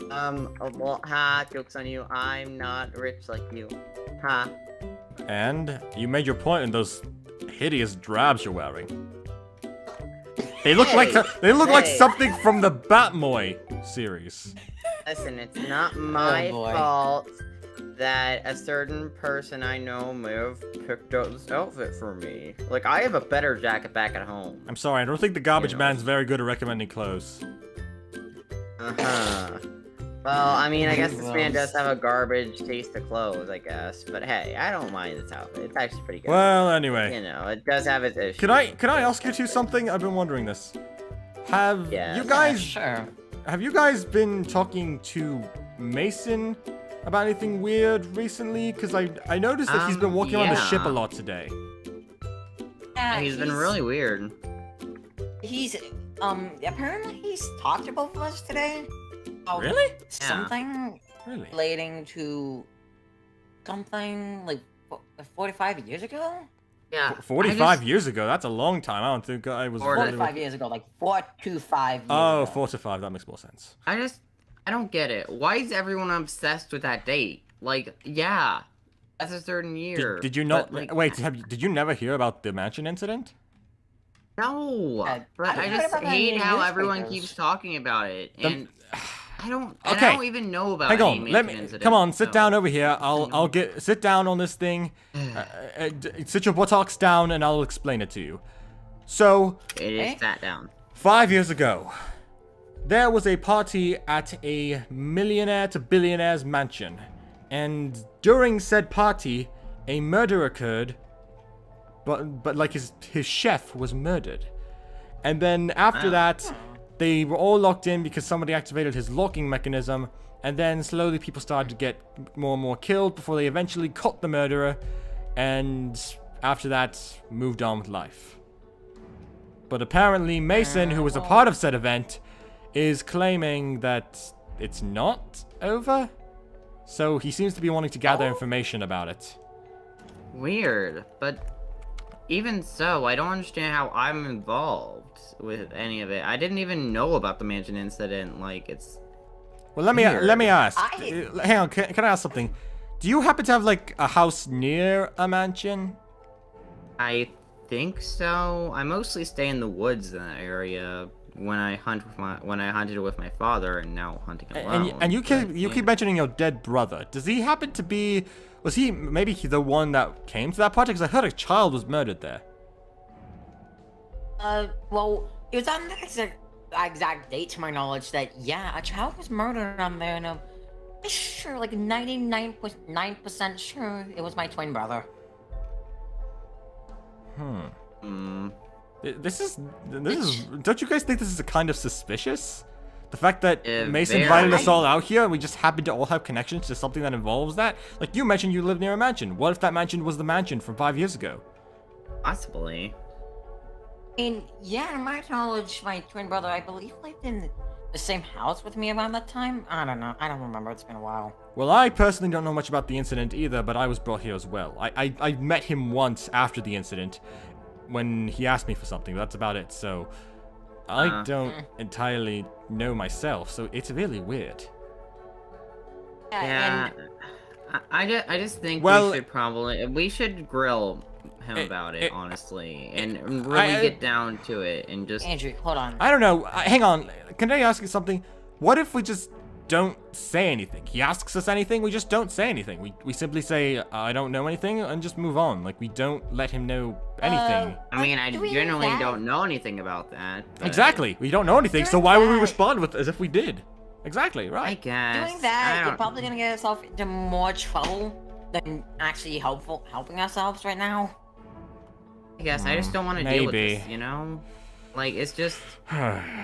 Speaker 3: Well, joke's on you. I'm not rich like you. Ha.
Speaker 2: And you made your point in those hideous drabs you're wearing. They look like
Speaker 3: hey.
Speaker 2: something from the Batmoy series.
Speaker 3: Listen, it's not my
Speaker 5: boy.
Speaker 3: fault that a certain person I know may have picked out this outfit for me. Like, I have a better jacket back at home.
Speaker 2: I'm sorry, I don't think the garbage
Speaker 3: You know.
Speaker 2: man's very good at recommending clothes.
Speaker 3: Uh-huh. Well, I mean, I guess this man does have a garbage taste of clothes, I guess. But hey, I don't mind this outfit. It's actually pretty good.
Speaker 2: Well, anyway.
Speaker 3: You know, it does have its issues.
Speaker 2: Can I ask you two something? I've been wondering this. Have
Speaker 3: Yes.
Speaker 2: you guys
Speaker 5: Sure.
Speaker 2: have you guys been talking to Mason about anything weird recently? Because I noticed that he's been walking around the ship a
Speaker 3: yeah.
Speaker 2: lot today.
Speaker 5: Yeah,
Speaker 3: He's been really weird.
Speaker 5: He's apparently he's talked to both of us today. About
Speaker 2: Really?
Speaker 5: Something
Speaker 2: Really?
Speaker 5: relating to something like 45 years ago. Yeah.
Speaker 2: 45 years ago, that's a long time. I don't think I was...
Speaker 5: 4 to 5 years ago, like 4 to 5 years
Speaker 2: Oh,
Speaker 5: ago.
Speaker 2: 4 to 5, that makes more sense.
Speaker 7: I don't get it. Why is everyone obsessed with that date? Like, yeah, that's a certain year.
Speaker 2: Did you not...
Speaker 7: but, like,
Speaker 2: Wait, did you never hear about the mansion incident?
Speaker 7: No, but
Speaker 5: I
Speaker 7: I
Speaker 5: heard
Speaker 7: just
Speaker 5: about that in
Speaker 7: hate
Speaker 5: the
Speaker 7: how everyone
Speaker 5: newspapers.
Speaker 7: keeps talking about it, and I don't even know about
Speaker 2: Hang
Speaker 7: any
Speaker 2: on, let me...
Speaker 7: mansion incident,
Speaker 2: Come on, sit
Speaker 7: so-
Speaker 2: down over here. I'll sit down on this thing. Sit your buttocks down and I'll explain it to you. So...
Speaker 7: It is sat down.
Speaker 2: 5 years ago, there was a party at a millionaire to billionaire's mansion. And during said party, a murder occurred, but like his chef was murdered. And then after that, they were all locked in because somebody activated his locking mechanism. And then slowly people started to get more and more killed before they eventually caught the murderer. And after that, moved on with life. But apparently Mason, who was a part of said event, is claiming that it's not over. So he seems to be wanting to gather information about it.
Speaker 7: Weird, but even so, I don't understand how I'm involved with any of it. I didn't even know about the mansion incident. Like, it's...
Speaker 2: Well, let me ask.
Speaker 5: I-
Speaker 2: Hang on, can I ask something? Do you happen to have like a house near a mansion?
Speaker 7: I think so. I mostly stay in the woods in that area when I hunted with my father, and now hunting alone.
Speaker 2: And you
Speaker 7: but,
Speaker 2: keep mentioning your dead brother. Does he happen to be? Was he maybe the one that came to that party? Because I heard a child was murdered there.
Speaker 5: Well, it was on the exact date, to my knowledge, that, yeah, a child was murdered on there, and I'm sure, like 99.9% sure it was my twin brother.
Speaker 2: This is. Don't you guys think this is kind of suspicious? The fact that Mason
Speaker 7: very.
Speaker 2: invited us all out here and we just happen to all have connections to something that involves that. Like you mentioned, you live near a mansion. What if that mansion was the mansion from 5 years ago?
Speaker 7: Possibly.
Speaker 5: I mean, yeah, to my knowledge, my twin brother, I believe, lived in the same house with me around that time. I don't know. I don't remember. It's been a while.
Speaker 2: Well, I personally don't know much about the incident either, but I was brought here as well. I met him once after the incident when he asked me for something. That's about it. So I don't entirely know myself. So it's really weird.
Speaker 7: Yeah.
Speaker 5: And
Speaker 7: I just think
Speaker 2: Well-
Speaker 7: we should grill him about it, honestly, and really get down to it and just...
Speaker 5: Andrew, hold on.
Speaker 2: I don't know. Hang on. Can I ask you something? What if we just don't say anything? He asks us anything, we just don't say anything. We simply say, I don't know anything, and just move on. Like, we don't let him know anything.
Speaker 7: I mean, I
Speaker 5: doing
Speaker 7: generally
Speaker 5: that-
Speaker 7: don't know anything about that. but
Speaker 2: Exactly. We don't know anything, so
Speaker 5: Doing
Speaker 2: why would we
Speaker 5: that-
Speaker 2: respond with as if we did? Exactly,
Speaker 7: I
Speaker 2: right.
Speaker 7: guess.
Speaker 5: Doing that,
Speaker 7: I
Speaker 5: you're
Speaker 7: don't-
Speaker 5: probably gonna get yourself into more trouble than actually helping ourselves right now.
Speaker 7: I guess I just don't want to deal with
Speaker 2: maybe.
Speaker 7: this, you know? Like, it's just...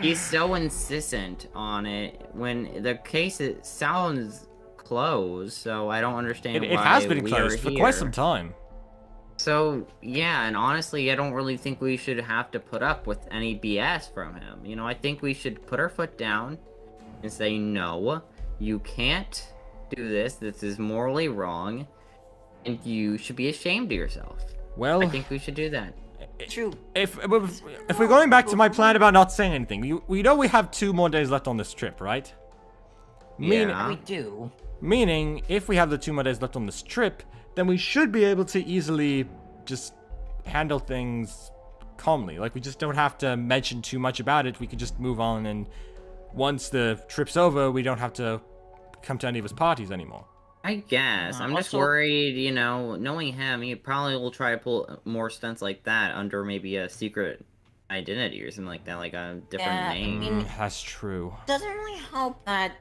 Speaker 7: He's so insistent on it when the case it sounds closed, so I don't understand
Speaker 2: It
Speaker 7: why
Speaker 2: has been
Speaker 7: we
Speaker 2: closed
Speaker 7: are
Speaker 2: for
Speaker 7: here.
Speaker 2: quite some time.
Speaker 7: So, yeah, and honestly, I don't really think we should have to put up with any BS from him. You know, I think we should put our foot down and say, no, you can't do this. This is morally wrong, and you should be ashamed of yourself.
Speaker 2: Well,
Speaker 7: I think we should do that.
Speaker 5: True.
Speaker 2: if we're going back to my plan about not saying anything, we know we have 2 more days left on this trip, right?
Speaker 7: Yeah.
Speaker 5: We do.
Speaker 2: Meaning, if we have the 2 more days left on this trip, then we should be able to easily just handle things calmly. Like, we just don't have to mention too much about it. We can just move on, and once the trip's over, we don't have to come to any of his parties anymore.
Speaker 7: I guess. I'm just
Speaker 5: also-
Speaker 7: worried, you know, knowing him, he probably will try to pull more stunts like that under maybe a secret identity or something like that, like a different
Speaker 5: Yeah, I
Speaker 7: name.
Speaker 5: mean-
Speaker 2: That's true.
Speaker 5: Doesn't really help that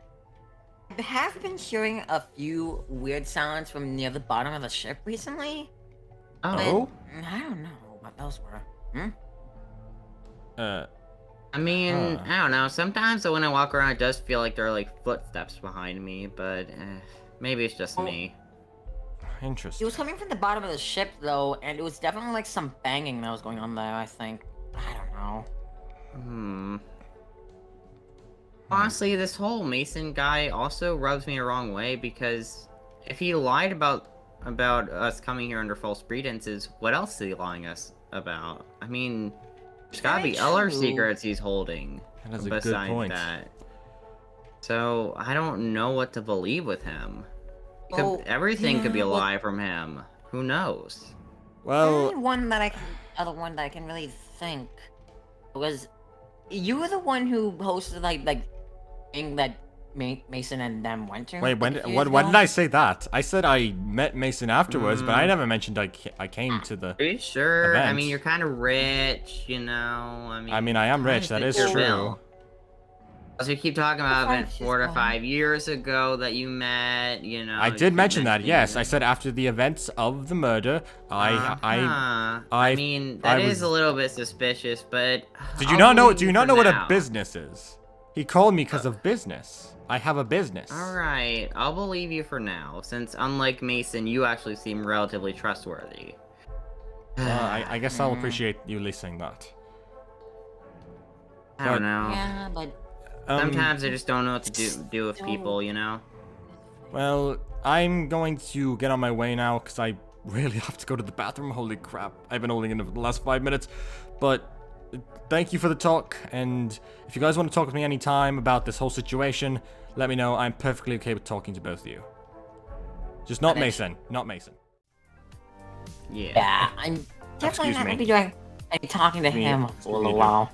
Speaker 5: I have been hearing a few weird sounds from near the bottom of the ship recently.
Speaker 7: Oh.
Speaker 5: But I don't know what those were.
Speaker 7: I mean,
Speaker 2: Huh.
Speaker 7: I don't know. Sometimes when I walk around, it does feel like there are like footsteps behind me, but maybe it's just
Speaker 5: Oh.
Speaker 7: me.
Speaker 5: It
Speaker 2: Interesting.
Speaker 5: was coming from the bottom of the ship though, and it was definitely like some banging that was going on there, I think. I don't know.
Speaker 7: Honestly, this whole Mason guy also rubs me the wrong way because if he lied about about us coming here under false pretenses, what else is he lying us about? I mean, there's gotta be
Speaker 5: Very
Speaker 7: other
Speaker 5: true.
Speaker 7: secrets he's holding
Speaker 2: That is a good
Speaker 7: besides
Speaker 2: point.
Speaker 7: that. So I don't know what to believe with him.
Speaker 5: Oh,
Speaker 7: Everything could be a
Speaker 5: yeah, well-
Speaker 7: lie from him. Who knows?
Speaker 5: The
Speaker 2: Well,
Speaker 5: only one that I can, other one that I can really think was you were the one who hosted like thing that Mason and them went to.
Speaker 2: wait, when
Speaker 5: like, a few
Speaker 2: when
Speaker 5: years
Speaker 2: did
Speaker 5: ago.
Speaker 2: I say that? I said I met Mason afterwards, but I
Speaker 7: Mm.
Speaker 2: never mentioned I came to the.
Speaker 7: Are you sure? I
Speaker 2: Event.
Speaker 7: mean, you're kind of rich, you know.
Speaker 2: I mean, I am rich. That is
Speaker 7: your
Speaker 2: true.
Speaker 7: bill. So you keep talking about
Speaker 5: Fine,
Speaker 7: event
Speaker 5: she's
Speaker 7: 4 to
Speaker 5: fine.
Speaker 7: 5 years ago that you met, you know.
Speaker 2: I
Speaker 7: you
Speaker 2: did
Speaker 7: keep
Speaker 2: mention that.
Speaker 7: mentioning
Speaker 2: Yes,
Speaker 7: it.
Speaker 2: I said after the events of the murder, I
Speaker 7: I mean, that is
Speaker 2: was-
Speaker 7: a little bit suspicious, but
Speaker 2: Did you
Speaker 7: I'll
Speaker 2: not know?
Speaker 7: believe
Speaker 2: Do you
Speaker 7: for
Speaker 2: not know what
Speaker 7: now.
Speaker 2: a business is? He called me because of business. I have a business.
Speaker 7: All right, I'll believe you for now, since unlike Mason, you actually seem relatively trustworthy.
Speaker 2: I guess I'll appreciate you listening that.
Speaker 7: I don't know.
Speaker 5: Yeah, but
Speaker 7: Sometimes I just don't know what to do with people, you know.
Speaker 2: Well, I'm going to get on my way now because I really have to go to the bathroom. Holy crap. I've been holding in for the last 5 minutes. But thank you for the talk. And if you guys want to talk with me anytime about this whole situation, let me know. I'm perfectly okay with talking to both of you. Just not Mason. Not Mason.
Speaker 7: Yeah.
Speaker 5: yeah, I'm definitely
Speaker 2: Excuse
Speaker 5: not
Speaker 2: me.
Speaker 5: gonna be doing any talking to him for a little while.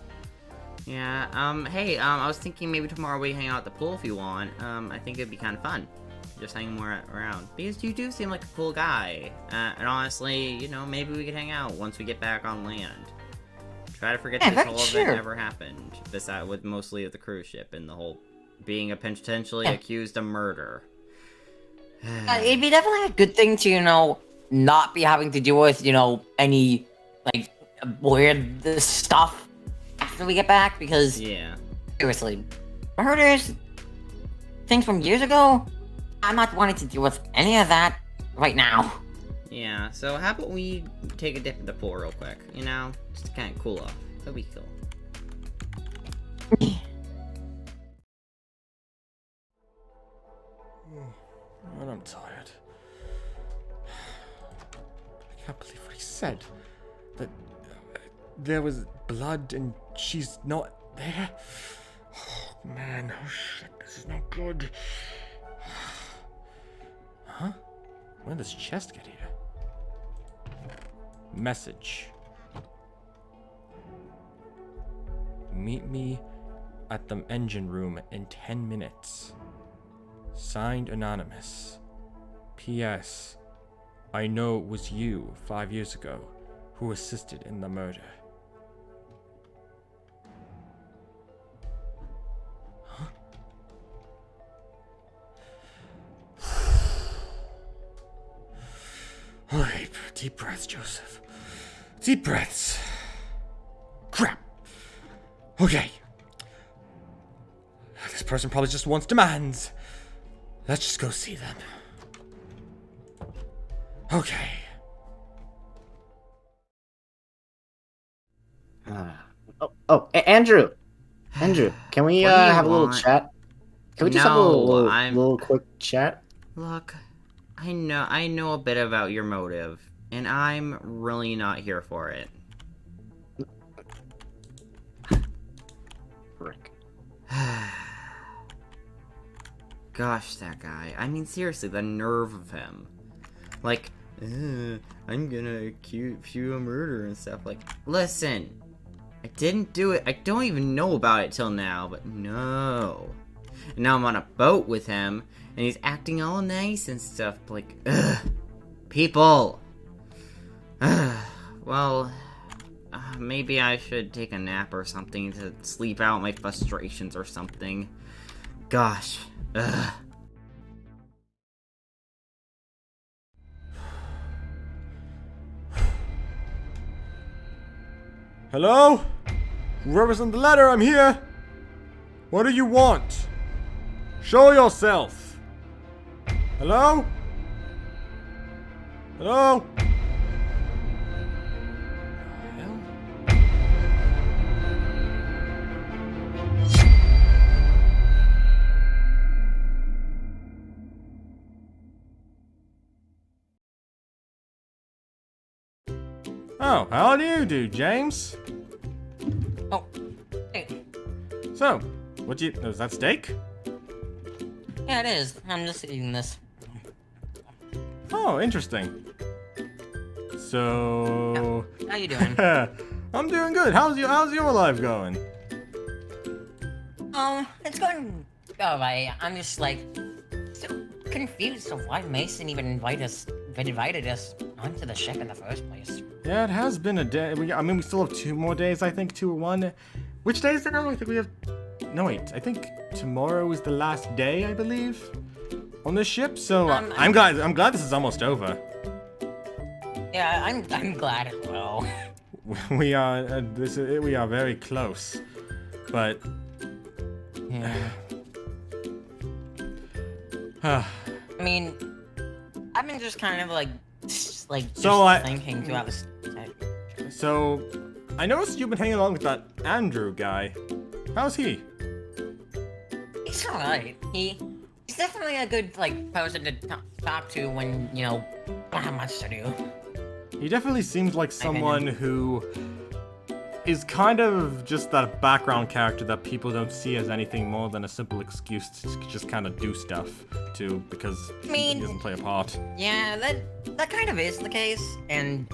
Speaker 7: Yeah, hey, I was thinking maybe tomorrow we hang out at the pool if you want. I think it'd be kind of fun. Just hanging more around. Because you do seem like a cool guy. And honestly, you know, maybe we could hang out once we get back on land. Try to forget
Speaker 5: Yeah,
Speaker 7: this
Speaker 5: very
Speaker 7: whole
Speaker 5: sure.
Speaker 7: event never happened. Besides, with mostly the cruise ship and the whole being potentially
Speaker 5: Yeah.
Speaker 7: accused of murder.
Speaker 5: It'd be definitely a good thing to, you know, not be having to deal with, you know, any, like, weird stuff after we get back, because,
Speaker 7: Yeah.
Speaker 5: seriously, murders, things from years ago, I'm not wanting to deal with any of that right now.
Speaker 7: Yeah, so how about we take a dip at the pool real quick, you know? Just to kind of cool off. That'd be cool.
Speaker 2: God, I'm tired. I can't believe what he said. That there was blood and she's not there. Oh, man. Oh, shit. This is not good. Huh? When did this chest get here? Message. Meet me at the engine room in 10 minutes. Signed Anonymous. P.S. I know it was you 5 years ago who assisted in the murder. Alright, deep breaths, Joseph. Deep breaths. Crap. Okay. This person probably just wants demands. Let's just go see them. Okay.
Speaker 4: Andrew. Andrew, can we
Speaker 7: What do you
Speaker 4: have a little
Speaker 7: want?
Speaker 4: chat? Can we just have a
Speaker 7: No,
Speaker 4: little quick chat?
Speaker 7: Look, I know a bit about your motive, and I'm really not here for it.
Speaker 4: Frick.
Speaker 7: Gosh, that guy. I mean, seriously, the nerve of him. Like, I'm gonna accuse you of murder and stuff. Like, listen, I didn't do it. I don't even know about it till now, but no. And now I'm on a boat with him, and he's acting all nice and stuff. Like, people. Well, maybe I should take a nap or something to sleep out my frustrations or something. Gosh.
Speaker 2: Hello? Whoever's on the ladder, I'm here. What do you want? Show yourself. Hello? Hello? Oh, how do you do, James?
Speaker 5: Oh, hey.
Speaker 2: So, is that steak?
Speaker 5: Yeah, it is. I'm just eating this.
Speaker 2: Oh, interesting. So...
Speaker 5: How you doing?
Speaker 2: I'm doing good. How's your life going?
Speaker 5: It's going alright. I'm just like so confused of why Mason even invited us onto the ship in the first place.
Speaker 2: Yeah, it has been a day. We still have 2 more days, I think, 2 or 1. Which day is it now? I think we have... No, wait. I think tomorrow is the last day, I believe, on this ship. So I'm glad this is almost over.
Speaker 5: Yeah, I'm glad as well.
Speaker 2: We are we are very close, but
Speaker 5: Yeah. I mean, I've been just kind of like thinking throughout this.
Speaker 2: So I noticed you've been hanging along with that Andrew guy. How's he?
Speaker 5: He's alright. He's definitely a good person to talk to when you don't have much to do.
Speaker 2: He definitely seems like someone who is kind of just that background character that people don't see as anything more than a simple excuse to just kind of do stuff to because he doesn't play a part.
Speaker 5: Yeah, that kind of is the case, and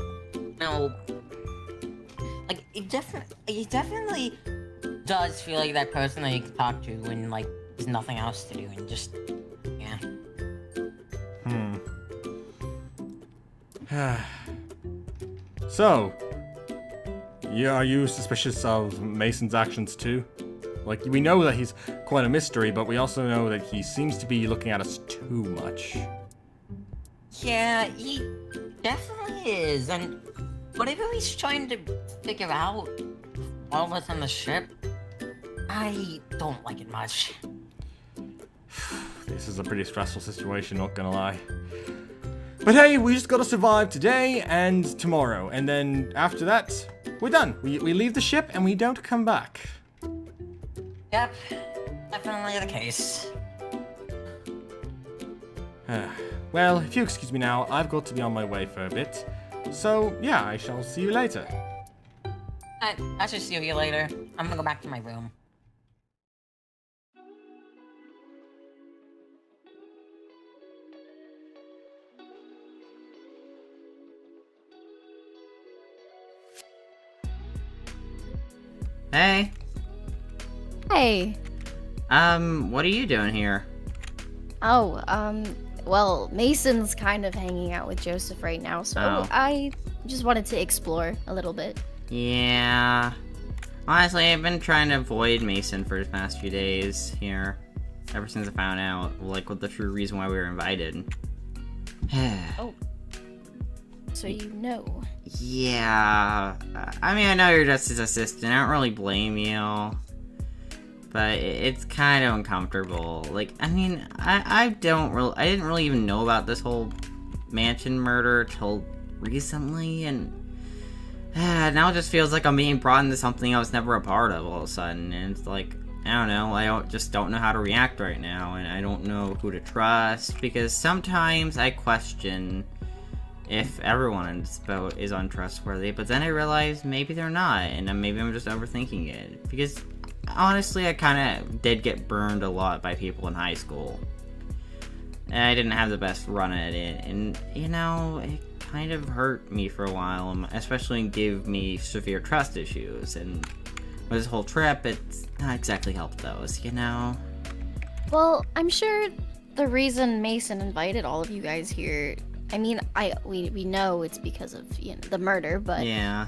Speaker 5: he definitely does feel like that person that you can talk to when there's nothing else to do, and just
Speaker 2: So, are you suspicious of Mason's actions too? We know that he's quite a mystery, but we also know that he seems to be looking at us too much.
Speaker 5: Yeah, he definitely is, and whatever he's trying to figure out, all of us on the ship, I don't like it much.
Speaker 2: This is a pretty stressful situation, not gonna lie. But hey, we just gotta survive today and tomorrow, and then after that, we're done. We leave the ship and we don't come back.
Speaker 5: Yep, definitely the case.
Speaker 2: Well, if you excuse me now, I've got to be on my way for a bit. So, yeah, I shall see you later.
Speaker 5: I should see you later. I'm gonna go back to my room.
Speaker 7: Hey.
Speaker 6: Hey.
Speaker 7: What are you doing here?
Speaker 6: Oh, well, Mason's kind of hanging out with Joseph right now, so
Speaker 7: Oh.
Speaker 6: I just wanted to explore a little bit.
Speaker 7: Yeah. Honestly, I've been trying to avoid Mason for the past few days here. Ever since I found out, what the true reason why we were invited.
Speaker 6: Oh. So you know.
Speaker 7: Yeah. I mean, I know you're just his assistant. I don't really blame you. But it's kind of uncomfortable. I mean, I didn't really even know about this whole mansion murder till recently, and now it just feels like I'm being brought into something I was never a part of all of a sudden, and it's I don't know, I just don't know how to react right now, and I don't know who to trust, because sometimes I question if everyone in this boat is untrustworthy, but then I realize maybe they're not, and maybe I'm just overthinking it, because honestly, I kind of did get burned a lot by people in high school. And I didn't have the best run at it, and, it kind of hurt me for a while, especially gave me severe trust issues, and with this whole trip, it's not exactly helped those,
Speaker 6: Well, I'm sure the reason Mason invited all of you guys here, I mean, we know it's because of, the murder, but...
Speaker 7: Yeah.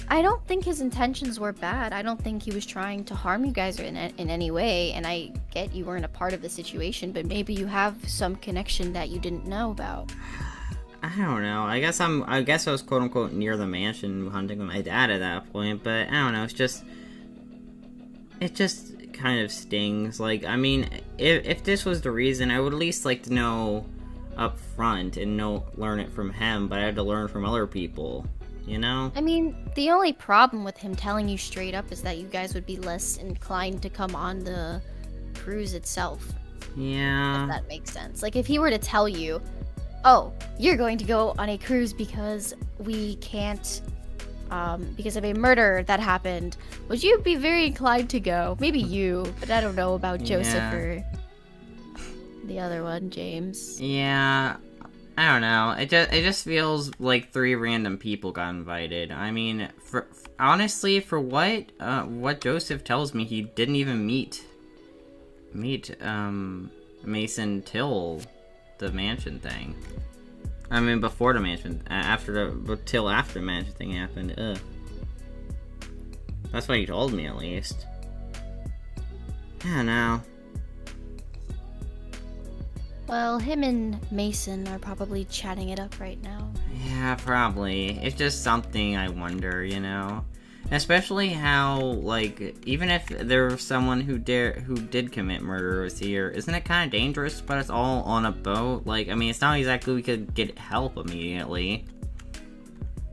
Speaker 6: I don't think his intentions were bad. I don't think he was trying to harm you guys in any way, and I get you weren't a part of the situation, but maybe you have some connection that you didn't know about.
Speaker 7: I don't know. I guess I was quote unquote near the mansion hunting with my dad at that point, but I don't know. It just kind of stings. I mean, if this was the reason, I would at least like to know up front and learn it from him, but I had to learn from other people.
Speaker 6: I mean, the only problem with him telling you straight up is that you guys would be less inclined to come on the cruise itself.
Speaker 7: Yeah.
Speaker 6: If that makes sense. If he were to tell you, Oh, you're going to go on a cruise because we can't, because of a murder that happened. Would you be very inclined to go? Maybe you, but I don't know about Joseph
Speaker 7: Yeah.
Speaker 6: or the other one, James.
Speaker 7: Yeah, I don't know. It just feels like 3 random people got invited. I mean, honestly, for what Joseph tells me, he didn't even meet Mason till the mansion thing. I mean, before the mansion, till after the mansion thing happened. Ugh. That's what he told me, at least. I don't know.
Speaker 6: Well, him and Mason are probably chatting it up right now.
Speaker 7: Yeah, probably. It's just something I wonder, you know? Especially how, like, even if there was someone who did commit murder was here, isn't it kind of dangerous to put us all on a boat? Like, I mean, it's not exactly we could get help immediately.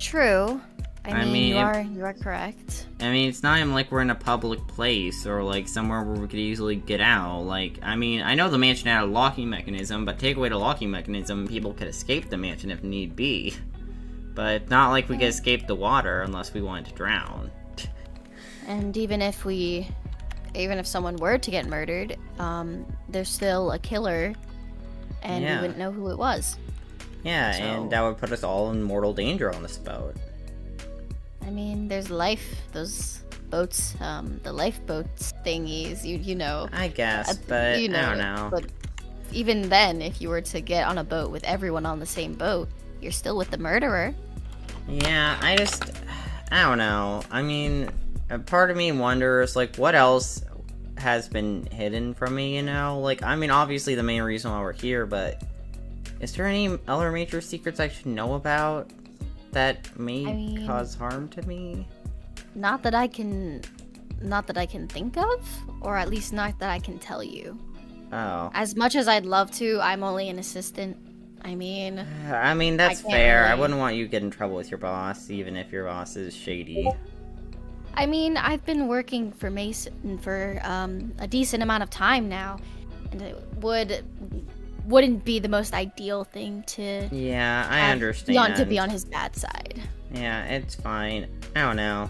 Speaker 6: True.
Speaker 7: I
Speaker 6: mean,
Speaker 7: mean,
Speaker 6: you are correct.
Speaker 7: I mean, it's not even like we're in a public place or, like, somewhere where we could easily get out. Like, I mean, I know the mansion had a locking mechanism, but take away the locking mechanism, people could escape the mansion if need be. But it's not like we could escape the water unless we wanted to drown.
Speaker 6: And even if someone were to get murdered, there's still a killer, and
Speaker 7: Yeah.
Speaker 6: we wouldn't know who it was.
Speaker 7: Yeah,
Speaker 6: So-
Speaker 7: and that would put us all in mortal danger on this boat.
Speaker 6: I mean, there's those boats, the lifeboats thingies, you know.
Speaker 7: I guess, but
Speaker 6: you know,
Speaker 7: I don't know.
Speaker 6: But even then, if you were to get on a boat with everyone on the same boat, you're still with the murderer.
Speaker 7: Yeah, I don't know. I mean, a part of me wonders, like, what else has been hidden from me, you know? Like, I mean, obviously the main reason why we're here, but is there any other major secrets I should know about that may cause harm to me?
Speaker 6: Not that I can think of, or at least not that I can tell you.
Speaker 7: Oh.
Speaker 6: As much as I'd love to, I'm only an assistant. I mean,
Speaker 7: That's
Speaker 6: can't
Speaker 7: fair. I
Speaker 6: really-
Speaker 7: wouldn't want you to get in trouble with your boss, even if your boss is shady.
Speaker 6: I mean, I've been working for Mason for a decent amount of time now, and it wouldn't be the most ideal thing to
Speaker 7: Yeah, I
Speaker 6: have
Speaker 7: understand.
Speaker 6: to be on his bad side.
Speaker 7: Yeah, it's fine. I don't know.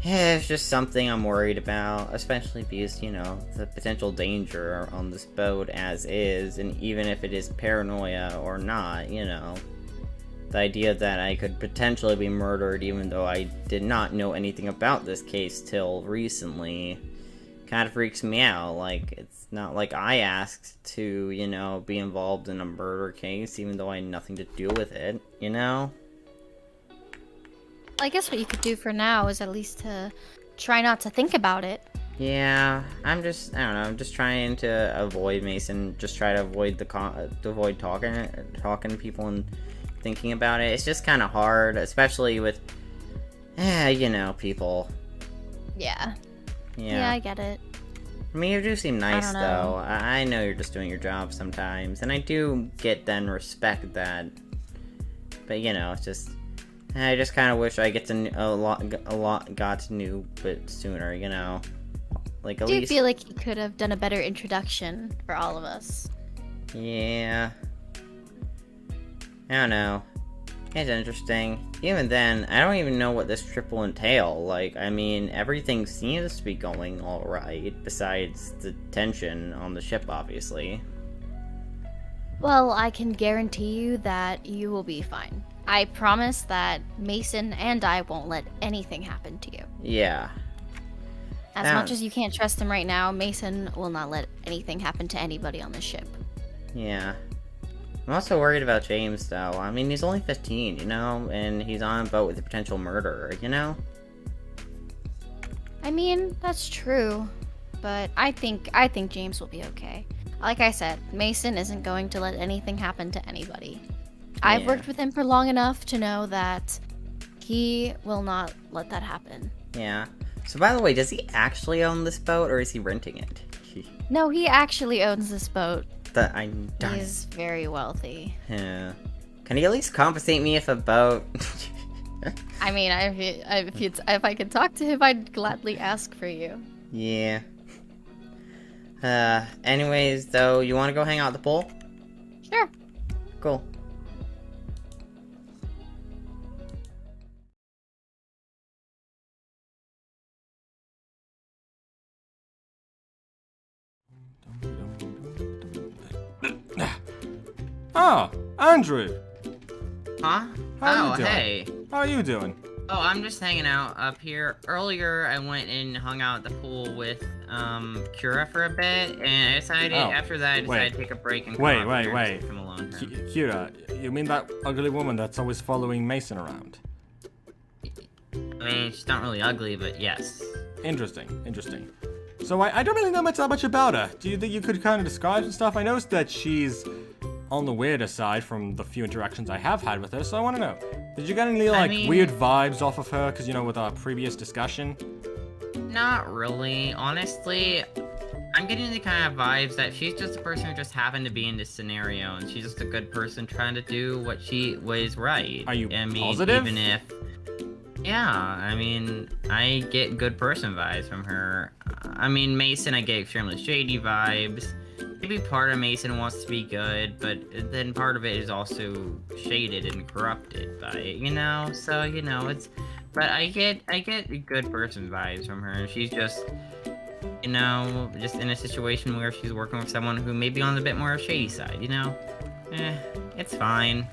Speaker 7: Yeah, it's just something I'm worried about, especially because, you know, the potential danger on this boat as is, and even if it is paranoia or not, you know, the idea that I could potentially be murdered even though I did not know anything about this case till recently kind of freaks me out. Like, it's not like I asked to, you know, be involved in a murder case even though I had nothing to do with it, you know?
Speaker 6: I guess what you could do for now is at least to try not to think about it.
Speaker 7: Yeah, I don't know, I'm just trying to avoid Mason, just try to avoid avoid talking to people and thinking about it. It's just kind of hard, especially with, you know, people.
Speaker 6: Yeah.
Speaker 7: Yeah.
Speaker 6: Yeah, I get it.
Speaker 7: I mean, you do seem nice,
Speaker 6: don't know.
Speaker 7: though. I know you're just doing your job sometimes, and I do get then respect that. But, you know, it's just, I just kind of wish I got to know a bit sooner, you know? Like, at
Speaker 6: Do you
Speaker 7: least...
Speaker 6: feel like you could have done a better introduction for all of us?
Speaker 7: Yeah. I don't know. It's interesting. Even then, I don't even know what this trip will entail. Like, I mean, everything seems to be going alright, besides the tension on the ship, obviously.
Speaker 6: Well, I can guarantee you that you will be fine. I promise that Mason and I won't let anything happen to you.
Speaker 7: Yeah.
Speaker 6: As much as you can't trust him right now, Mason will not let anything happen to anybody on the ship.
Speaker 7: Yeah. I'm also worried about James, though. I mean, he's only 15, you know? And he's on a boat with a potential murderer, you know?
Speaker 6: I mean, that's true, but I think James will be okay. Like I said, Mason isn't going to let anything happen to anybody. I've
Speaker 7: Yeah.
Speaker 6: worked with him for long enough to know that he will not let that happen.
Speaker 7: Yeah. So, by the way, does he actually own this boat, or is he renting it?
Speaker 6: No, he actually owns this boat.
Speaker 7: Darn it.
Speaker 6: He's very wealthy.
Speaker 7: Yeah. Can he at least compensate me if a boat...
Speaker 6: I mean, if I could talk to him, I'd gladly ask for you.
Speaker 7: Yeah. Anyways, though, you want to go hang out at the pool?
Speaker 6: Sure.
Speaker 3: Cool.
Speaker 2: Oh, Andrew.
Speaker 7: Huh?
Speaker 2: How you
Speaker 7: Oh,
Speaker 2: doing?
Speaker 7: hey.
Speaker 2: How are you doing?
Speaker 7: Oh, I'm just hanging out up here. Earlier, I went and hung out at the pool with, Kira for a bit, and I decided,
Speaker 2: Oh,
Speaker 7: after that, I decided
Speaker 2: wait.
Speaker 7: to take a break and come
Speaker 2: Wait,
Speaker 7: up
Speaker 2: wait,
Speaker 7: here and
Speaker 2: wait.
Speaker 7: sit from alone time.
Speaker 2: Kira, you mean that ugly woman that's always following Mason around?
Speaker 7: I mean, she's not really ugly, but yes.
Speaker 2: Interesting. So I don't really know that much about her. Do you think you could kind of describe some stuff? I noticed that she's on the weirder side from the few interactions I have had with her, so I want to know. Did you get any, like,
Speaker 7: mean-
Speaker 2: weird vibes off of her? Because, you know, with our previous discussion?
Speaker 7: Not really. Honestly, I'm getting the kind of vibes that she's just a person who just happened to be in this scenario, and she's just a good person trying to do what was right.
Speaker 2: Are you
Speaker 7: I mean,
Speaker 2: positive?
Speaker 7: Even if... Yeah, I mean, I get good person vibes from her. I mean, Mason, I get extremely shady vibes. Maybe part of Mason wants to be good, but then part of it is also shaded and corrupted by it, you know? So, you know, it's... But I get good person vibes from her. She's just, you know, just in a situation where she's working with someone who may be on the bit more shady side, you know? It's fine.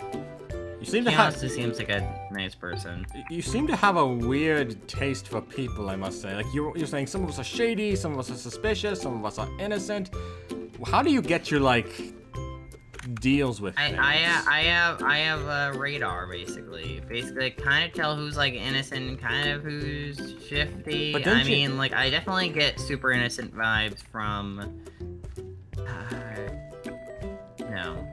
Speaker 2: You seem
Speaker 7: She
Speaker 2: to have...
Speaker 7: honestly seems like a nice person.
Speaker 2: You seem to have a weird taste for people, I must say. Like, you're saying some of us are shady, some of us are suspicious, some of us are innocent. How do you get your, like, deals with things?
Speaker 7: I have a radar, basically. Basically, kind of tell who's, like, innocent and kind of who's shifty.
Speaker 2: But
Speaker 7: I
Speaker 2: don't you-
Speaker 7: mean, like, I definitely get super innocent vibes from... no.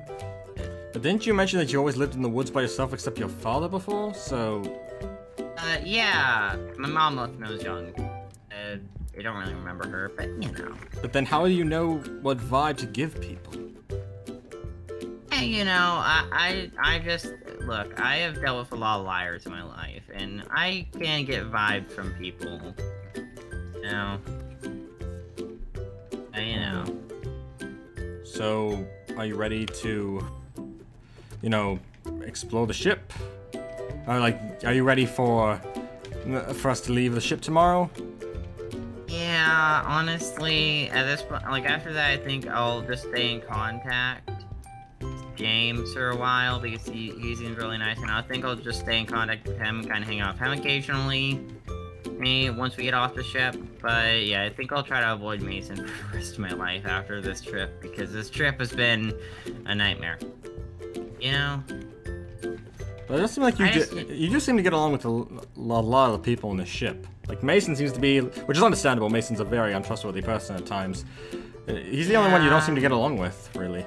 Speaker 2: But didn't you mention that you always lived in the woods by yourself except your father before? So...
Speaker 7: Yeah, my mom left when I was young. I don't really remember her, but you know.
Speaker 2: But then how do you know what vibe to give people?
Speaker 7: Hey, you know, I just, look, I have dealt with a lot of liars in my life, and I can get vibes from people. You know. You know.
Speaker 2: So, are you ready to, you know, explore the ship? Or, like, are you ready for us to leave the ship tomorrow?
Speaker 7: Yeah, honestly, at this point, like, after that, I think I'll just stay in contact with James for a while, because he seems really nice, and I think I'll just stay in contact with him, kind of hang out with him occasionally, maybe once we get off the ship. But yeah, I think I'll try to avoid Mason for the rest of my life after this trip, because this trip has been a nightmare. You know?
Speaker 2: But it does seem like you
Speaker 7: I just-
Speaker 2: you do seem to get along with a lot of the people in the ship. Like, Mason seems to be, which is understandable, Mason's a very untrustworthy person at times. He's the only one you don't seem to get along with, really.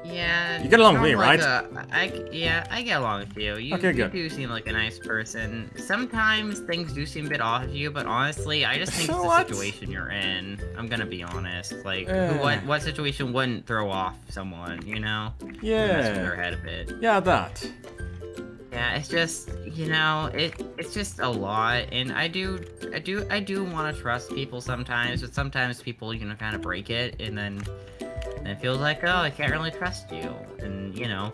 Speaker 7: Yeah.
Speaker 2: You get along with me,
Speaker 7: you're like
Speaker 2: right?
Speaker 7: Yeah, I get along with you. You,
Speaker 2: Okay, good.
Speaker 7: You do seem like a nice person. Sometimes things do seem a bit off of you, but honestly, I just think it's the
Speaker 2: What?
Speaker 7: situation you're in. I'm gonna be honest. Like,
Speaker 2: Eh.
Speaker 7: what situation wouldn't throw off someone, you know? Mess with their
Speaker 2: Yeah.
Speaker 7: head a bit.
Speaker 2: Yeah, that.
Speaker 7: Yeah, it's just, you know, it's just a lot, and I do want to trust people sometimes, but sometimes people, you know, kind of break it, and then it feels like, oh, I can't really trust you, and you know.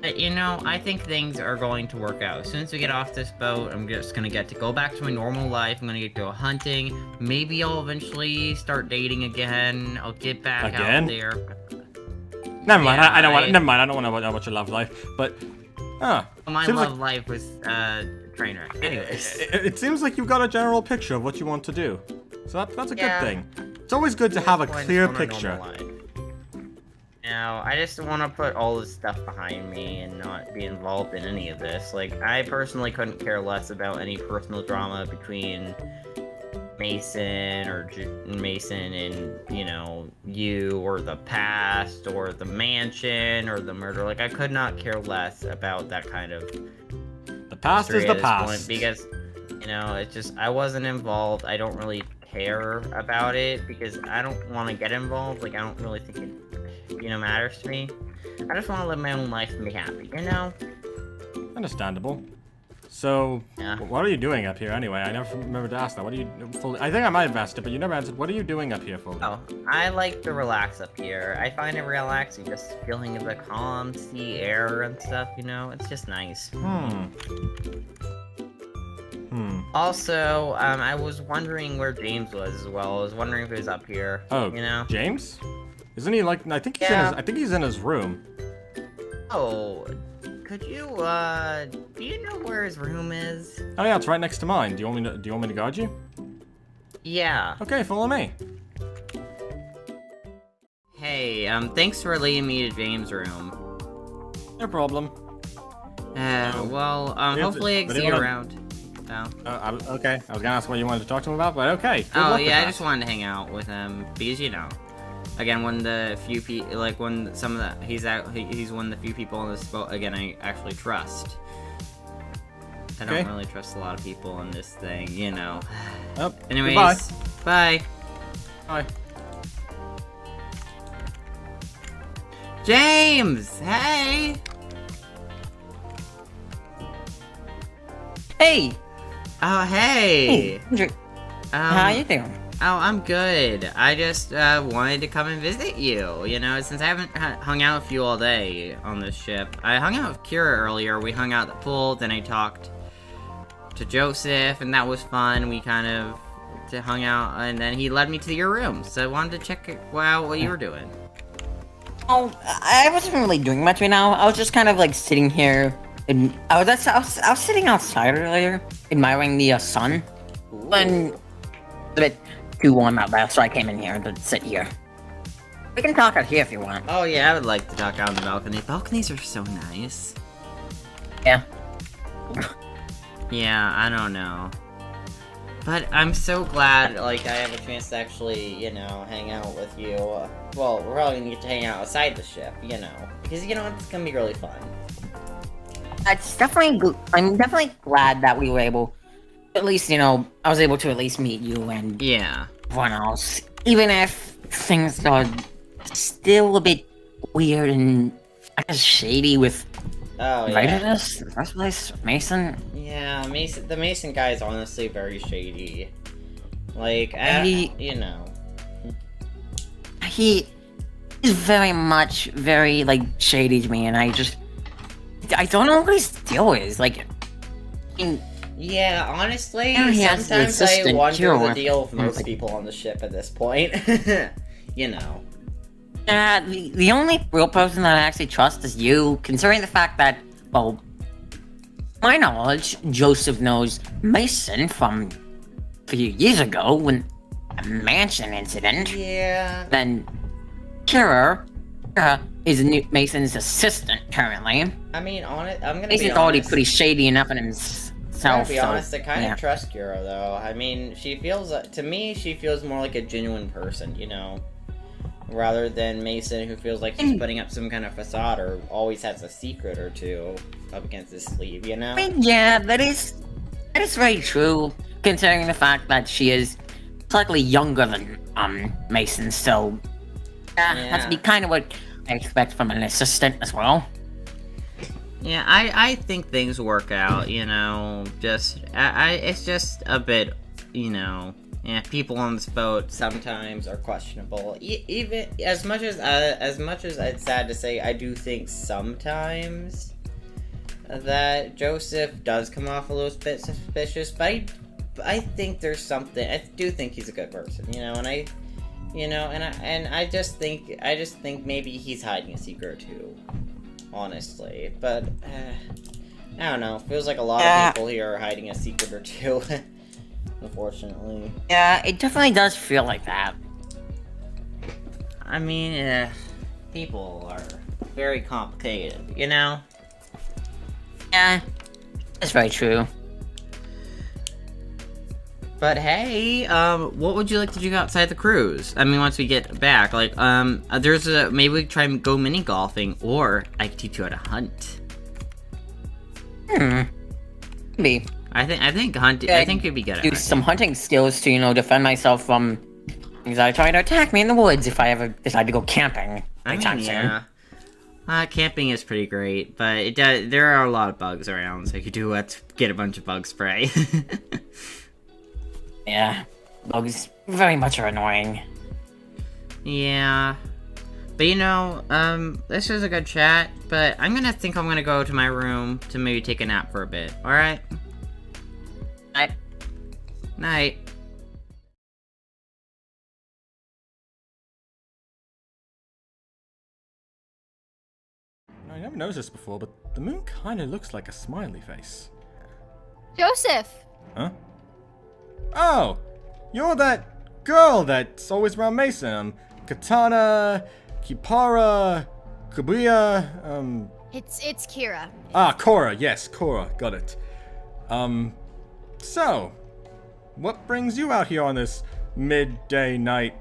Speaker 7: But, you know, I think things are going to work out. As soon as we get off this boat, I'm just gonna get to go back to my normal life. I'm gonna get to go hunting. Maybe I'll eventually start dating again. I'll get back
Speaker 2: Again?
Speaker 7: out there.
Speaker 2: Never mind.
Speaker 7: Yeah,
Speaker 2: I don't want. Never mind. I don't want to know about your love life. But,
Speaker 7: My
Speaker 2: seems
Speaker 7: love life was train wreck. Anyways.
Speaker 2: It seems like you've got a general picture of what you want to do. So that's a
Speaker 7: Yeah.
Speaker 2: good thing. It's always good to have a
Speaker 7: Well, I just
Speaker 2: clear
Speaker 7: want a
Speaker 2: picture.
Speaker 7: normal life. Now, I just want to put all this stuff behind me and not be involved in any of this. Like, I personally couldn't care less about any personal drama between Mason or Mason and, you know, you, or the past, or the mansion, or the murder. Like, I could not care less about that kind of
Speaker 2: The past is
Speaker 7: history
Speaker 2: the
Speaker 7: at this point,
Speaker 2: past.
Speaker 7: because, you know, it's just, I wasn't involved. I don't really care about it because I don't want to get involved. Like, I don't really think it, you know, matters to me. I just want to live my own life and be happy, you know?
Speaker 2: Understandable. So,
Speaker 7: Yeah.
Speaker 2: what are you doing up here anyway? I never remember to ask that. What are you fully? I think I might have asked it, but you never answered. What are you doing up here, fully?
Speaker 7: Oh, I like to relax up here. I find it relaxing, just feeling the calm sea air and stuff, you know? It's just nice. Also, I was wondering where James was as well. I was wondering if he was up here.
Speaker 2: Oh,
Speaker 7: you know?
Speaker 2: James? Isn't he like? I think he's
Speaker 7: Yeah.
Speaker 2: in his. I think he's in his room.
Speaker 7: Oh, could you, do you know where his room is?
Speaker 2: Oh yeah, it's right next to mine. Do you want me to guide you?
Speaker 7: Yeah.
Speaker 2: Okay, follow me.
Speaker 7: Hey, thanks for leading me to James' room.
Speaker 2: No problem.
Speaker 7: Well,
Speaker 2: Yeah,
Speaker 7: hopefully I can
Speaker 2: but
Speaker 7: see
Speaker 2: it
Speaker 7: you
Speaker 2: won't-
Speaker 7: around. Oh.
Speaker 2: Okay, I was gonna ask what you wanted to talk to him about, but okay. Good
Speaker 7: Oh
Speaker 2: luck with
Speaker 7: yeah, I
Speaker 2: that.
Speaker 7: just wanted to hang out with him because you know, again, when the few people, like when some of the he's one of the few people on this boat. Again, I actually trust. I don't
Speaker 2: Okay.
Speaker 7: really trust a lot of people in this thing, you know.
Speaker 2: Oh,
Speaker 7: Anyways,
Speaker 2: goodbye.
Speaker 7: bye.
Speaker 2: Bye.
Speaker 7: James, hey.
Speaker 5: Hey!
Speaker 7: Oh hey.
Speaker 5: Hendrik, how you doing?
Speaker 7: Oh, I'm good. I just wanted to come and visit you. You know, since I haven't hung out with you all day on this ship. I hung out with Kira earlier. We hung out at the pool. Then I talked to Joseph, and that was fun. We kind of hung out, and then he led me to your room. So I wanted to check out what you were doing.
Speaker 5: Oh, I wasn't really doing much right now. I was just kind of like sitting here, and I was sitting outside earlier, admiring the sun. And a bit too warm out there, so I came in here to sit here. We can talk out here if you want.
Speaker 7: Oh yeah, I would like to talk out on the balcony. Balconies are so nice.
Speaker 5: Yeah.
Speaker 7: Yeah, I don't know. But I'm so glad, like, I have a chance to actually, you know, hang out with you. Well, we're probably gonna get to hang out outside the ship, you know. Because, you know, it's gonna be really fun.
Speaker 5: It's definitely. I'm definitely glad that we were able. At least, you know, I was able to at least meet you and
Speaker 7: Yeah.
Speaker 5: everyone else. Even if things are still a bit weird and I guess shady with
Speaker 3: Oh,
Speaker 5: invited
Speaker 3: yeah.
Speaker 5: us in the first place, Mason.
Speaker 3: Yeah, the Mason guy is honestly very shady. Like, you know.
Speaker 5: He is very much very like shady to me, and I don't know what his deal is. Like, I mean,
Speaker 3: Yeah, honestly,
Speaker 5: Yeah, he has the
Speaker 3: sometimes I
Speaker 5: assistant
Speaker 3: wonder
Speaker 5: hero.
Speaker 3: the deal of most people on the ship at this point. You know.
Speaker 5: the only real person that I actually trust is you, considering the fact that, well, to my knowledge, Joseph knows Mason from a few years ago when a mansion incident.
Speaker 3: Yeah.
Speaker 5: Then Kira is Mason's assistant currently.
Speaker 3: I mean, I'm gonna be
Speaker 5: Mason's already
Speaker 3: honest.
Speaker 5: pretty shady enough in himself.
Speaker 3: To be
Speaker 5: so,
Speaker 3: honest, I kind
Speaker 5: yeah.
Speaker 3: of trust Kira though. I mean, she feels to me she feels more like a genuine person, you know, rather than Mason, who feels like he's putting up some kind of facade or always has a secret or two up against his sleeve, you know.
Speaker 5: I mean, yeah, that is very true, considering the fact that she is slightly younger than Mason. So that's
Speaker 3: Yeah.
Speaker 5: be kind of what I expect from an assistant as well.
Speaker 7: Yeah, I think things work out, you know, it's just a bit, you know, yeah, people on this boat
Speaker 3: Sometimes are questionable. Even as much as it's sad to say, I do think sometimes that Joseph does come off a little bit suspicious. But I think there's something. I do think he's a good person, you know, and I just think maybe he's hiding a secret too. Honestly, but I don't know. Feels like a lot of people here are hiding a secret or two. Unfortunately.
Speaker 5: Yeah, it definitely does feel like that.
Speaker 7: I mean, people are very complicated, you know?
Speaker 5: Yeah, that's very true.
Speaker 7: But hey, what would you like to do outside the cruise? I mean, once we get back, like, maybe we try and go mini golfing, or I could teach you how to hunt.
Speaker 5: Maybe
Speaker 7: I think hunting. I think you'd be good at
Speaker 5: do
Speaker 7: hunting.
Speaker 5: some hunting skills to, you know, defend myself from things that try to attack me in the woods if I ever decide to go camping
Speaker 7: I
Speaker 5: anytime
Speaker 7: mean,
Speaker 5: soon.
Speaker 7: yeah. Camping is pretty great, but there are a lot of bugs around, so you do have to get a bunch of bug spray.
Speaker 5: Yeah, bugs very much are annoying.
Speaker 7: Yeah. But this was a good chat, but I'm gonna go to my room to maybe take a nap for a bit, alright? Night.
Speaker 2: I never noticed this before, but the moon kind of looks like a smiley face.
Speaker 6: Joseph!
Speaker 2: Huh? Oh! You're that girl that's always around Mason. Katana, Kipara, Kabuya,
Speaker 6: It's Kira.
Speaker 2: Ah, Cora, yes, Cora, got it. So, what brings you out here on this midday night,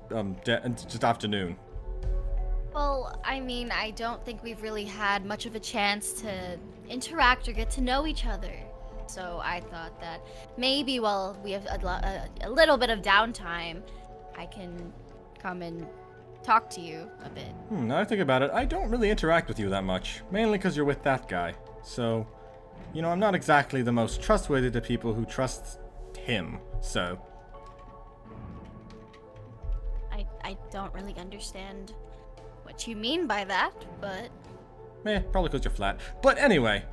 Speaker 2: just afternoon?
Speaker 6: Well, I mean, I don't think we've really had much of a chance to interact or get to know each other. So I thought that maybe while we have a little bit of downtime, I can come and talk to you a bit.
Speaker 2: Now I think about it, I don't really interact with you that much. Mainly because you're with that guy. So, I'm not exactly the most trustworthy to people who trust him, so.
Speaker 6: I don't really understand what you mean by that, but...
Speaker 2: Probably because you're flat. But anyway,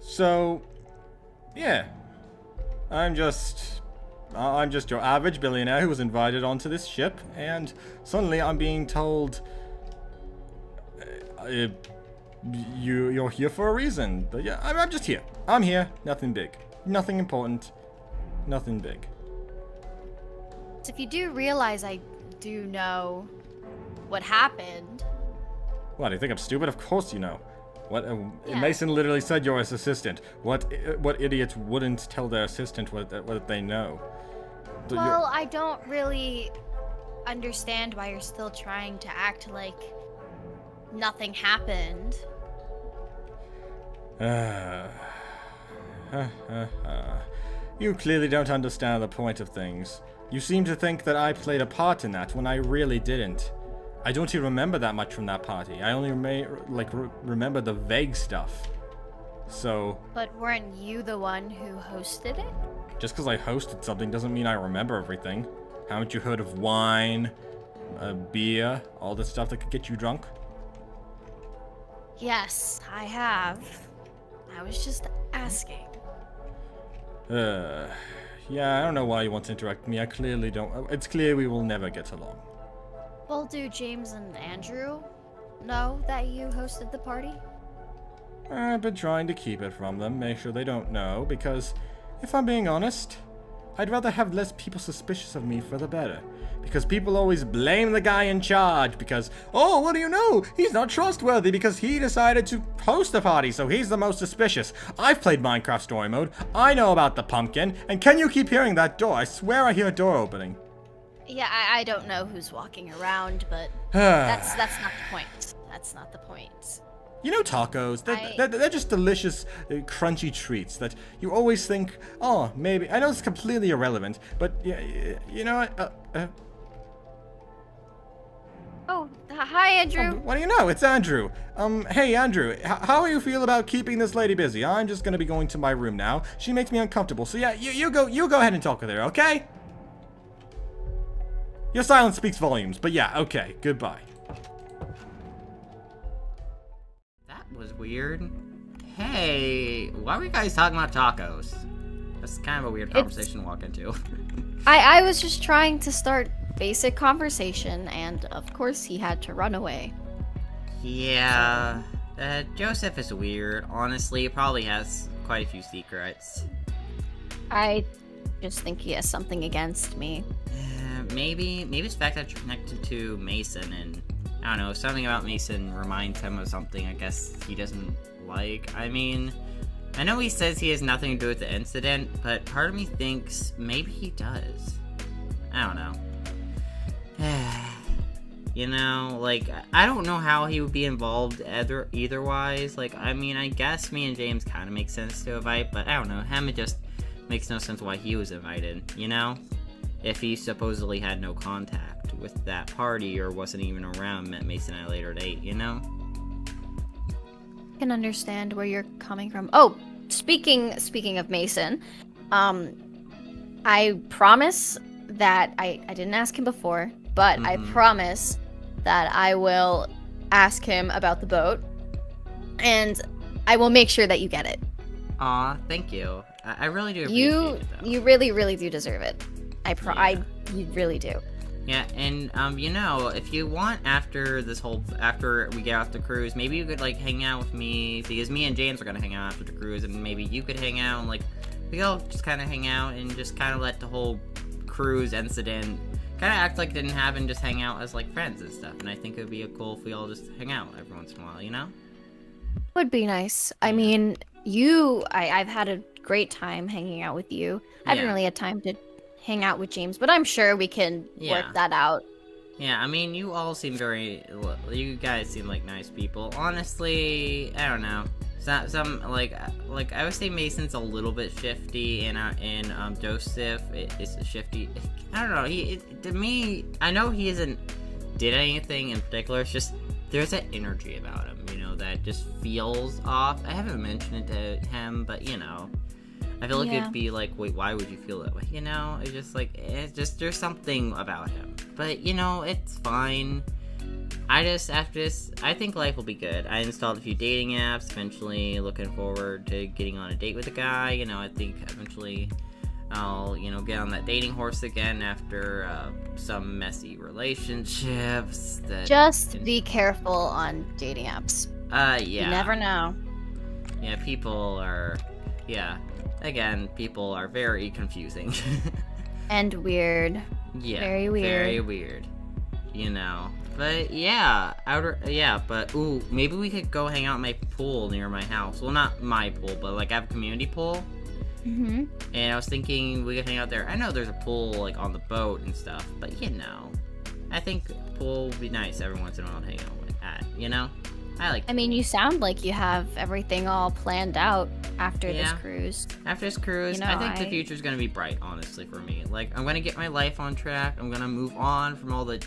Speaker 2: so, yeah. I'm just your average billionaire who was invited onto this ship, and suddenly I'm being told you're here for a reason. But yeah, I'm just here. I'm here. Nothing big. Nothing important. Nothing big.
Speaker 6: So if you do realize I do know what happened...
Speaker 2: What, do you think I'm stupid? Of course you know. What?
Speaker 6: Yeah.
Speaker 2: Mason literally said you're his assistant. What idiots wouldn't tell their assistant what they know?
Speaker 6: Well, I don't really understand why you're still trying to act like nothing happened.
Speaker 2: You clearly don't understand the point of things. You seem to think that I played a part in that when I really didn't. I don't even remember that much from that party. I only remember the vague stuff. So...
Speaker 6: But weren't you the one who hosted it?
Speaker 2: Just because I hosted something doesn't mean I remember everything. Haven't you heard of wine, beer, all the stuff that could get you drunk?
Speaker 6: Yes, I have. I was just asking.
Speaker 2: Yeah, I don't know why you want to interact with me. I clearly don't. It's clear we will never get along.
Speaker 6: Well, do James and Andrew know that you hosted the party?
Speaker 2: I've been trying to keep it from them, make sure they don't know, because, if I'm being honest, I'd rather have less people suspicious of me for the better. Because people always blame the guy in charge because, oh, what do you know? He's not trustworthy because he decided to host the party, so he's the most suspicious. I've played Minecraft Story Mode. I know about the pumpkin. And can you keep hearing that door? I swear I hear a door opening.
Speaker 6: Yeah, I don't know who's walking around, but that's not the point. That's not the point.
Speaker 2: You know tacos, they're just delicious, crunchy treats that you always think, oh, maybe, I know it's completely irrelevant, but you know what,
Speaker 6: Oh, hi, Andrew.
Speaker 2: what do you know? It's Andrew. Hey, Andrew, how do you feel about keeping this lady busy? I'm just gonna be going to my room now. She makes me uncomfortable, so yeah, you go ahead and talk with her, okay? Your silence speaks volumes, but yeah, okay, goodbye.
Speaker 7: That was weird. Hey, why were you guys talking about tacos? That's kind of a weird conversation to walk into.
Speaker 6: I was just trying to start basic conversation, and of course he had to run away.
Speaker 7: Yeah, Joseph is weird. Honestly, he probably has quite a few secrets.
Speaker 6: I just think he has something against me.
Speaker 7: Maybe it's the fact that you're connected to Mason, and I don't know, something about Mason reminds him of something I guess he doesn't like. I mean, I know he says he has nothing to do with the incident, but part of me thinks maybe he does. I don't know. You know, like, I don't know how he would be involved either-wise. Like, I mean, I guess me and James kind of make sense to invite, but I don't know. Him, it just makes no sense why he was invited, you know? if he supposedly had no contact with that party or wasn't even around, met Mason at a later date, you know?
Speaker 6: I can understand where you're coming from. Oh, speaking of Mason, I promise that I didn't ask him before, but I promise that I will ask him about the boat, and I will make sure that you get it.
Speaker 7: Aw, thank you. I really do appreciate it, though.
Speaker 6: You really do deserve it. You really do.
Speaker 7: Yeah, and you know, if you want after we get off the cruise, maybe you could like hang out with me, because me and James are gonna hang out after the cruise, and maybe you could hang out and like we all just kind of hang out and just kind of let the whole cruise incident kind of act like it didn't happen, just hang out as like friends and stuff. And I think it would be cool if we all just hang out every once in a while, you know?
Speaker 6: Would be nice. I mean, I've had a great time hanging out with you. I haven't really had time to hang out with James, but I'm sure we can work that out.
Speaker 7: Yeah, I mean, you all seem you guys seem like nice people. Honestly, I don't know. Some like I would say Mason's a little bit shifty, and Joseph is shifty. I don't know. To me, I know he hasn't did anything in particular. It's just there's that energy about him, you know, that just feels off. I haven't mentioned it to him, but you know, I feel like it'd be like, wait, why would you feel that way? You know, it's just there's something about him. But you know, it's fine. After this, I think life will be good. I installed a few dating apps, eventually looking forward to getting on a date with a guy. You know, I think eventually I'll, you know, get on that dating horse again after some messy relationships.
Speaker 6: Just be careful on dating apps.
Speaker 7: Yeah.
Speaker 6: You never know.
Speaker 7: Yeah, people are very confusing.
Speaker 6: And weird.
Speaker 7: Yeah.
Speaker 6: Very weird.
Speaker 7: Very weird. You know. But yeah, ooh, maybe we could go hang out in my pool near my house. Well, not my pool, but like I have a community pool.
Speaker 6: Mm-hmm.
Speaker 7: And I was thinking we could hang out there. I know there's a pool like on the boat and stuff, but you know, I think pool would be nice every once in a while to hang out at, you know? I mean,
Speaker 6: you sound like you have everything all planned out after this cruise.
Speaker 7: After this cruise,
Speaker 6: you know,
Speaker 7: I think the future's gonna be bright, honestly, for me. Like, I'm gonna get my life on track. I'm gonna move on from all the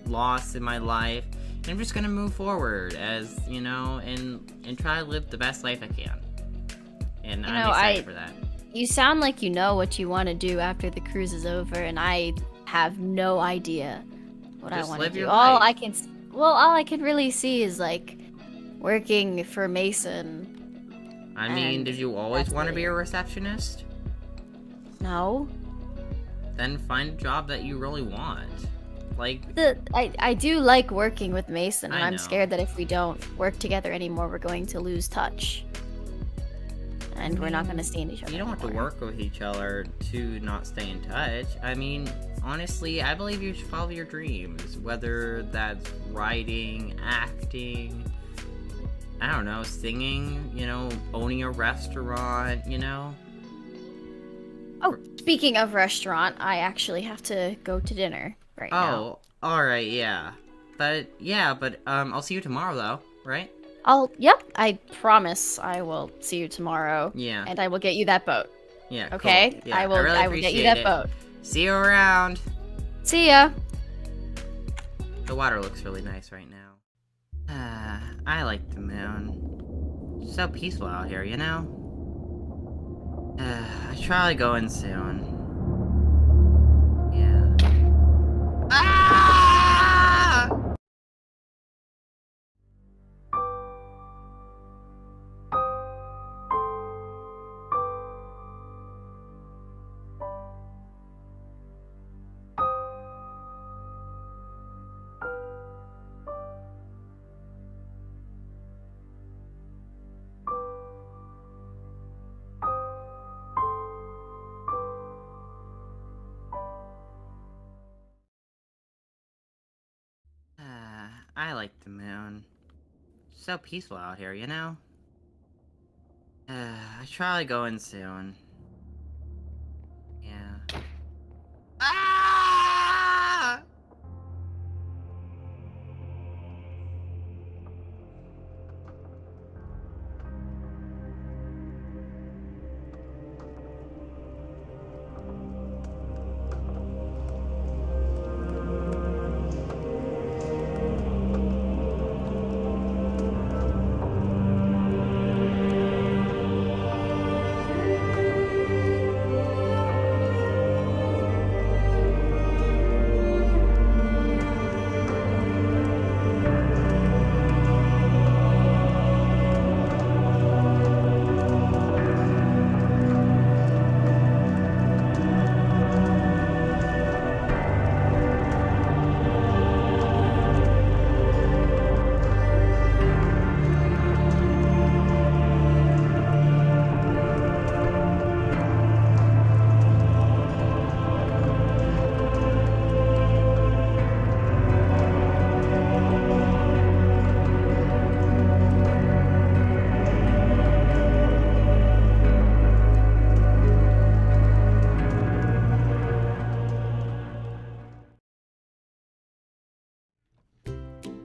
Speaker 7: loss in my life, and I'm just gonna move forward as, you know, and try to live the best life I can. And I'm excited for that.
Speaker 6: You sound like you know what you want to do after the cruise is over, and I have no idea what I want to do. All I can really see is like working for Mason.
Speaker 7: I mean, did you always want to be a receptionist?
Speaker 6: No.
Speaker 7: Then find a job that you really want. Like,
Speaker 6: I do like working with Mason, and I'm scared that if we don't work together anymore, we're going to lose touch. And we're not going to see each other.
Speaker 7: You don't have to work with each other to not stay in touch. I mean, honestly, I believe you should follow your dreams. Whether that's writing, acting, I don't know, singing, you know, owning a restaurant, you know?
Speaker 6: Oh, speaking of restaurant, I actually have to go to dinner right now.
Speaker 7: Oh, alright, yeah. But I'll see you tomorrow, though, right?
Speaker 6: Yep, I promise I will see you tomorrow.
Speaker 7: Yeah.
Speaker 6: And I will get you that boat.
Speaker 7: Yeah,
Speaker 6: okay?
Speaker 7: Cool. Yeah,
Speaker 6: I will get you that boat.
Speaker 7: See you around.
Speaker 6: See ya.
Speaker 7: The water looks really nice right now. I like the moon. So peaceful out here, you know? I should probably go in soon. Yeah. Ah! I like the moon. So peaceful out here, you know? I should probably go in soon. Yeah. Ah!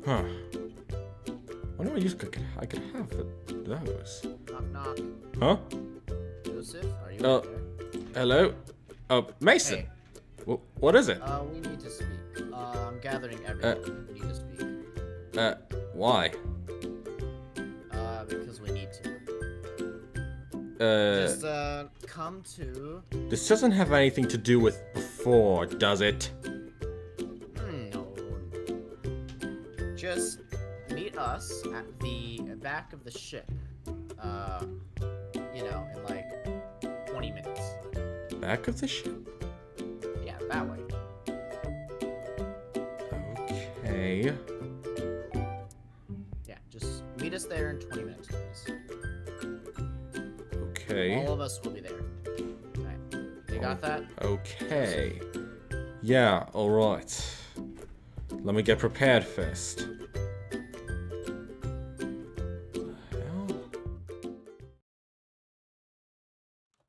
Speaker 2: Huh. Wonder what use I could have those.
Speaker 4: Knock knock.
Speaker 2: Huh?
Speaker 4: Joseph, are you
Speaker 2: Oh.
Speaker 4: there?
Speaker 2: Hello? Oh, Mason.
Speaker 4: Hey.
Speaker 2: What is it?
Speaker 4: We need to speak. I'm gathering everyone. We need to speak.
Speaker 2: Why?
Speaker 4: Because we need to.
Speaker 2: Uh,
Speaker 4: Just, come to...
Speaker 2: this doesn't have anything to do with before, does it?
Speaker 4: No. Just meet us at the back of the ship. You know, in like 20 minutes.
Speaker 2: Back of the ship?
Speaker 4: Yeah, that way.
Speaker 2: Okay.
Speaker 4: Yeah, just meet us there in 20 minutes, please.
Speaker 2: Okay.
Speaker 4: All of us will be there. Alright. You got that?
Speaker 2: Okay. Yeah, alright. Let me get prepared first.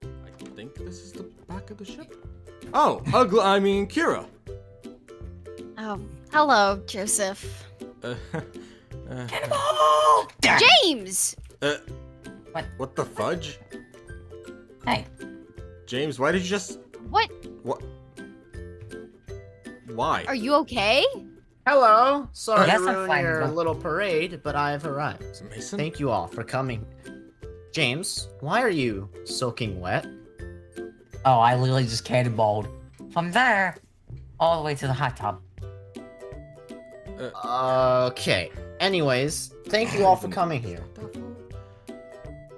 Speaker 2: I think this is the back of the ship. Oh, Kira.
Speaker 6: Oh, hello, Joseph.
Speaker 2: Uh,
Speaker 6: James!
Speaker 2: what the fudge?
Speaker 5: Hey,
Speaker 2: James, why did you just...
Speaker 6: What?
Speaker 2: What? Why?
Speaker 6: Are you okay?
Speaker 4: Hello! Sorry
Speaker 5: Yes,
Speaker 4: to
Speaker 5: I'm
Speaker 4: ruin
Speaker 5: fine,
Speaker 4: your
Speaker 5: bro.
Speaker 4: little parade, but I've arrived.
Speaker 2: Mason?
Speaker 4: Thank you all for coming. James, why are you soaking wet?
Speaker 5: oh, I literally just cannonballed from there all the way to the hot tub.
Speaker 4: Okay. Anyways, thank you all for coming here.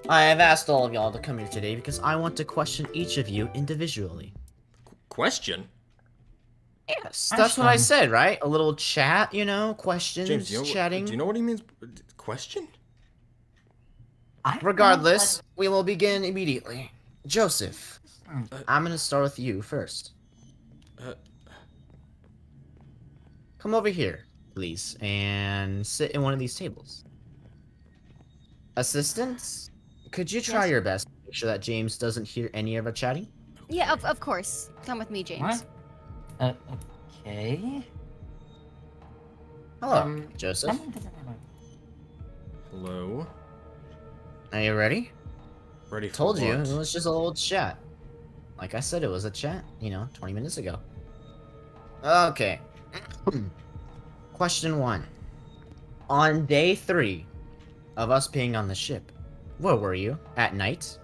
Speaker 4: I have asked all of y'all to come here today because I want to question each of you individually.
Speaker 2: Question?
Speaker 4: Yes, that's what I said, right? A little chat, you know, questions,
Speaker 2: James, do
Speaker 4: chatting.
Speaker 2: you know what he means? Question?
Speaker 4: Regardless, we will begin immediately. Joseph, I'm gonna start with you first. Come over here, please, and sit in one of these tables. Assistants, could you try
Speaker 6: Yes.
Speaker 4: your best to make sure that James doesn't hear any of our chatting?
Speaker 6: Yeah, of course. Come with me, James.
Speaker 5: What? Okay.
Speaker 4: Hello, Joseph.
Speaker 2: Hello?
Speaker 4: Are you ready?
Speaker 2: Ready for
Speaker 4: Told you,
Speaker 2: what?
Speaker 4: it was just a little chat. Like I said, it was a chat, 20 minutes ago. Okay. Question 1. On day 3 of us being on the ship, where were you? At night?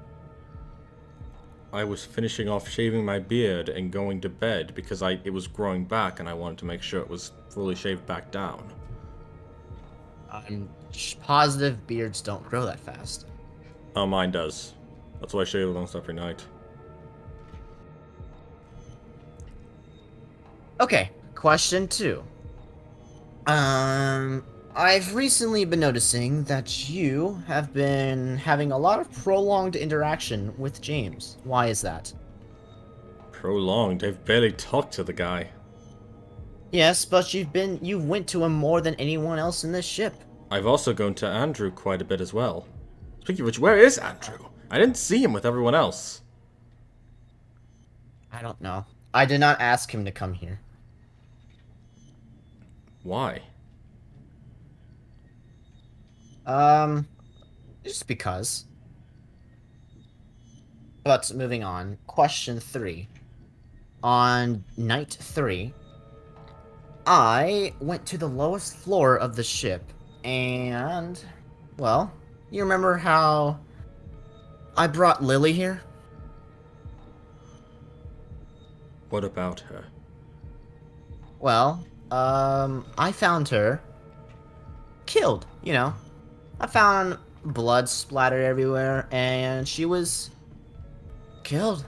Speaker 2: I was finishing off shaving my beard and going to bed because it was growing back and I wanted to make sure it was fully shaved back down.
Speaker 4: I'm positive beards don't grow that fast.
Speaker 2: Oh, mine does. That's why I shave almost every night.
Speaker 4: Okay, question 2. I've recently been noticing that you have been having a lot of prolonged interaction with James. Why is that?
Speaker 2: Prolonged? I've barely talked to the guy.
Speaker 4: Yes, but you went to him more than anyone else in this ship.
Speaker 2: I've also gone to Andrew quite a bit as well. Speaking of which, where is Andrew? I didn't see him with everyone else.
Speaker 4: I don't know. I did not ask him to come here.
Speaker 2: Why?
Speaker 4: Just because. But moving on, question 3. On night 3, I went to the lowest floor of the ship, and, well, you remember how I brought Lily here?
Speaker 2: What about her?
Speaker 4: Well, I found her killed, I found blood splattered everywhere, and she was killed.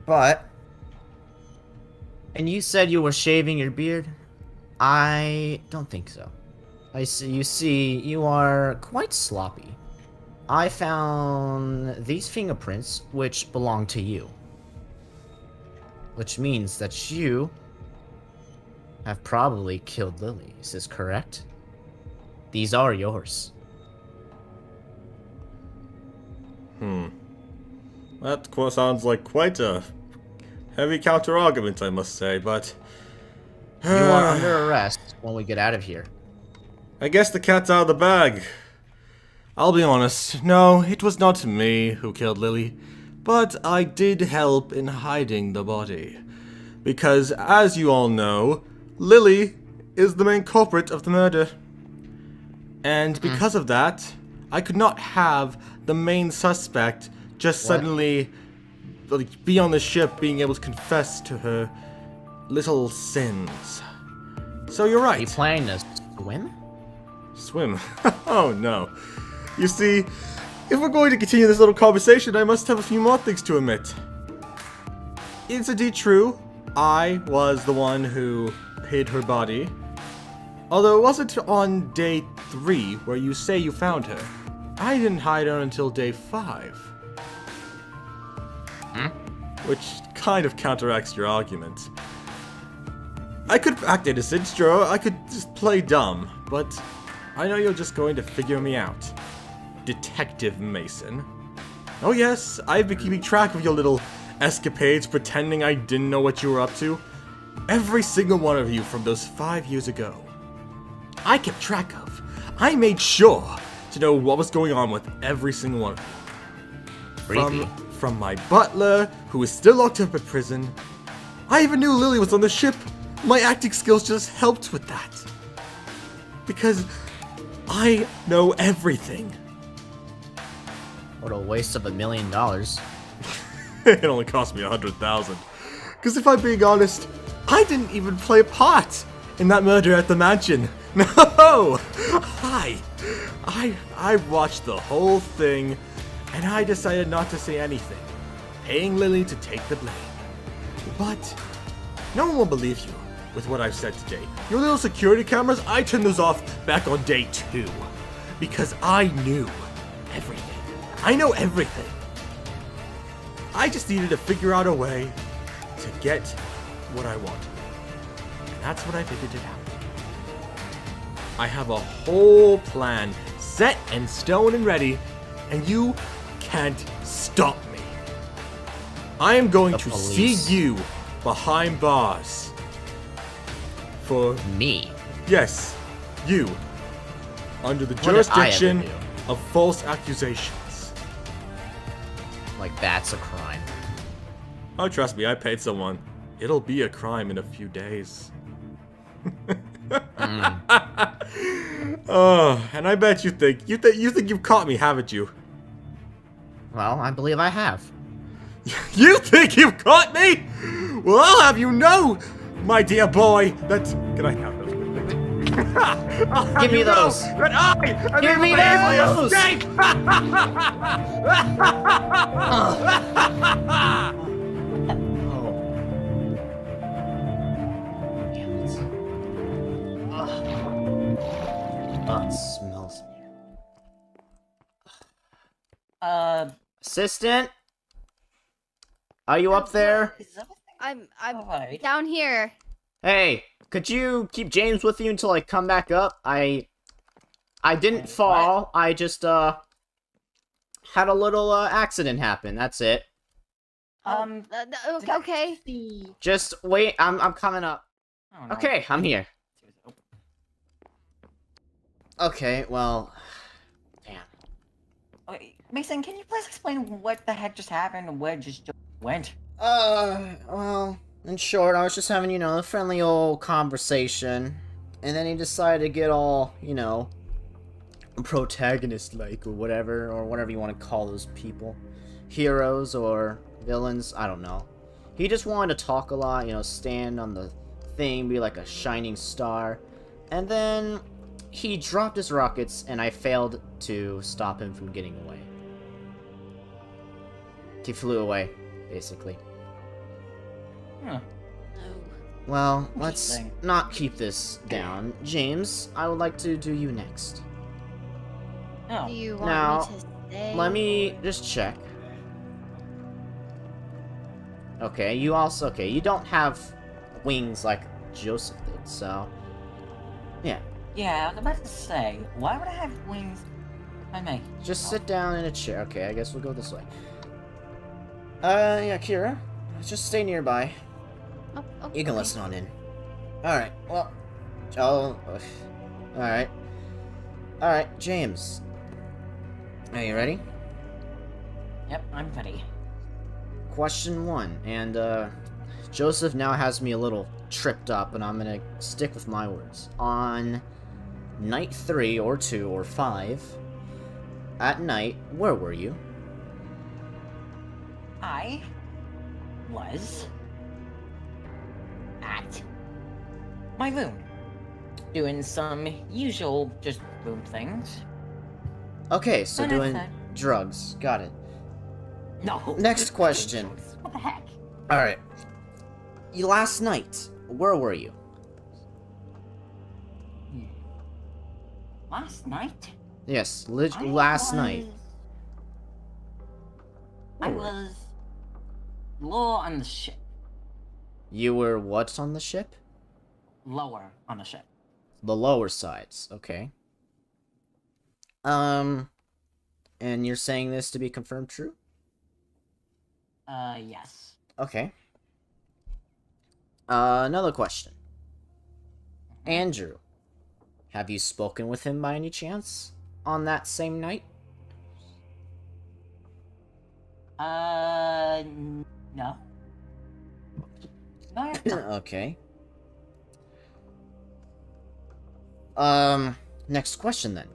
Speaker 4: But, and you said you were shaving your beard? I don't think so. You see, you are quite sloppy. I found these fingerprints, which belong to you. Which means that you have probably killed Lily. Is this correct? These are yours.
Speaker 2: That of course sounds like quite a heavy counter-argument, I must say, but...
Speaker 4: You are under arrest when we get out of here.
Speaker 2: I guess the cat's out of the bag. I'll be honest, no, it was not me who killed Lily, but I did help in hiding the body. Because, as you all know, Lily is the main culprit of the murder. And because of that, I could not have the main suspect just suddenly like, be on the ship being able to confess to her little sins. So you're right.
Speaker 4: Are you planning to swim?
Speaker 2: Swim? Oh no. You see, if we're going to continue this little conversation, I must have a few more things to admit. It's indeed true, I was the one who hid her body. Although it wasn't on day 3 where you say you found her. I didn't hide her until day 5. Which kind of counteracts your argument. I could act innocent, sure, I could just play dumb, but I know you're just going to figure me out. Detective Mason. Oh yes, I've been keeping track of your little escapades pretending I didn't know what you were up to. Every single one of you from those 5 years ago. I kept track of. I made sure to know what was going on with every single one of you. From my butler, who is still locked up in prison. I even knew Lily was on the ship. My acting skills just helped with that. Because I know everything.
Speaker 4: What a waste of $1 million.
Speaker 2: It only cost me 100,000. Because if I'm being honest, I didn't even play a part in that murder at the mansion. No! I watched the whole thing, and I decided not to say anything, paying Lily to take the blame. But no one will believe you with what I've said today. Your little security cameras, I turned those off back on day 2. Because I knew everything. I know everything. I just needed to figure out a way to get what I wanted. And that's what I figured it out. I have a whole plan set in stone and ready, and you can't stop me. I am going to see you behind bars. For
Speaker 4: me?
Speaker 2: Yes, you. Under the
Speaker 4: What did I
Speaker 2: jurisdiction
Speaker 4: ever do?
Speaker 2: of false accusations.
Speaker 4: Like, that's a crime.
Speaker 2: Oh, trust me, I paid someone. It'll be a crime in a few days. Oh, and I bet you think you've caught me, haven't you?
Speaker 4: Well, I believe I have.
Speaker 2: You think you've caught me? Well, I'll have you know, my dear boy, that... Can I have those quickly? I'll have
Speaker 4: Give me
Speaker 2: you know
Speaker 4: those.
Speaker 2: that I am
Speaker 4: Give
Speaker 2: able
Speaker 4: me
Speaker 2: to easily
Speaker 4: those.
Speaker 2: escape.
Speaker 4: Damn it. Oh, it smells in here. Assistant? Are you up there?
Speaker 6: I'm
Speaker 5: Alright.
Speaker 6: down here.
Speaker 4: Hey, could you keep James with you until I come back up? I didn't fall. I just, had a little, accident happen. That's it.
Speaker 6: Okay.
Speaker 4: Just wait. I'm coming up.
Speaker 5: Oh, no.
Speaker 4: Okay, I'm here. Okay, well... Damn.
Speaker 5: Okay, Mason, can you please explain what the heck just happened and where it just went?
Speaker 4: Well, in short, I was just having, you know, a friendly old conversation. And then he decided to get all, you know, protagonist-like or whatever you want to call those people. Heroes or villains, I don't know. He just wanted to talk a lot, you know, stand on the thing, be like a shining star. And then he dropped his rockets and I failed to stop him from getting away. He flew away, basically.
Speaker 5: Huh.
Speaker 4: Well, let's
Speaker 5: Interesting.
Speaker 4: not keep this down. James, I would like to do you next.
Speaker 6: Do
Speaker 5: Oh.
Speaker 6: you want
Speaker 4: Now,
Speaker 6: me to stay?
Speaker 4: Let me just check. Okay, you don't have wings like Joseph did, so... Yeah,
Speaker 5: Yeah, I was about to say, why would I have wings? I may.
Speaker 4: just sit down in a chair. Okay, I guess we'll go this way. Yeah, Kira, just stay nearby.
Speaker 6: Oh,
Speaker 4: You can
Speaker 6: okay.
Speaker 4: listen on in. Alright, well... Oh... Alright. Alright, James. Are you ready?
Speaker 5: Yep, I'm ready.
Speaker 4: Question 1, and Joseph now has me a little tripped up, and I'm gonna stick with my words. On night 3, or 2, or 5, at night, where were you?
Speaker 5: I was at my room, doing some usual just room things.
Speaker 4: Okay, so
Speaker 5: But
Speaker 4: doing
Speaker 5: outside.
Speaker 4: drugs. Got it.
Speaker 5: No.
Speaker 4: Next question.
Speaker 5: What the heck?
Speaker 4: Alright. Last night, where were you?
Speaker 5: Last night?
Speaker 4: Yes,
Speaker 5: I
Speaker 4: last
Speaker 5: was-
Speaker 4: night.
Speaker 5: I
Speaker 4: Where were
Speaker 5: was lower on the ship.
Speaker 4: you were what on the ship?
Speaker 5: Lower on the ship.
Speaker 4: The lower sides, okay. And you're saying this to be confirmed true?
Speaker 5: Yes.
Speaker 4: Okay. Another question. Andrew, have you spoken with him by any chance on that same night?
Speaker 5: No. No, I have not.
Speaker 4: Okay. Next question then.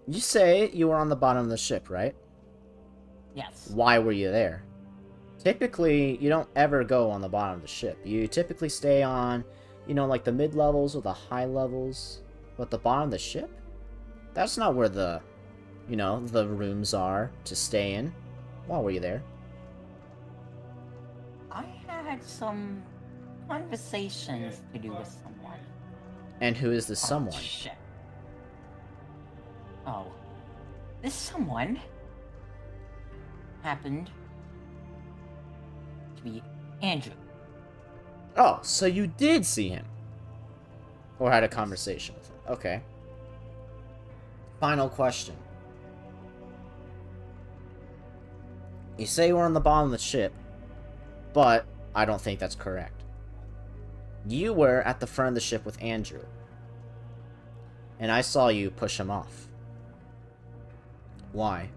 Speaker 4: You say you were on the bottom of the ship, right?
Speaker 5: Yes.
Speaker 4: Why were you there? Typically, you don't ever go on the bottom of the ship. You typically stay on, you know, like the mid-levels or the high levels. But the bottom of the ship? That's not where the, you know, the rooms are to stay in. Why were you there?
Speaker 5: I had some conversations to do with someone.
Speaker 4: And who is this
Speaker 5: on the
Speaker 4: someone?
Speaker 5: ship. Oh. This someone happened to be Andrew.
Speaker 4: Oh, so you did see him. Or had a conversation with him. Okay. Final question. You say you were on the bottom of the ship, but I don't think that's correct. You were at the front of the ship with Andrew. And I saw you push him off. Why?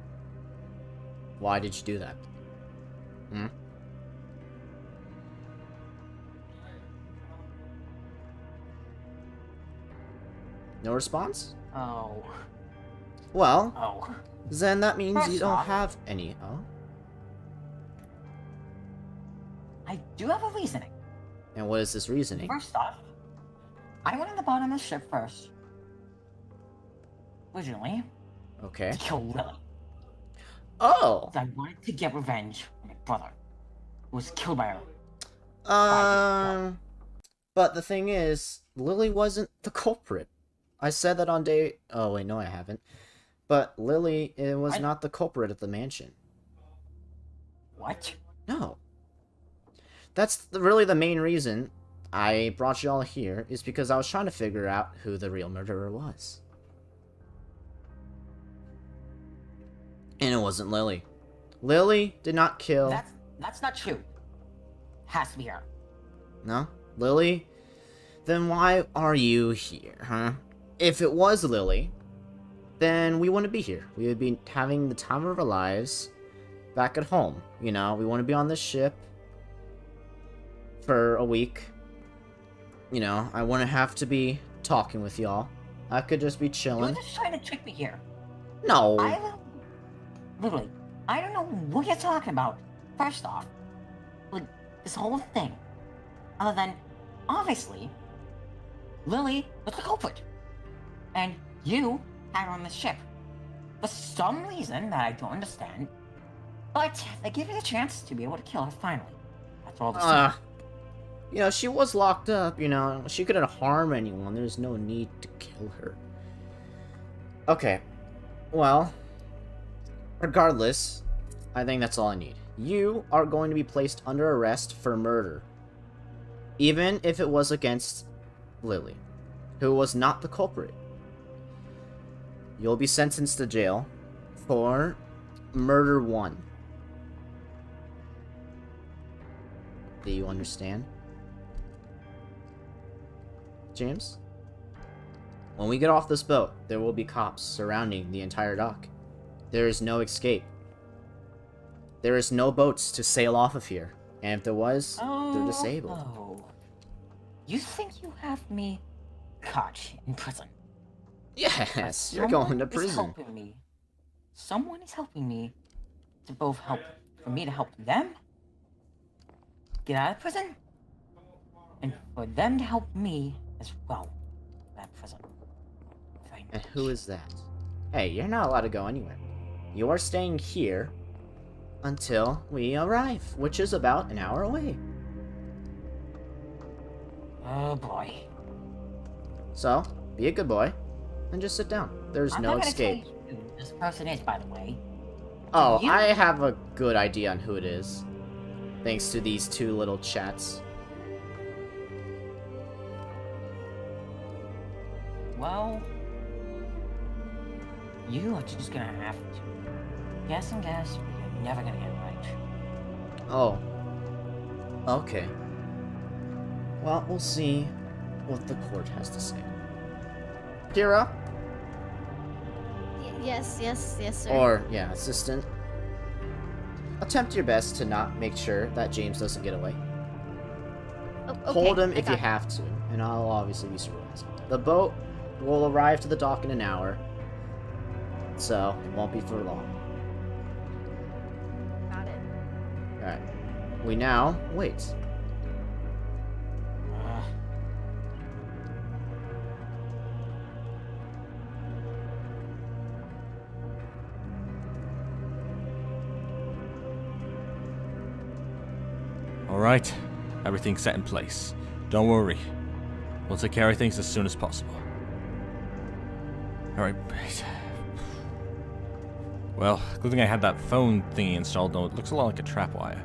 Speaker 4: Why did you do that? Hmm? No response?
Speaker 5: Oh.
Speaker 4: Well,
Speaker 5: Oh.
Speaker 4: then that means you
Speaker 5: First
Speaker 4: don't
Speaker 5: off-
Speaker 4: have any. Oh?
Speaker 5: I do have a reasoning.
Speaker 4: And what is this reasoning?
Speaker 5: First off, I went on the bottom of the ship first. Originally,
Speaker 4: Okay.
Speaker 5: to kill Lily.
Speaker 4: Oh!
Speaker 5: I wanted to get revenge on my brother, who was killed by her.
Speaker 4: But the thing is, Lily wasn't the culprit. I said that on day... Oh, wait, no I haven't. But Lily was not the culprit at the mansion.
Speaker 5: What?
Speaker 4: No. That's really the main reason I brought you all here, is because I was trying to figure out who the real murderer was. And it wasn't Lily. Lily did not kill...
Speaker 5: That's not true. Has to be her.
Speaker 4: No? Lily? Then why are you here, huh? If it was Lily, then we wouldn't be here. We would be having the time of our lives back at home. You know, we want to be on this ship for a week. You know, I wouldn't have to be talking with y'all. I could just be
Speaker 5: You're
Speaker 4: chilling.
Speaker 5: just trying to trick me here.
Speaker 4: No.
Speaker 5: Literally, I don't know what you're talking about. First off, like, this whole thing. Other than, obviously, Lily was the culprit. And you had her on the ship. For some reason that I don't understand. But they give you the chance to be able to kill her finally. That's all the
Speaker 4: You know, she was locked up, you know. She couldn't harm anyone. There's no need to kill her. Okay. Well, regardless, I think that's all I need. You are going to be placed under arrest for murder. Even if it was against Lily, who was not the culprit. You'll be sentenced to jail for murder 1. Do you understand? James? When we get off this boat, there will be cops surrounding the entire dock. There is no escape. There is no boats to sail off of here. And if there was, they're disabled.
Speaker 5: Oh. You think you have me caught in prison?
Speaker 4: Yes, you're going to
Speaker 5: Is
Speaker 4: prison.
Speaker 5: helping me. Someone is helping me to both help, for me to help them get out of prison, and for them to help me as well out of prison. Very
Speaker 4: And
Speaker 5: much.
Speaker 4: who is that? Hey, you're not allowed to go anywhere. You are staying here until we arrive, which is about an hour away.
Speaker 5: Oh boy.
Speaker 4: So, be a good boy, and just sit down. There's
Speaker 5: I'm
Speaker 4: no
Speaker 5: not gonna
Speaker 4: escape.
Speaker 5: tell you who this person is, by the way.
Speaker 4: Oh,
Speaker 5: You-
Speaker 4: I have a good idea on who it is. Thanks to these two little chats.
Speaker 5: Well, you are just gonna have to guess and guess, but you're never gonna get it right.
Speaker 4: Oh. Okay. Well, we'll see what the court has to say. Kira?
Speaker 6: Yes, sir.
Speaker 4: Or, yeah, assistant. Attempt your best to not make sure that James doesn't get away.
Speaker 6: Oh, okay,
Speaker 4: Hold him
Speaker 6: I
Speaker 4: if you
Speaker 6: got it.
Speaker 4: have to, and I'll obviously be supervising. The boat will arrive to the dock in an hour, so it won't be for long.
Speaker 6: Got it.
Speaker 4: Alright. We now wait.
Speaker 1: Alright, everything's set in place. Don't worry. We'll take care of things as soon as possible. Alright. Well, good thing I had that phone thingy installed, though it looks a lot like a trapwire.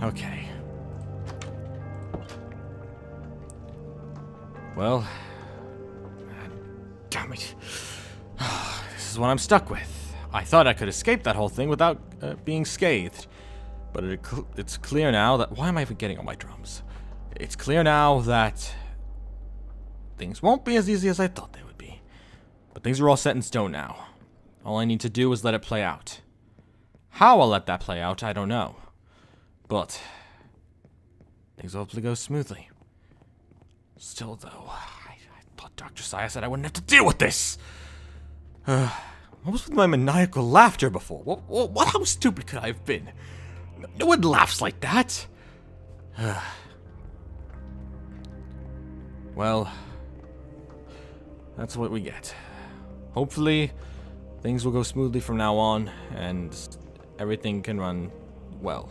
Speaker 1: Okay. Well... Damn it. This is what I'm stuck with. I thought I could escape that whole thing without being scathed. But it's clear now that... Why am I even getting on my drums? It's clear now that... things won't be as easy as I thought they would be. But things are all set in stone now. All I need to do is let it play out. How I'll let that play out, I don't know. But... things will hopefully go smoothly. Still, though, I thought Dr. Saya said I wouldn't have to deal with this! What was with my maniacal laughter before? What? How stupid could I have been? No one laughs like that. Well, that's what we get. Hopefully, things will go smoothly from now on, and everything can run well.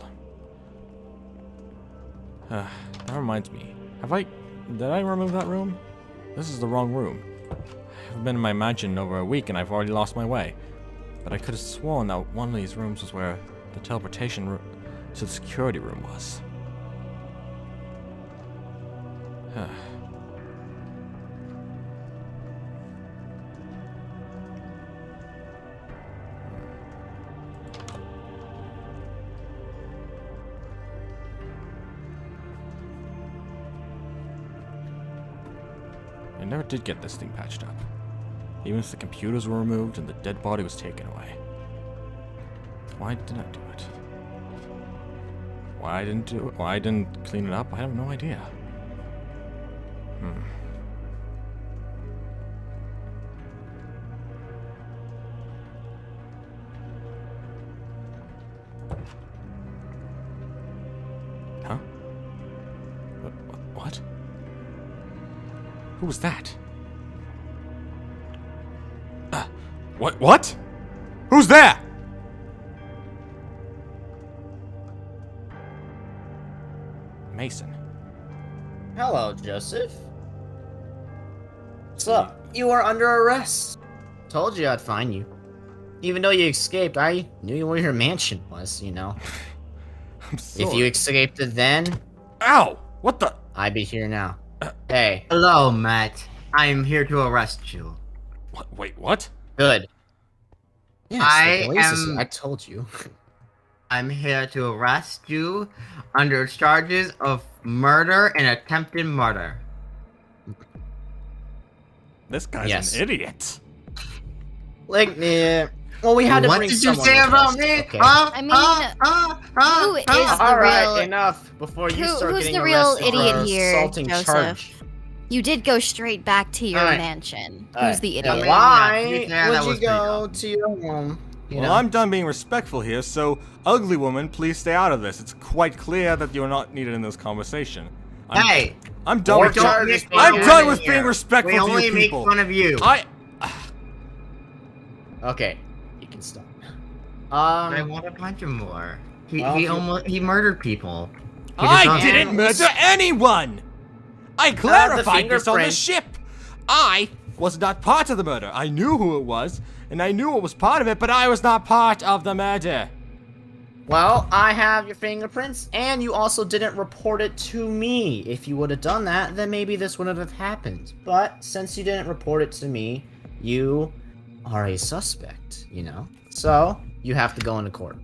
Speaker 1: That reminds me. Did I remove that room? This is the wrong room. I've been in my mansion over a week and I've already lost my way. But I could have sworn that one of these rooms was where the teleportation to the security room was. I never did get this thing patched up. Even if the computers were removed and the dead body was taken away. Why didn't I do it? Why I didn't clean it up? I have no idea. Huh? What? Who was that? What? Who's there? Mason.
Speaker 4: Hello, Joseph. What's up? You are under arrest. Told you I'd find you. Even though you escaped, I knew where your mansion was, you know.
Speaker 1: I'm sorry.
Speaker 4: If you escaped it then,
Speaker 1: Ow! What the?
Speaker 4: I'd be here now. Hey,
Speaker 7: Hello, Matt. I am here to arrest you.
Speaker 1: What? Wait, what?
Speaker 4: good. Yes,
Speaker 7: I
Speaker 4: the police is-
Speaker 7: am-
Speaker 4: I told you.
Speaker 7: I'm here to arrest you under charges of murder and attempted murder.
Speaker 1: This guy's
Speaker 4: Yes.
Speaker 1: an idiot.
Speaker 4: Like, well, we had to
Speaker 7: What
Speaker 4: bring
Speaker 7: did you
Speaker 4: someone
Speaker 7: say
Speaker 4: with
Speaker 7: about
Speaker 4: us,
Speaker 7: me?
Speaker 4: okay?
Speaker 6: I mean, who is the
Speaker 4: All right,
Speaker 6: real?
Speaker 4: enough before you start
Speaker 6: Who's
Speaker 4: getting
Speaker 6: the real
Speaker 4: arrested for
Speaker 6: idiot here,
Speaker 4: assaulting
Speaker 6: Joseph?
Speaker 4: charge.
Speaker 6: You did go straight back to your
Speaker 4: Alright.
Speaker 6: mansion.
Speaker 4: Alright,
Speaker 6: Who's the
Speaker 4: now
Speaker 6: idiot?
Speaker 4: why
Speaker 7: Yeah, that
Speaker 4: would
Speaker 7: was
Speaker 4: you
Speaker 7: me,
Speaker 4: go to your home? You
Speaker 1: Well,
Speaker 4: know?
Speaker 1: I'm done being respectful here, so ugly woman, please stay out of this. It's quite clear that you're not needed in this conversation.
Speaker 7: Hey,
Speaker 1: I'm done
Speaker 4: More
Speaker 1: with you.
Speaker 4: charges being
Speaker 1: I'm
Speaker 4: added
Speaker 1: done with
Speaker 7: here.
Speaker 1: being respectful
Speaker 7: we
Speaker 1: to
Speaker 7: only
Speaker 1: you
Speaker 7: make
Speaker 1: people.
Speaker 7: fun of you.
Speaker 1: I
Speaker 4: Okay, you can stop.
Speaker 7: I want to punch him more.
Speaker 4: Well,
Speaker 7: He murdered people.
Speaker 1: I didn't murder anyone! I clarified this on the
Speaker 4: fingerprint.
Speaker 1: ship! I was not part of the murder. I knew who it was, and I knew it was part of it, but I was not part of the murder.
Speaker 4: Well, I have your fingerprints, and you also didn't report it to me. If you would have done that, then maybe this wouldn't have happened. But since you didn't report it to me, you are a suspect, you know? So, you have to go into court.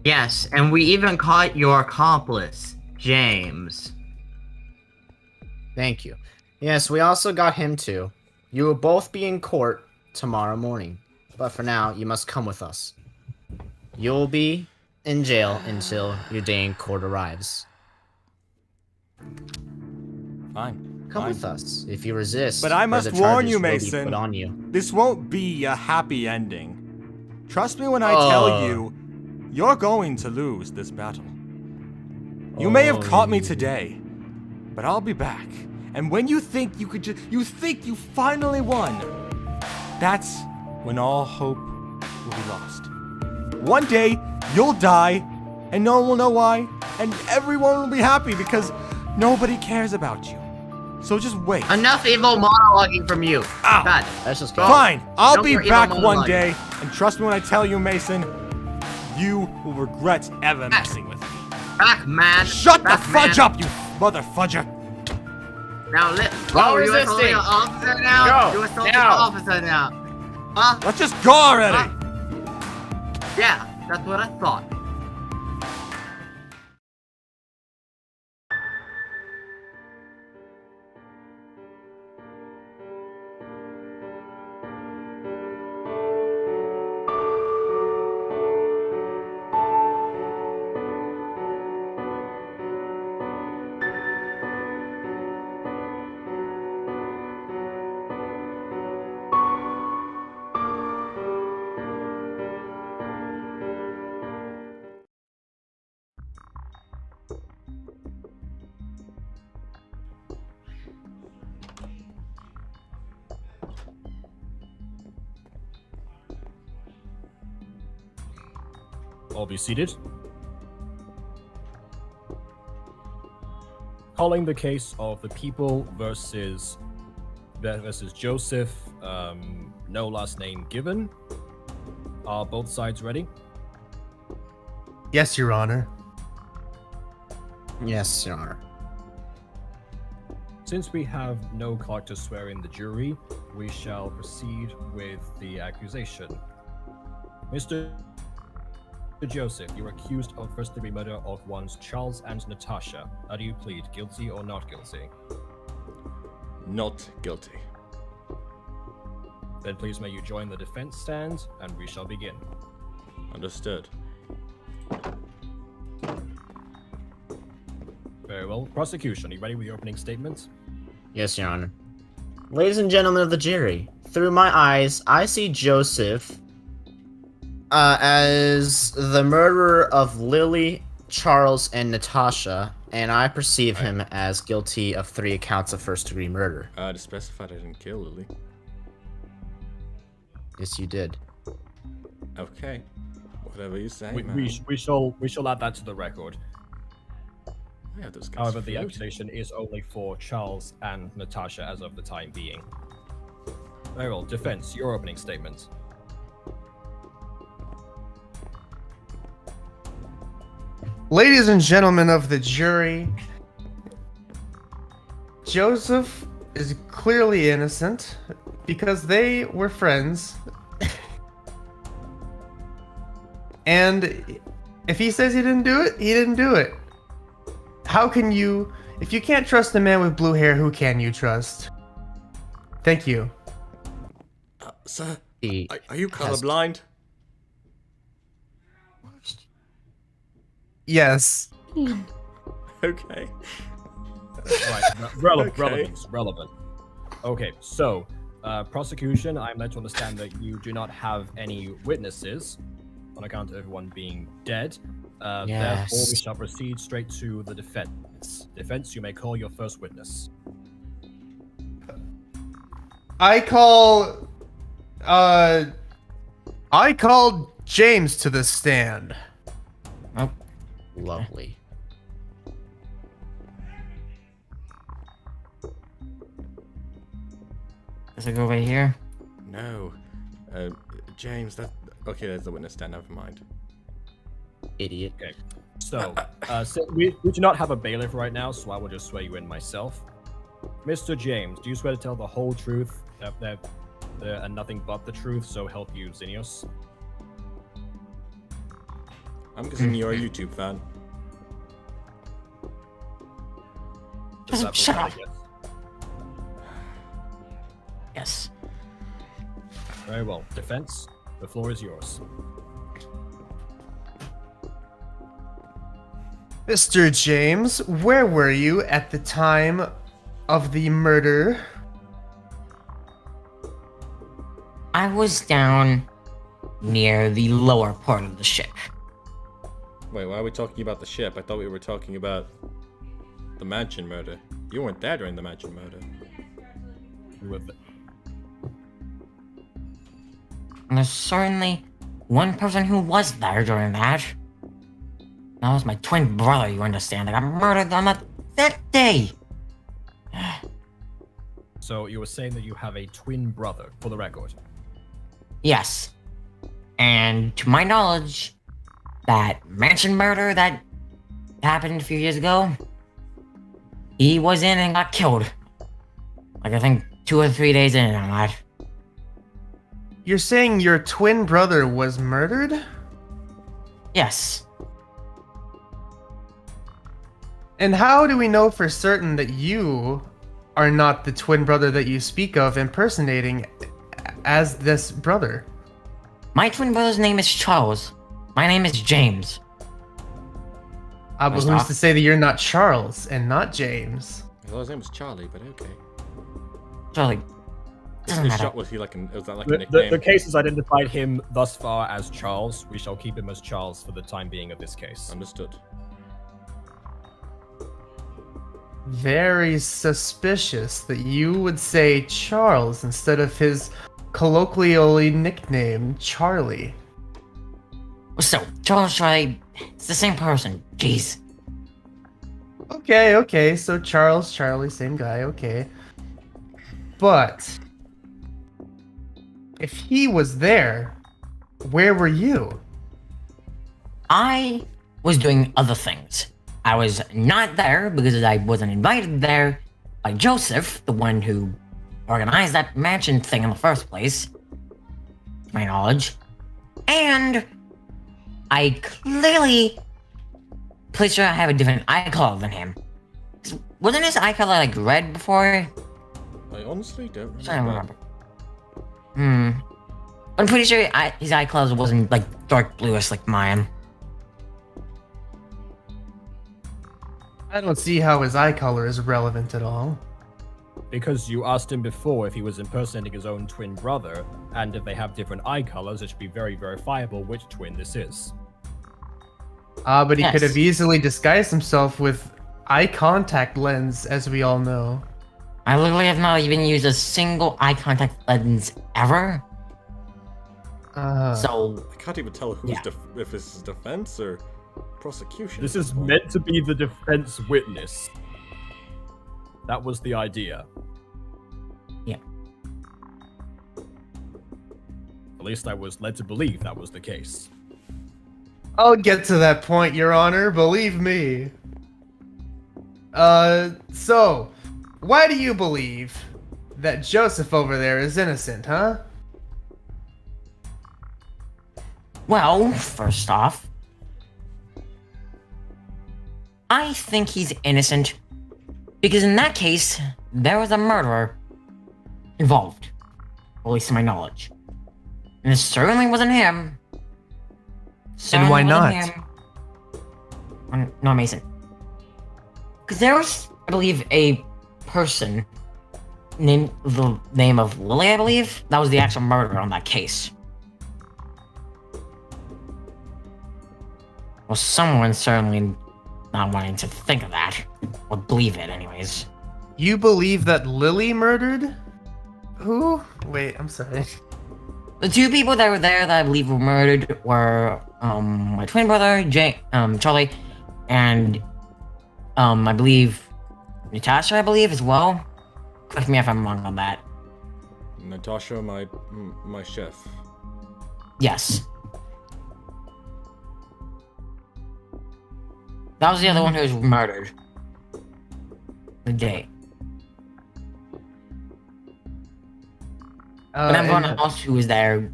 Speaker 7: Yes, and we even caught your accomplice, James.
Speaker 4: Thank you. Yes, we also got him too. You will both be in court tomorrow morning. But for now, you must come with us. You'll be in jail until your day in court arrives.
Speaker 1: Fine.
Speaker 4: Come
Speaker 1: fine.
Speaker 4: with us. If you resist,
Speaker 1: But I must
Speaker 4: further
Speaker 1: warn
Speaker 4: charges
Speaker 1: you,
Speaker 4: will be
Speaker 1: Mason.
Speaker 4: put on you.
Speaker 1: This won't be a happy ending. Trust me when I tell you, you're going to lose this battle. You may have caught me today, but I'll be back. And when you think you think you finally won, that's when all hope will be lost. One day, you'll die, and no one will know why, and everyone will be happy because nobody cares about you. So just wait.
Speaker 7: Enough evil monologuing from you.
Speaker 1: Ow.
Speaker 7: God.
Speaker 4: Let's just go.
Speaker 1: Fine, I'll
Speaker 7: No
Speaker 1: be
Speaker 7: more evil
Speaker 1: back one
Speaker 7: monologue.
Speaker 1: day, and trust me when I tell you, Mason, you will regret ever messing with me.
Speaker 7: Back, man.
Speaker 1: Shut the
Speaker 7: Back,
Speaker 1: fudge
Speaker 7: man.
Speaker 1: up, you mother fudger!
Speaker 7: Now,
Speaker 4: No
Speaker 7: you
Speaker 4: resisting.
Speaker 7: assaulting an officer now?
Speaker 4: Go,
Speaker 7: You assaulting
Speaker 4: now.
Speaker 7: an officer now? Huh?
Speaker 1: Let's just go already!
Speaker 7: Yeah, that's what I thought.
Speaker 8: All be seated. Calling the case of the people versus Joseph, no last name given. Are both sides ready?
Speaker 9: Yes, Your Honor.
Speaker 4: Yes, Your Honor.
Speaker 8: Since we have no clerk to swear in the jury, we shall proceed with the accusation. Mr. Joseph, you're accused of first-degree murder of ones Charles and Natasha. How do you plead, guilty or not guilty?
Speaker 1: Not guilty.
Speaker 8: Then please may you join the defense stand, and we shall begin.
Speaker 1: Understood.
Speaker 8: Very well. Prosecution, are you ready with your opening statement?
Speaker 4: Yes, Your Honor. Ladies and gentlemen of the jury, through my eyes, I see Joseph as the murderer of Lily, Charles, and Natasha, and I perceive him as guilty of 3 counts of first-degree murder.
Speaker 1: To specify I didn't kill Lily.
Speaker 4: Yes, you did.
Speaker 1: Okay. Whatever you say, man.
Speaker 8: We shall add that to the record.
Speaker 1: Yeah, this guy's
Speaker 8: However, the
Speaker 1: floating.
Speaker 8: accusation is only for Charles and Natasha as of the time being. Very well. Defense, your opening statement.
Speaker 9: Ladies and gentlemen of the jury, Joseph is clearly innocent because they were friends. And if he says he didn't do it, he didn't do it. How can you, if you can't trust a man with blue hair, who can you trust? Thank you.
Speaker 2: Sir,
Speaker 4: He
Speaker 2: are you
Speaker 4: has-
Speaker 2: colorblind?
Speaker 9: Yes.
Speaker 2: Okay.
Speaker 8: Right,
Speaker 2: Okay.
Speaker 8: relevant. Okay, so, prosecution, I'm led to understand that you do not have any witnesses on account of everyone being dead. Therefore, we
Speaker 4: Yes.
Speaker 8: shall proceed straight to the defense. Defense, you may call your first witness.
Speaker 9: I call James to the stand.
Speaker 4: Lovely.
Speaker 5: Does it go right here?
Speaker 2: No. James, that... Okay, there's the witness stand, never mind.
Speaker 4: Idiot.
Speaker 8: Okay, so, we do not have a bailiff right now, so I will just swear you in myself. Mr. James, do you swear to tell the whole truth, and nothing but the truth, so help you, Xenios?
Speaker 2: I'm guessing you're a YouTube fan.
Speaker 8: Does that
Speaker 5: Shut
Speaker 8: look
Speaker 5: up.
Speaker 8: like a yes?
Speaker 5: Yes.
Speaker 8: Very well. Defense, the floor is yours.
Speaker 9: Mr. James, where were you at the time of the murder?
Speaker 5: I was down near the lower part of the ship.
Speaker 2: Wait, why are we talking about the ship? I thought we were talking about the mansion murder. You weren't there during the mansion murder.
Speaker 8: You were th-
Speaker 5: And there's certainly one person who was there during that. That was my twin brother, you understand. I got murdered on that day.
Speaker 8: So you were saying that you have a twin brother, for the record.
Speaker 5: Yes. And to my knowledge, that mansion murder that happened a few years ago, he was in and got killed. Like, I think 2 or 3 days in on that.
Speaker 9: You're saying your twin brother was murdered?
Speaker 5: Yes.
Speaker 9: And how do we know for certain that you are not the twin brother that you speak of impersonating as this brother?
Speaker 5: My twin brother's name is Charles. My name is James.
Speaker 9: But
Speaker 5: First
Speaker 9: who's
Speaker 5: off-
Speaker 9: to say that you're not Charles and not James?
Speaker 2: I thought his name was Charlie, but okay.
Speaker 5: Charlie. Doesn't
Speaker 2: His
Speaker 5: matter.
Speaker 2: shot was he like was that like a
Speaker 8: The,
Speaker 2: nickname?
Speaker 8: the case has identified him thus far as Charles. We shall keep him as Charles for the time being of this case.
Speaker 2: Understood.
Speaker 9: Very suspicious that you would say Charles instead of his colloquially nicknamed Charlie.
Speaker 5: So, Charles, Charlie, it's the same person. Jeez.
Speaker 9: Okay, so Charles, Charlie, same guy, okay. But if he was there, where were you?
Speaker 5: I was doing other things. I was not there because I wasn't invited there by Joseph, the one who organized that mansion thing in the first place, to my knowledge. And I clearly, pretty sure I have a different eye color than him. Wasn't his eye color like red before?
Speaker 2: I honestly don't
Speaker 5: I don't
Speaker 2: remember.
Speaker 5: remember. I'm pretty sure his eye color wasn't like dark bluish like mine.
Speaker 9: I don't see how his eye color is relevant at all.
Speaker 8: Because you asked him before if he was impersonating his own twin brother, and if they have different eye colors, it should be very verifiable which twin this is.
Speaker 9: But he could
Speaker 5: Yes.
Speaker 9: have easily disguised himself with eye contact lens, as we all know.
Speaker 5: I literally have not even used a single eye contact lens ever. So,
Speaker 2: I can't even tell who's
Speaker 5: Yeah.
Speaker 2: if this is defense or prosecution.
Speaker 8: This
Speaker 2: at
Speaker 8: is
Speaker 2: point.
Speaker 8: meant to be the defense witness. That was the idea.
Speaker 5: yeah.
Speaker 8: At least I was led to believe that was the case.
Speaker 9: I'll get to that point, Your Honor, believe me. So, why do you believe that Joseph over there is innocent, huh?
Speaker 5: Well, first off, I think he's innocent because in that case, there was a murderer involved, at least to my knowledge. And it certainly wasn't him.
Speaker 9: And why
Speaker 5: Certainly
Speaker 9: not?
Speaker 5: wasn't him. No, Mason. Because there was, I believe, a person named the name of Lily, I believe. That was the actual murderer on that case. Well, someone certainly not wanting to think of that. Or believe it, anyways.
Speaker 9: You believe that Lily murdered? Who? Wait, I'm sorry.
Speaker 5: The two people that were there that I believe were murdered were my twin brother, Charlie, and I believe Natasha, I believe, as well. Correct me if I'm wrong on that.
Speaker 2: Natasha, my chef.
Speaker 5: Yes. That was the other one who was murdered. The day. But everyone else who was there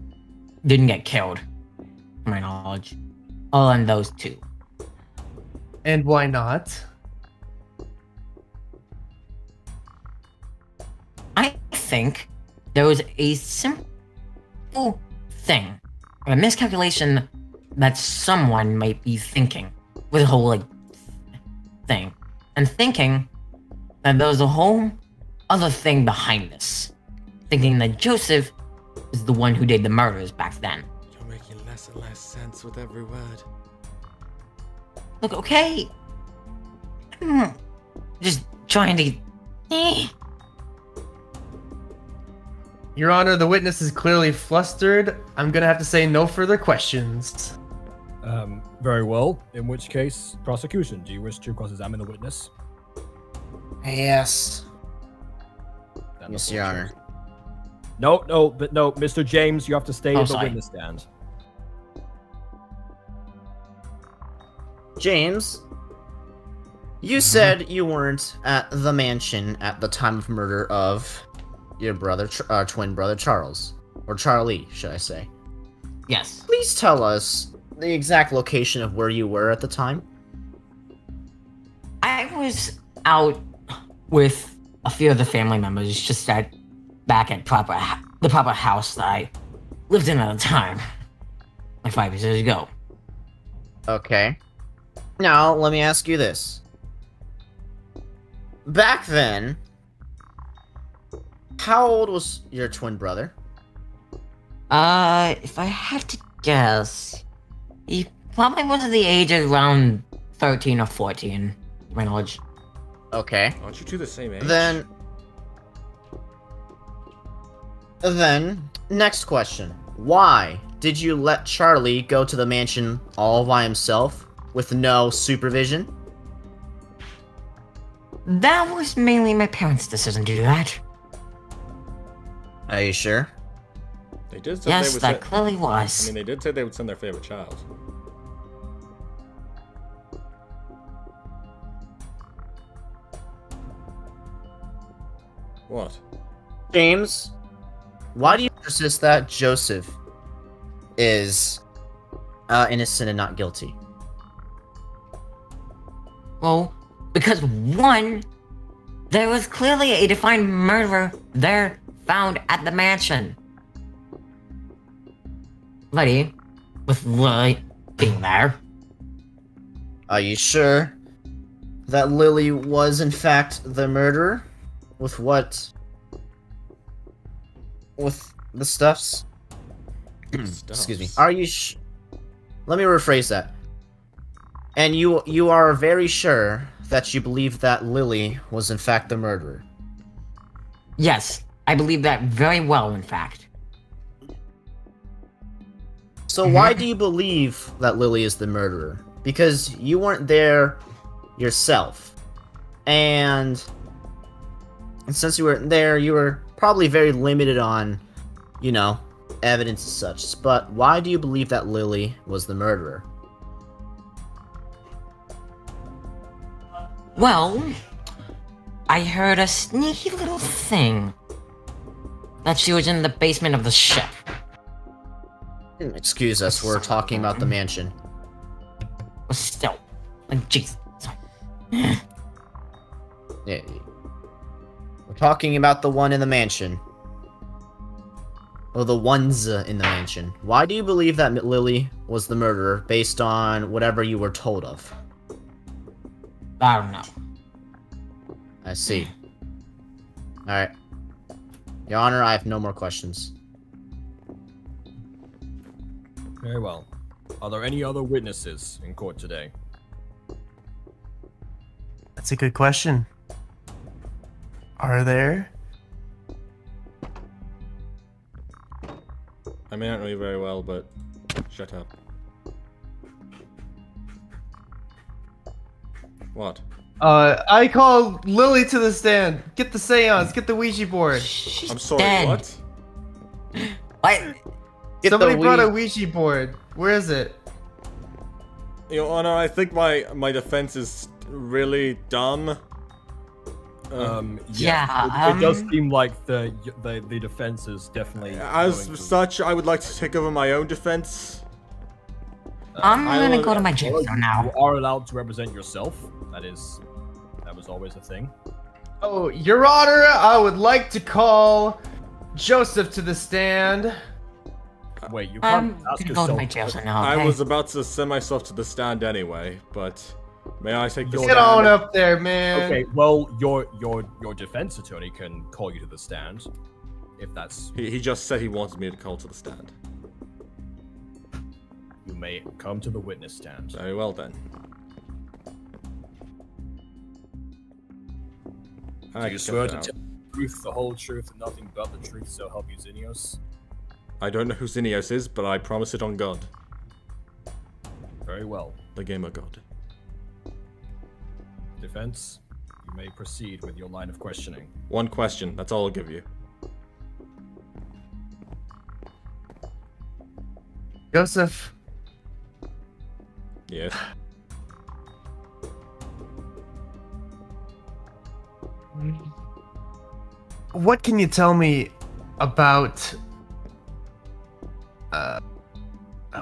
Speaker 5: didn't get killed, to my knowledge. Other than those two.
Speaker 9: And why not?
Speaker 5: I think there was a simple thing, or a miscalculation that someone might be thinking with the whole, thing. And thinking that there was a whole other thing behind this. Thinking that Joseph was the one who did the murders back then.
Speaker 2: You're making less and less sense with every word.
Speaker 5: Look, okay. Just trying to...
Speaker 9: Your Honor, the witness is clearly flustered. I'm gonna have to say no further questions.
Speaker 8: Very well. In which case, prosecution, do you wish to cross-examine the witness?
Speaker 4: Yes.
Speaker 8: Then
Speaker 4: Yes,
Speaker 8: the
Speaker 4: Your
Speaker 8: floor
Speaker 4: Honor.
Speaker 8: is yours. No, Mr. James, you have to stay
Speaker 5: Oh,
Speaker 8: at the
Speaker 5: sorry.
Speaker 8: witness stand.
Speaker 4: James, you said you weren't at the mansion at the time of murder of your brother, twin brother Charles. Or Charlie, should I say.
Speaker 5: Yes.
Speaker 4: Please tell us the exact location of where you were at the time.
Speaker 5: I was out with a few of the family members, just back at the proper house that I lived in at the time, like 5 years ago.
Speaker 4: Okay. Now, let me ask you this. Back then, how old was your twin brother?
Speaker 5: If I had to guess, he probably was at the age of around 13 or 14, to my knowledge.
Speaker 4: Okay.
Speaker 2: Aren't you two the same age?
Speaker 4: Then, next question. Why did you let Charlie go to the mansion all by himself with no supervision?
Speaker 5: That was mainly my parents' decision to do that.
Speaker 4: Are you sure?
Speaker 2: They did say
Speaker 5: Yes,
Speaker 2: they would
Speaker 5: that clearly was.
Speaker 2: I mean, they did say they would send their favorite child. What?
Speaker 4: James, why do you persist that Joseph is innocent and not guilty?
Speaker 5: Well, because one, there was clearly a defined murderer there found at the mansion. Letty, with Lily being there.
Speaker 4: Are you sure that Lily was in fact the murderer? With what? With the stuffs? Excuse me. Are you Let me rephrase that. And you are very sure that you believe that Lily was in fact the murderer?
Speaker 5: Yes, I believe that very well, in fact.
Speaker 4: So why do you believe that Lily is the murderer? Because you weren't there yourself. And since you weren't there, you were probably very limited on, evidence and such. But why do you believe that Lily was the murderer?
Speaker 5: Well, I heard a sneaky little thing. That she was in the basement of the ship.
Speaker 4: Excuse us, we're talking about the mansion.
Speaker 5: But still, jeez.
Speaker 4: Yeah, we're talking about the one in the mansion. or the ones in the mansion. Why do you believe that Lily was the murderer based on whatever you were told of?
Speaker 5: I don't know.
Speaker 4: I see. Alright. Your Honor, I have no more questions.
Speaker 8: Very well. Are there any other witnesses in court today?
Speaker 9: That's a good question. Are there?
Speaker 2: I may not know you very well, but shut up. What?
Speaker 9: I call Lily to the stand. Get the seance. Get the Ouija board.
Speaker 2: I'm sorry,
Speaker 5: dead.
Speaker 2: what?
Speaker 5: What?
Speaker 4: Get
Speaker 9: Somebody
Speaker 4: the
Speaker 9: brought a
Speaker 4: Ouija-
Speaker 9: Ouija board. Where is it?
Speaker 2: Your Honor, I think my defense is really dumb.
Speaker 5: Yeah,
Speaker 8: It does seem like the defense is definitely.
Speaker 2: As
Speaker 8: going to-
Speaker 2: such, I would like to take over my own defense.
Speaker 5: I'm
Speaker 2: I
Speaker 5: gonna
Speaker 2: will-
Speaker 5: go to my
Speaker 8: Well,
Speaker 5: gypsy
Speaker 8: you
Speaker 5: now.
Speaker 8: are allowed to represent yourself. That was always a thing.
Speaker 9: Oh, Your Honor, I would like to call Joseph to the stand.
Speaker 8: Wait, you
Speaker 5: I'm
Speaker 8: can't ask
Speaker 5: gonna go to my
Speaker 8: yourself.
Speaker 5: gypsy now.
Speaker 2: I
Speaker 5: Okay?
Speaker 2: was about to send myself to the stand anyway, but may I take the
Speaker 8: Get
Speaker 9: Get
Speaker 2: stand?
Speaker 9: on up there, man.
Speaker 8: Okay, well, your defense attorney can call you to the stand, if that's.
Speaker 2: He just said he wanted me to call to the stand.
Speaker 8: You may come to the witness stand.
Speaker 2: Very well then.
Speaker 8: Do
Speaker 2: I
Speaker 8: you
Speaker 2: accept
Speaker 8: swear to
Speaker 2: now.
Speaker 8: tell the truth, the whole truth, and nothing but the truth, so help you, Xenios?
Speaker 2: I don't know who Xenios is, but I promise it on God,
Speaker 8: Very well.
Speaker 2: the gamer god.
Speaker 8: Defense, you may proceed with your line of questioning.
Speaker 2: One question, that's all I'll give you.
Speaker 9: Joseph,
Speaker 2: Yes.
Speaker 9: what can you tell me about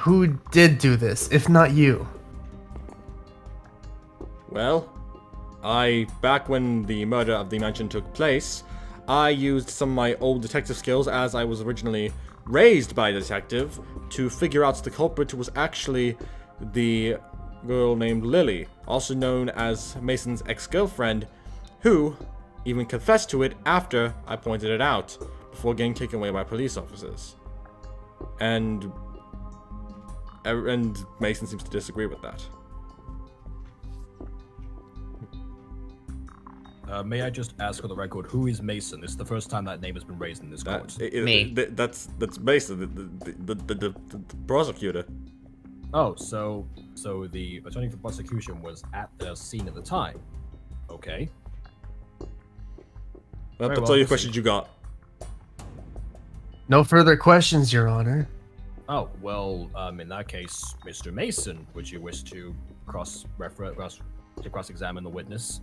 Speaker 9: who did do this, if not you?
Speaker 2: Well, back when the murder of the mansion took place, I used some of my old detective skills, as I was originally raised by a detective, to figure out the culprit, who was actually the girl named Lily, also known as Mason's ex-girlfriend, who even confessed to it after I pointed it out, before getting taken away by police officers. And Mason seems to disagree with that.
Speaker 8: May I just ask for the record, who is Mason? This is the first time that name has been raised in this court.
Speaker 3: Me.
Speaker 2: That's Mason, the prosecutor.
Speaker 8: Oh, so the attorney for prosecution was at the scene at the time. Okay.
Speaker 2: Well,
Speaker 8: Very
Speaker 2: that's
Speaker 8: well,
Speaker 2: all your
Speaker 8: proceed.
Speaker 2: questions you got.
Speaker 9: No further questions, Your Honor.
Speaker 8: Oh, well, in that case, Mr. Mason, would you wish to cross-examine the witness?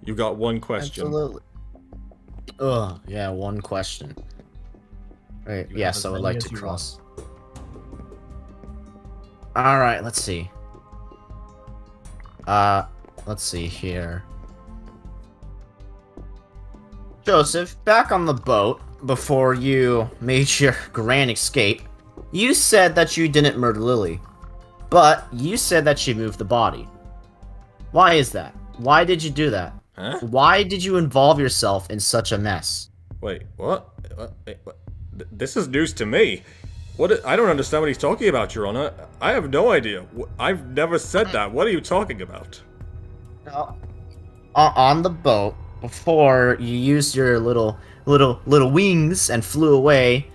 Speaker 2: You got one question.
Speaker 4: Absolutely. Ugh, yeah, one question. Right,
Speaker 8: You
Speaker 4: yes,
Speaker 8: have
Speaker 4: I
Speaker 8: as
Speaker 4: would
Speaker 8: many
Speaker 4: like
Speaker 8: as
Speaker 4: to
Speaker 8: you
Speaker 4: cross. Alright, let's see. Let's see here. Joseph, back on the boat, before you made your grand escape, you said that you didn't murder Lily. But you said that she moved the body. Why is that? Why did you do that?
Speaker 2: Huh?
Speaker 4: Why did you involve yourself in such a mess?
Speaker 2: Wait, what? What? This is news to me. I don't understand what he's talking about, Your Honor. I have no idea. I've never said that. What are you talking about?
Speaker 4: On the boat, before you used your little wings and flew away,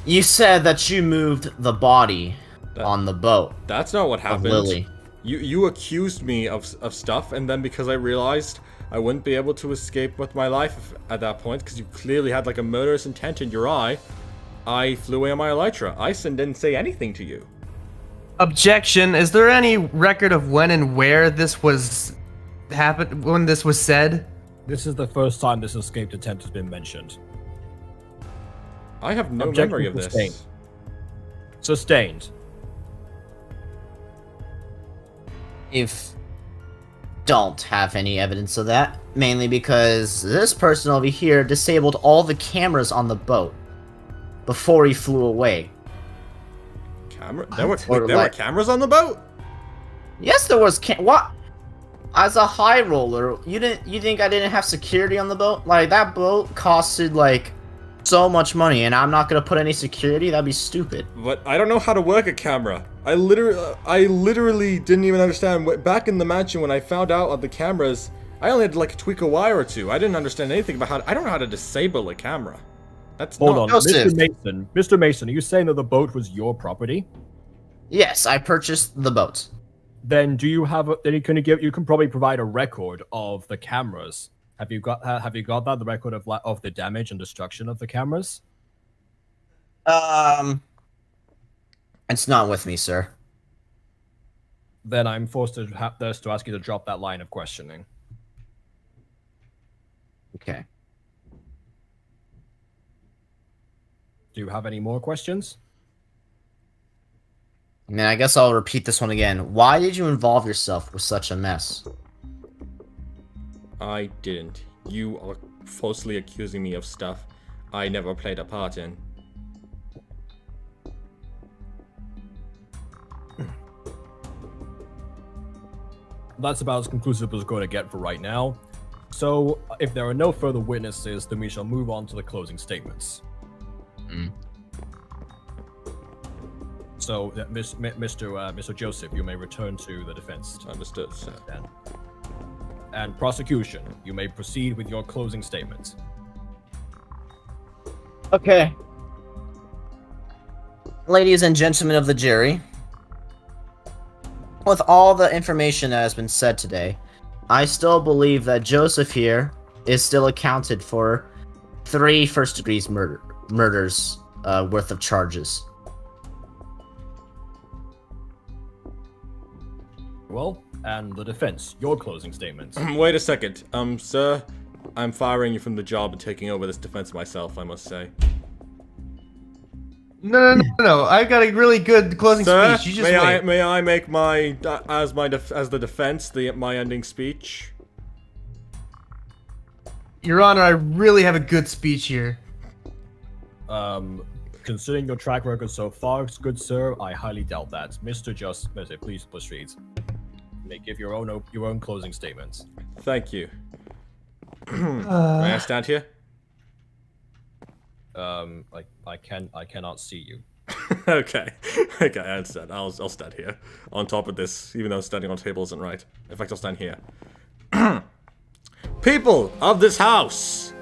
Speaker 4: you said that you moved the body on the boat
Speaker 2: That's not what
Speaker 4: of
Speaker 2: happened.
Speaker 4: Lily.
Speaker 2: You accused me of stuff, and then because I realized I wouldn't be able to escape with my life at that point, because you clearly had like a murderous intent in your eye, I flew away on my elytra. I didn't say anything to you.
Speaker 9: Objection. Is there any record of when and where this was happened? When this was said?
Speaker 8: This is the first time this escaped attempt has been mentioned.
Speaker 2: I have no
Speaker 8: Objection
Speaker 2: memory of this.
Speaker 8: sustained. Sustained.
Speaker 4: If don't have any evidence of that, mainly because this person over here disabled all the cameras on the boat. before he flew away.
Speaker 2: There were
Speaker 4: What?
Speaker 2: cameras on the boat?
Speaker 4: Yes, there was. What? As a high roller, you think I didn't have security on the boat? Like, that boat costed like so much money, and I'm not gonna put any security? That'd be stupid.
Speaker 2: But I don't know how to work a camera. I literally didn't even understand. Back in the mansion when I found out of the cameras, I only had to like tweak a wire or two. I didn't understand anything about how. I don't know how to disable a camera. That's
Speaker 8: Hold on,
Speaker 4: Joseph.
Speaker 8: Mr. Mason, are you saying that the boat was your property?
Speaker 4: Yes, I purchased the boat.
Speaker 8: Then do you have? You can probably provide a record of the cameras. Have you got that? The record of the damage and destruction of the cameras?
Speaker 4: It's not with me, sir.
Speaker 8: Then I'm forced to ask you to drop that line of questioning.
Speaker 4: Okay.
Speaker 8: Do you have any more questions?
Speaker 4: I mean, I guess I'll repeat this one again. Why did you involve yourself with such a mess?
Speaker 2: I didn't. You are falsely accusing me of stuff I never played a part in.
Speaker 8: That's about as conclusive as we're going to get for right now. So, if there are no further witnesses, then we shall move on to the closing statements. So, Mr. Joseph, you may return to the defense.
Speaker 2: Understood, sir.
Speaker 8: And prosecution, you may proceed with your closing statements.
Speaker 4: Okay. Ladies and gentlemen of the jury, with all the information that has been said today, I still believe that Joseph here is still accounted for 3 first-degree murders worth of charges.
Speaker 8: Well, and the defense, your closing statements.
Speaker 2: Wait a second. Sir, I'm firing you from the job and taking over this defense myself, I must say.
Speaker 9: No. I got a really good closing
Speaker 2: Sir,
Speaker 9: speech. You just wait.
Speaker 2: may I make my as the defense my ending speech?
Speaker 9: Your Honor, I really have a good speech here.
Speaker 8: Considering your track record so far, good sir, I highly doubt that. Mr. Please proceed. You may give your own closing statements.
Speaker 2: Thank you. May I stand here?
Speaker 8: I cannot see you.
Speaker 2: Okay, I understand. I'll stand here on top of this, even though standing on a table isn't right. In fact, I'll stand here. People of this house,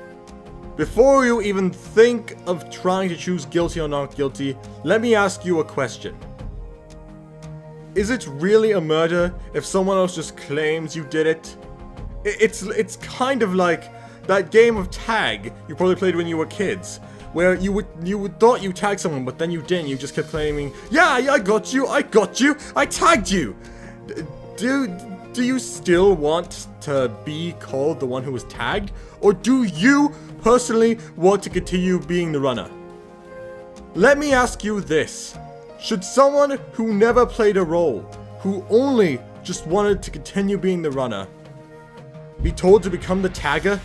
Speaker 2: before you even think of trying to choose guilty or not guilty, let me ask you a question. Is it really a murder if someone else just claims you did it? It's kind of like that game of tag you probably played when you were kids, where you thought you tagged someone, but then you didn't. You just kept claiming, yeah, I got you, I tagged you. Do you still want to be called the one who was tagged, or do you personally want to continue being the runner? Let me ask you this. Should someone who never played a role, who only just wanted to continue being the runner, be told to become the tagger?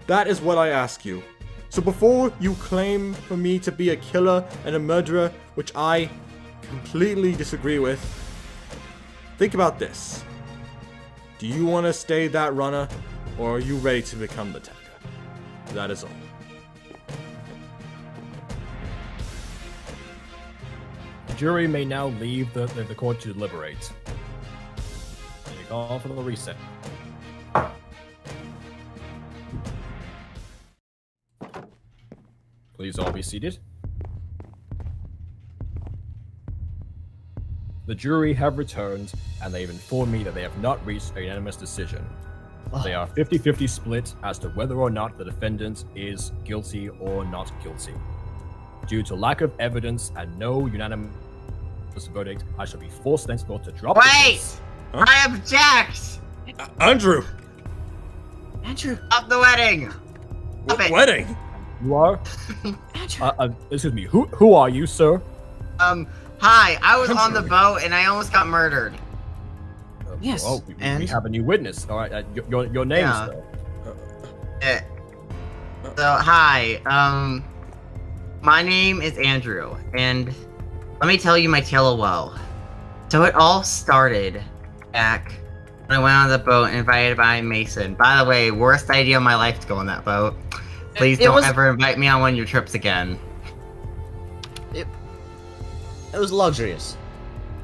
Speaker 2: That is what I ask you. So before you claim for me to be a killer and a murderer, which I completely disagree with, think about this. Do you want to stay that runner, or are you ready to become the tagger? That is all.
Speaker 8: The jury may now leave the court to deliberate. We call for the reset. Please all be seated. The jury have returned, and they've informed me that they have not reached a unanimous decision. They are 50-50 split as to whether or not the defendant is guilty or not guilty. Due to lack of evidence and no unanimous verdict, I shall be forced thenceforth to drop the case.
Speaker 7: Huh? I object!
Speaker 2: Andrew!
Speaker 7: Stop the wedding!
Speaker 2: What wedding?
Speaker 8: You are? Excuse me, who are you, sir?
Speaker 7: Hi, I was on the boat and I almost got murdered.
Speaker 4: Yes,
Speaker 8: Well, we
Speaker 4: and?
Speaker 8: have a new witness. All right, your name,
Speaker 7: Yeah.
Speaker 8: sir.
Speaker 7: Hi. My name is Andrew, and let me tell you my tale of woe. So it all started back when I went on the boat invited by Mason. By the way, worst idea of my life to go on that boat. Please don't ever invite me on one of your trips again.
Speaker 4: It was luxurious.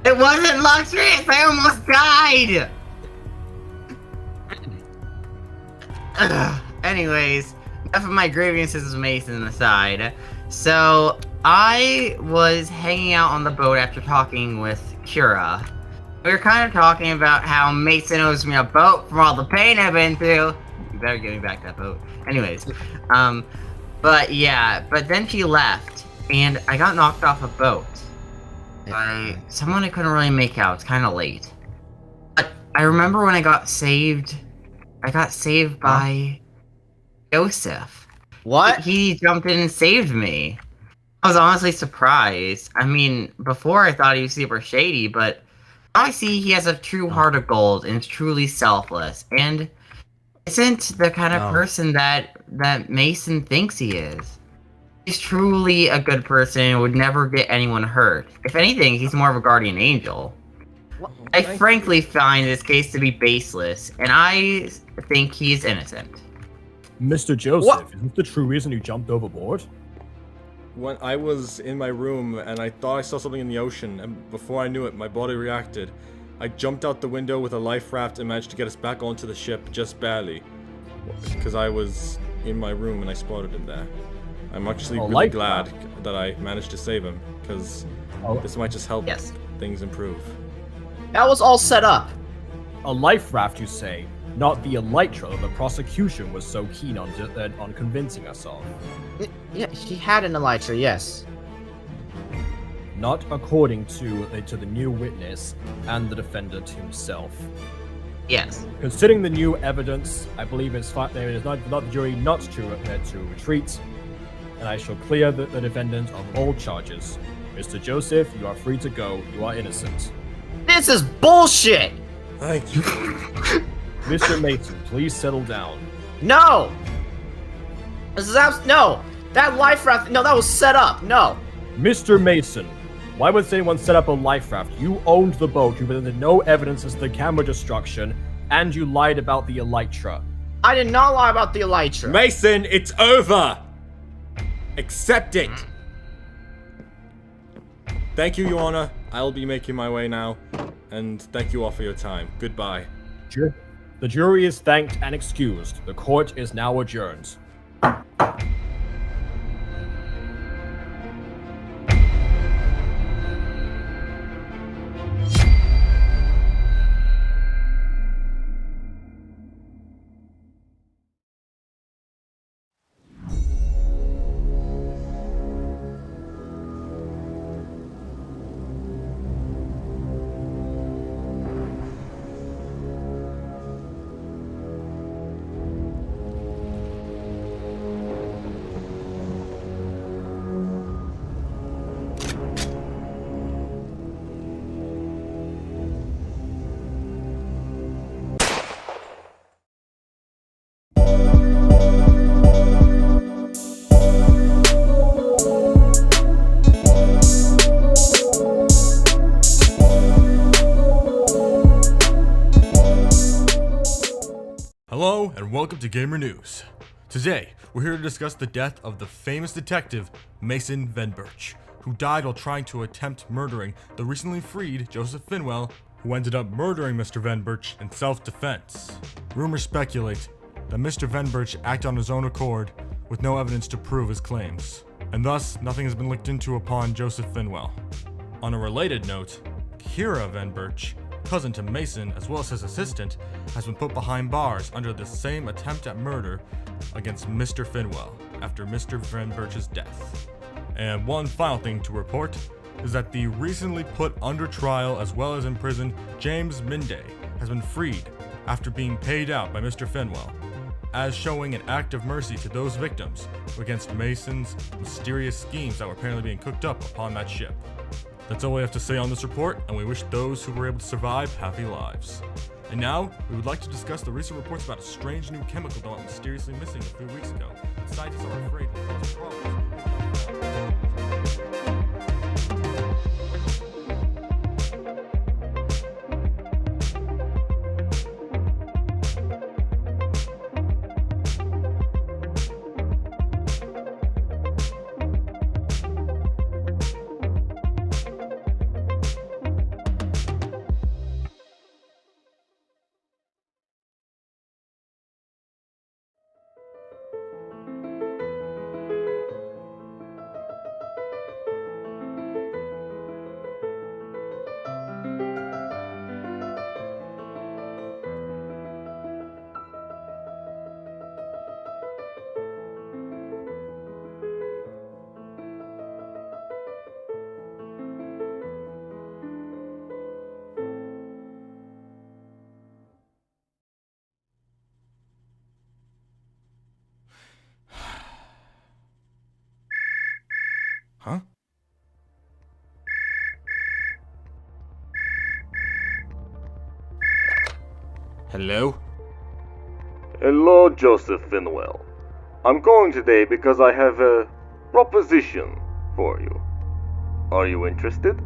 Speaker 7: It wasn't luxurious! I almost died! Anyways, enough of my grievances with Mason aside. So, I was hanging out on the boat after talking with Kira. We were kind of talking about how Mason owes me a boat from all the pain I've been through. You better get me back that boat. Anyways, but yeah, but then she left, and I got knocked off a boat by someone I couldn't really make out. It's kind of late. But I remember when I got saved by Joseph.
Speaker 4: What?
Speaker 7: He jumped in and saved me. I was honestly surprised. I mean, before I thought he was super shady, but now I see he has a true heart of gold and is truly selfless, and isn't the kind of person that Mason thinks he is. He's truly a good person and would never get anyone hurt. If anything, he's more of a guardian angel. I frankly find this case to be baseless, and I think he's innocent.
Speaker 8: Mr. Joseph, is this the true reason you jumped overboard?
Speaker 2: When I was in my room and I thought I saw something in the ocean, and before I knew it, my body reacted. I jumped out the window with a life raft and managed to get us back onto the ship just barely. Because I was in my room and I spotted him there. I'm actually really glad that I managed to save him, because this might just help things improve.
Speaker 4: That was all set up.
Speaker 8: A life raft, you say? Not the elytra that the prosecution was so keen on convincing us of.
Speaker 4: Yeah, he had an elytra, yes.
Speaker 8: Not according to the new witness and the defendant himself.
Speaker 7: Yes.
Speaker 8: Considering the new evidence, I believe it's not the jury not to retreat, and I shall clear the defendant of all charges. Mr. Joseph, you are free to go. You are innocent.
Speaker 4: This is bullshit!
Speaker 2: Thank you.
Speaker 8: Mr. Mason, please settle down.
Speaker 4: No! This is no! That life raft, no, that was set up, no!
Speaker 8: Mr. Mason, why would anyone set up a life raft? You owned the boat, you presented no evidence as to the camera destruction, and you lied about the elytra.
Speaker 4: I did not lie about the elytra.
Speaker 2: Mason, it's over! Accept it! Thank you, Your Honor. I'll be making my way now, and thank you all for your time. Goodbye.
Speaker 8: The jury is thanked and excused. The court is now adjourned.
Speaker 2: Hello, and welcome to Gamer News. Today, we're here to discuss the death of the famous detective, Mason Venberch, who died while trying to attempt murdering the recently freed Joseph Finwell, who ended up murdering Mr. Venberch in self-defense. Rumors speculate that Mr. Venberch acted on his own accord with no evidence to prove his claims, and thus nothing has been looked into upon Joseph Finwell. On a related note, Kira Venberch, cousin to Mason as well as his assistant, has been put behind bars under the same attempt at murder against Mr. Finwell after Mr. Venberch's death. And one final thing to report is that the recently put under trial as well as in prison James Minday has been freed after being paid out by Mr. Finwell, as showing an act of mercy to those victims against Mason's mysterious schemes that were apparently being cooked up upon that ship. That's all we have to say on this report, and we wish those who were able to survive happy lives. And now, we would like to discuss the recent reports about a strange new chemical that went mysteriously missing a few weeks ago. The scientists are afraid will cause problems. Huh? Hello?
Speaker 10: Hello, Joseph Finwell. I'm calling today because I have a proposition for you. Are you interested?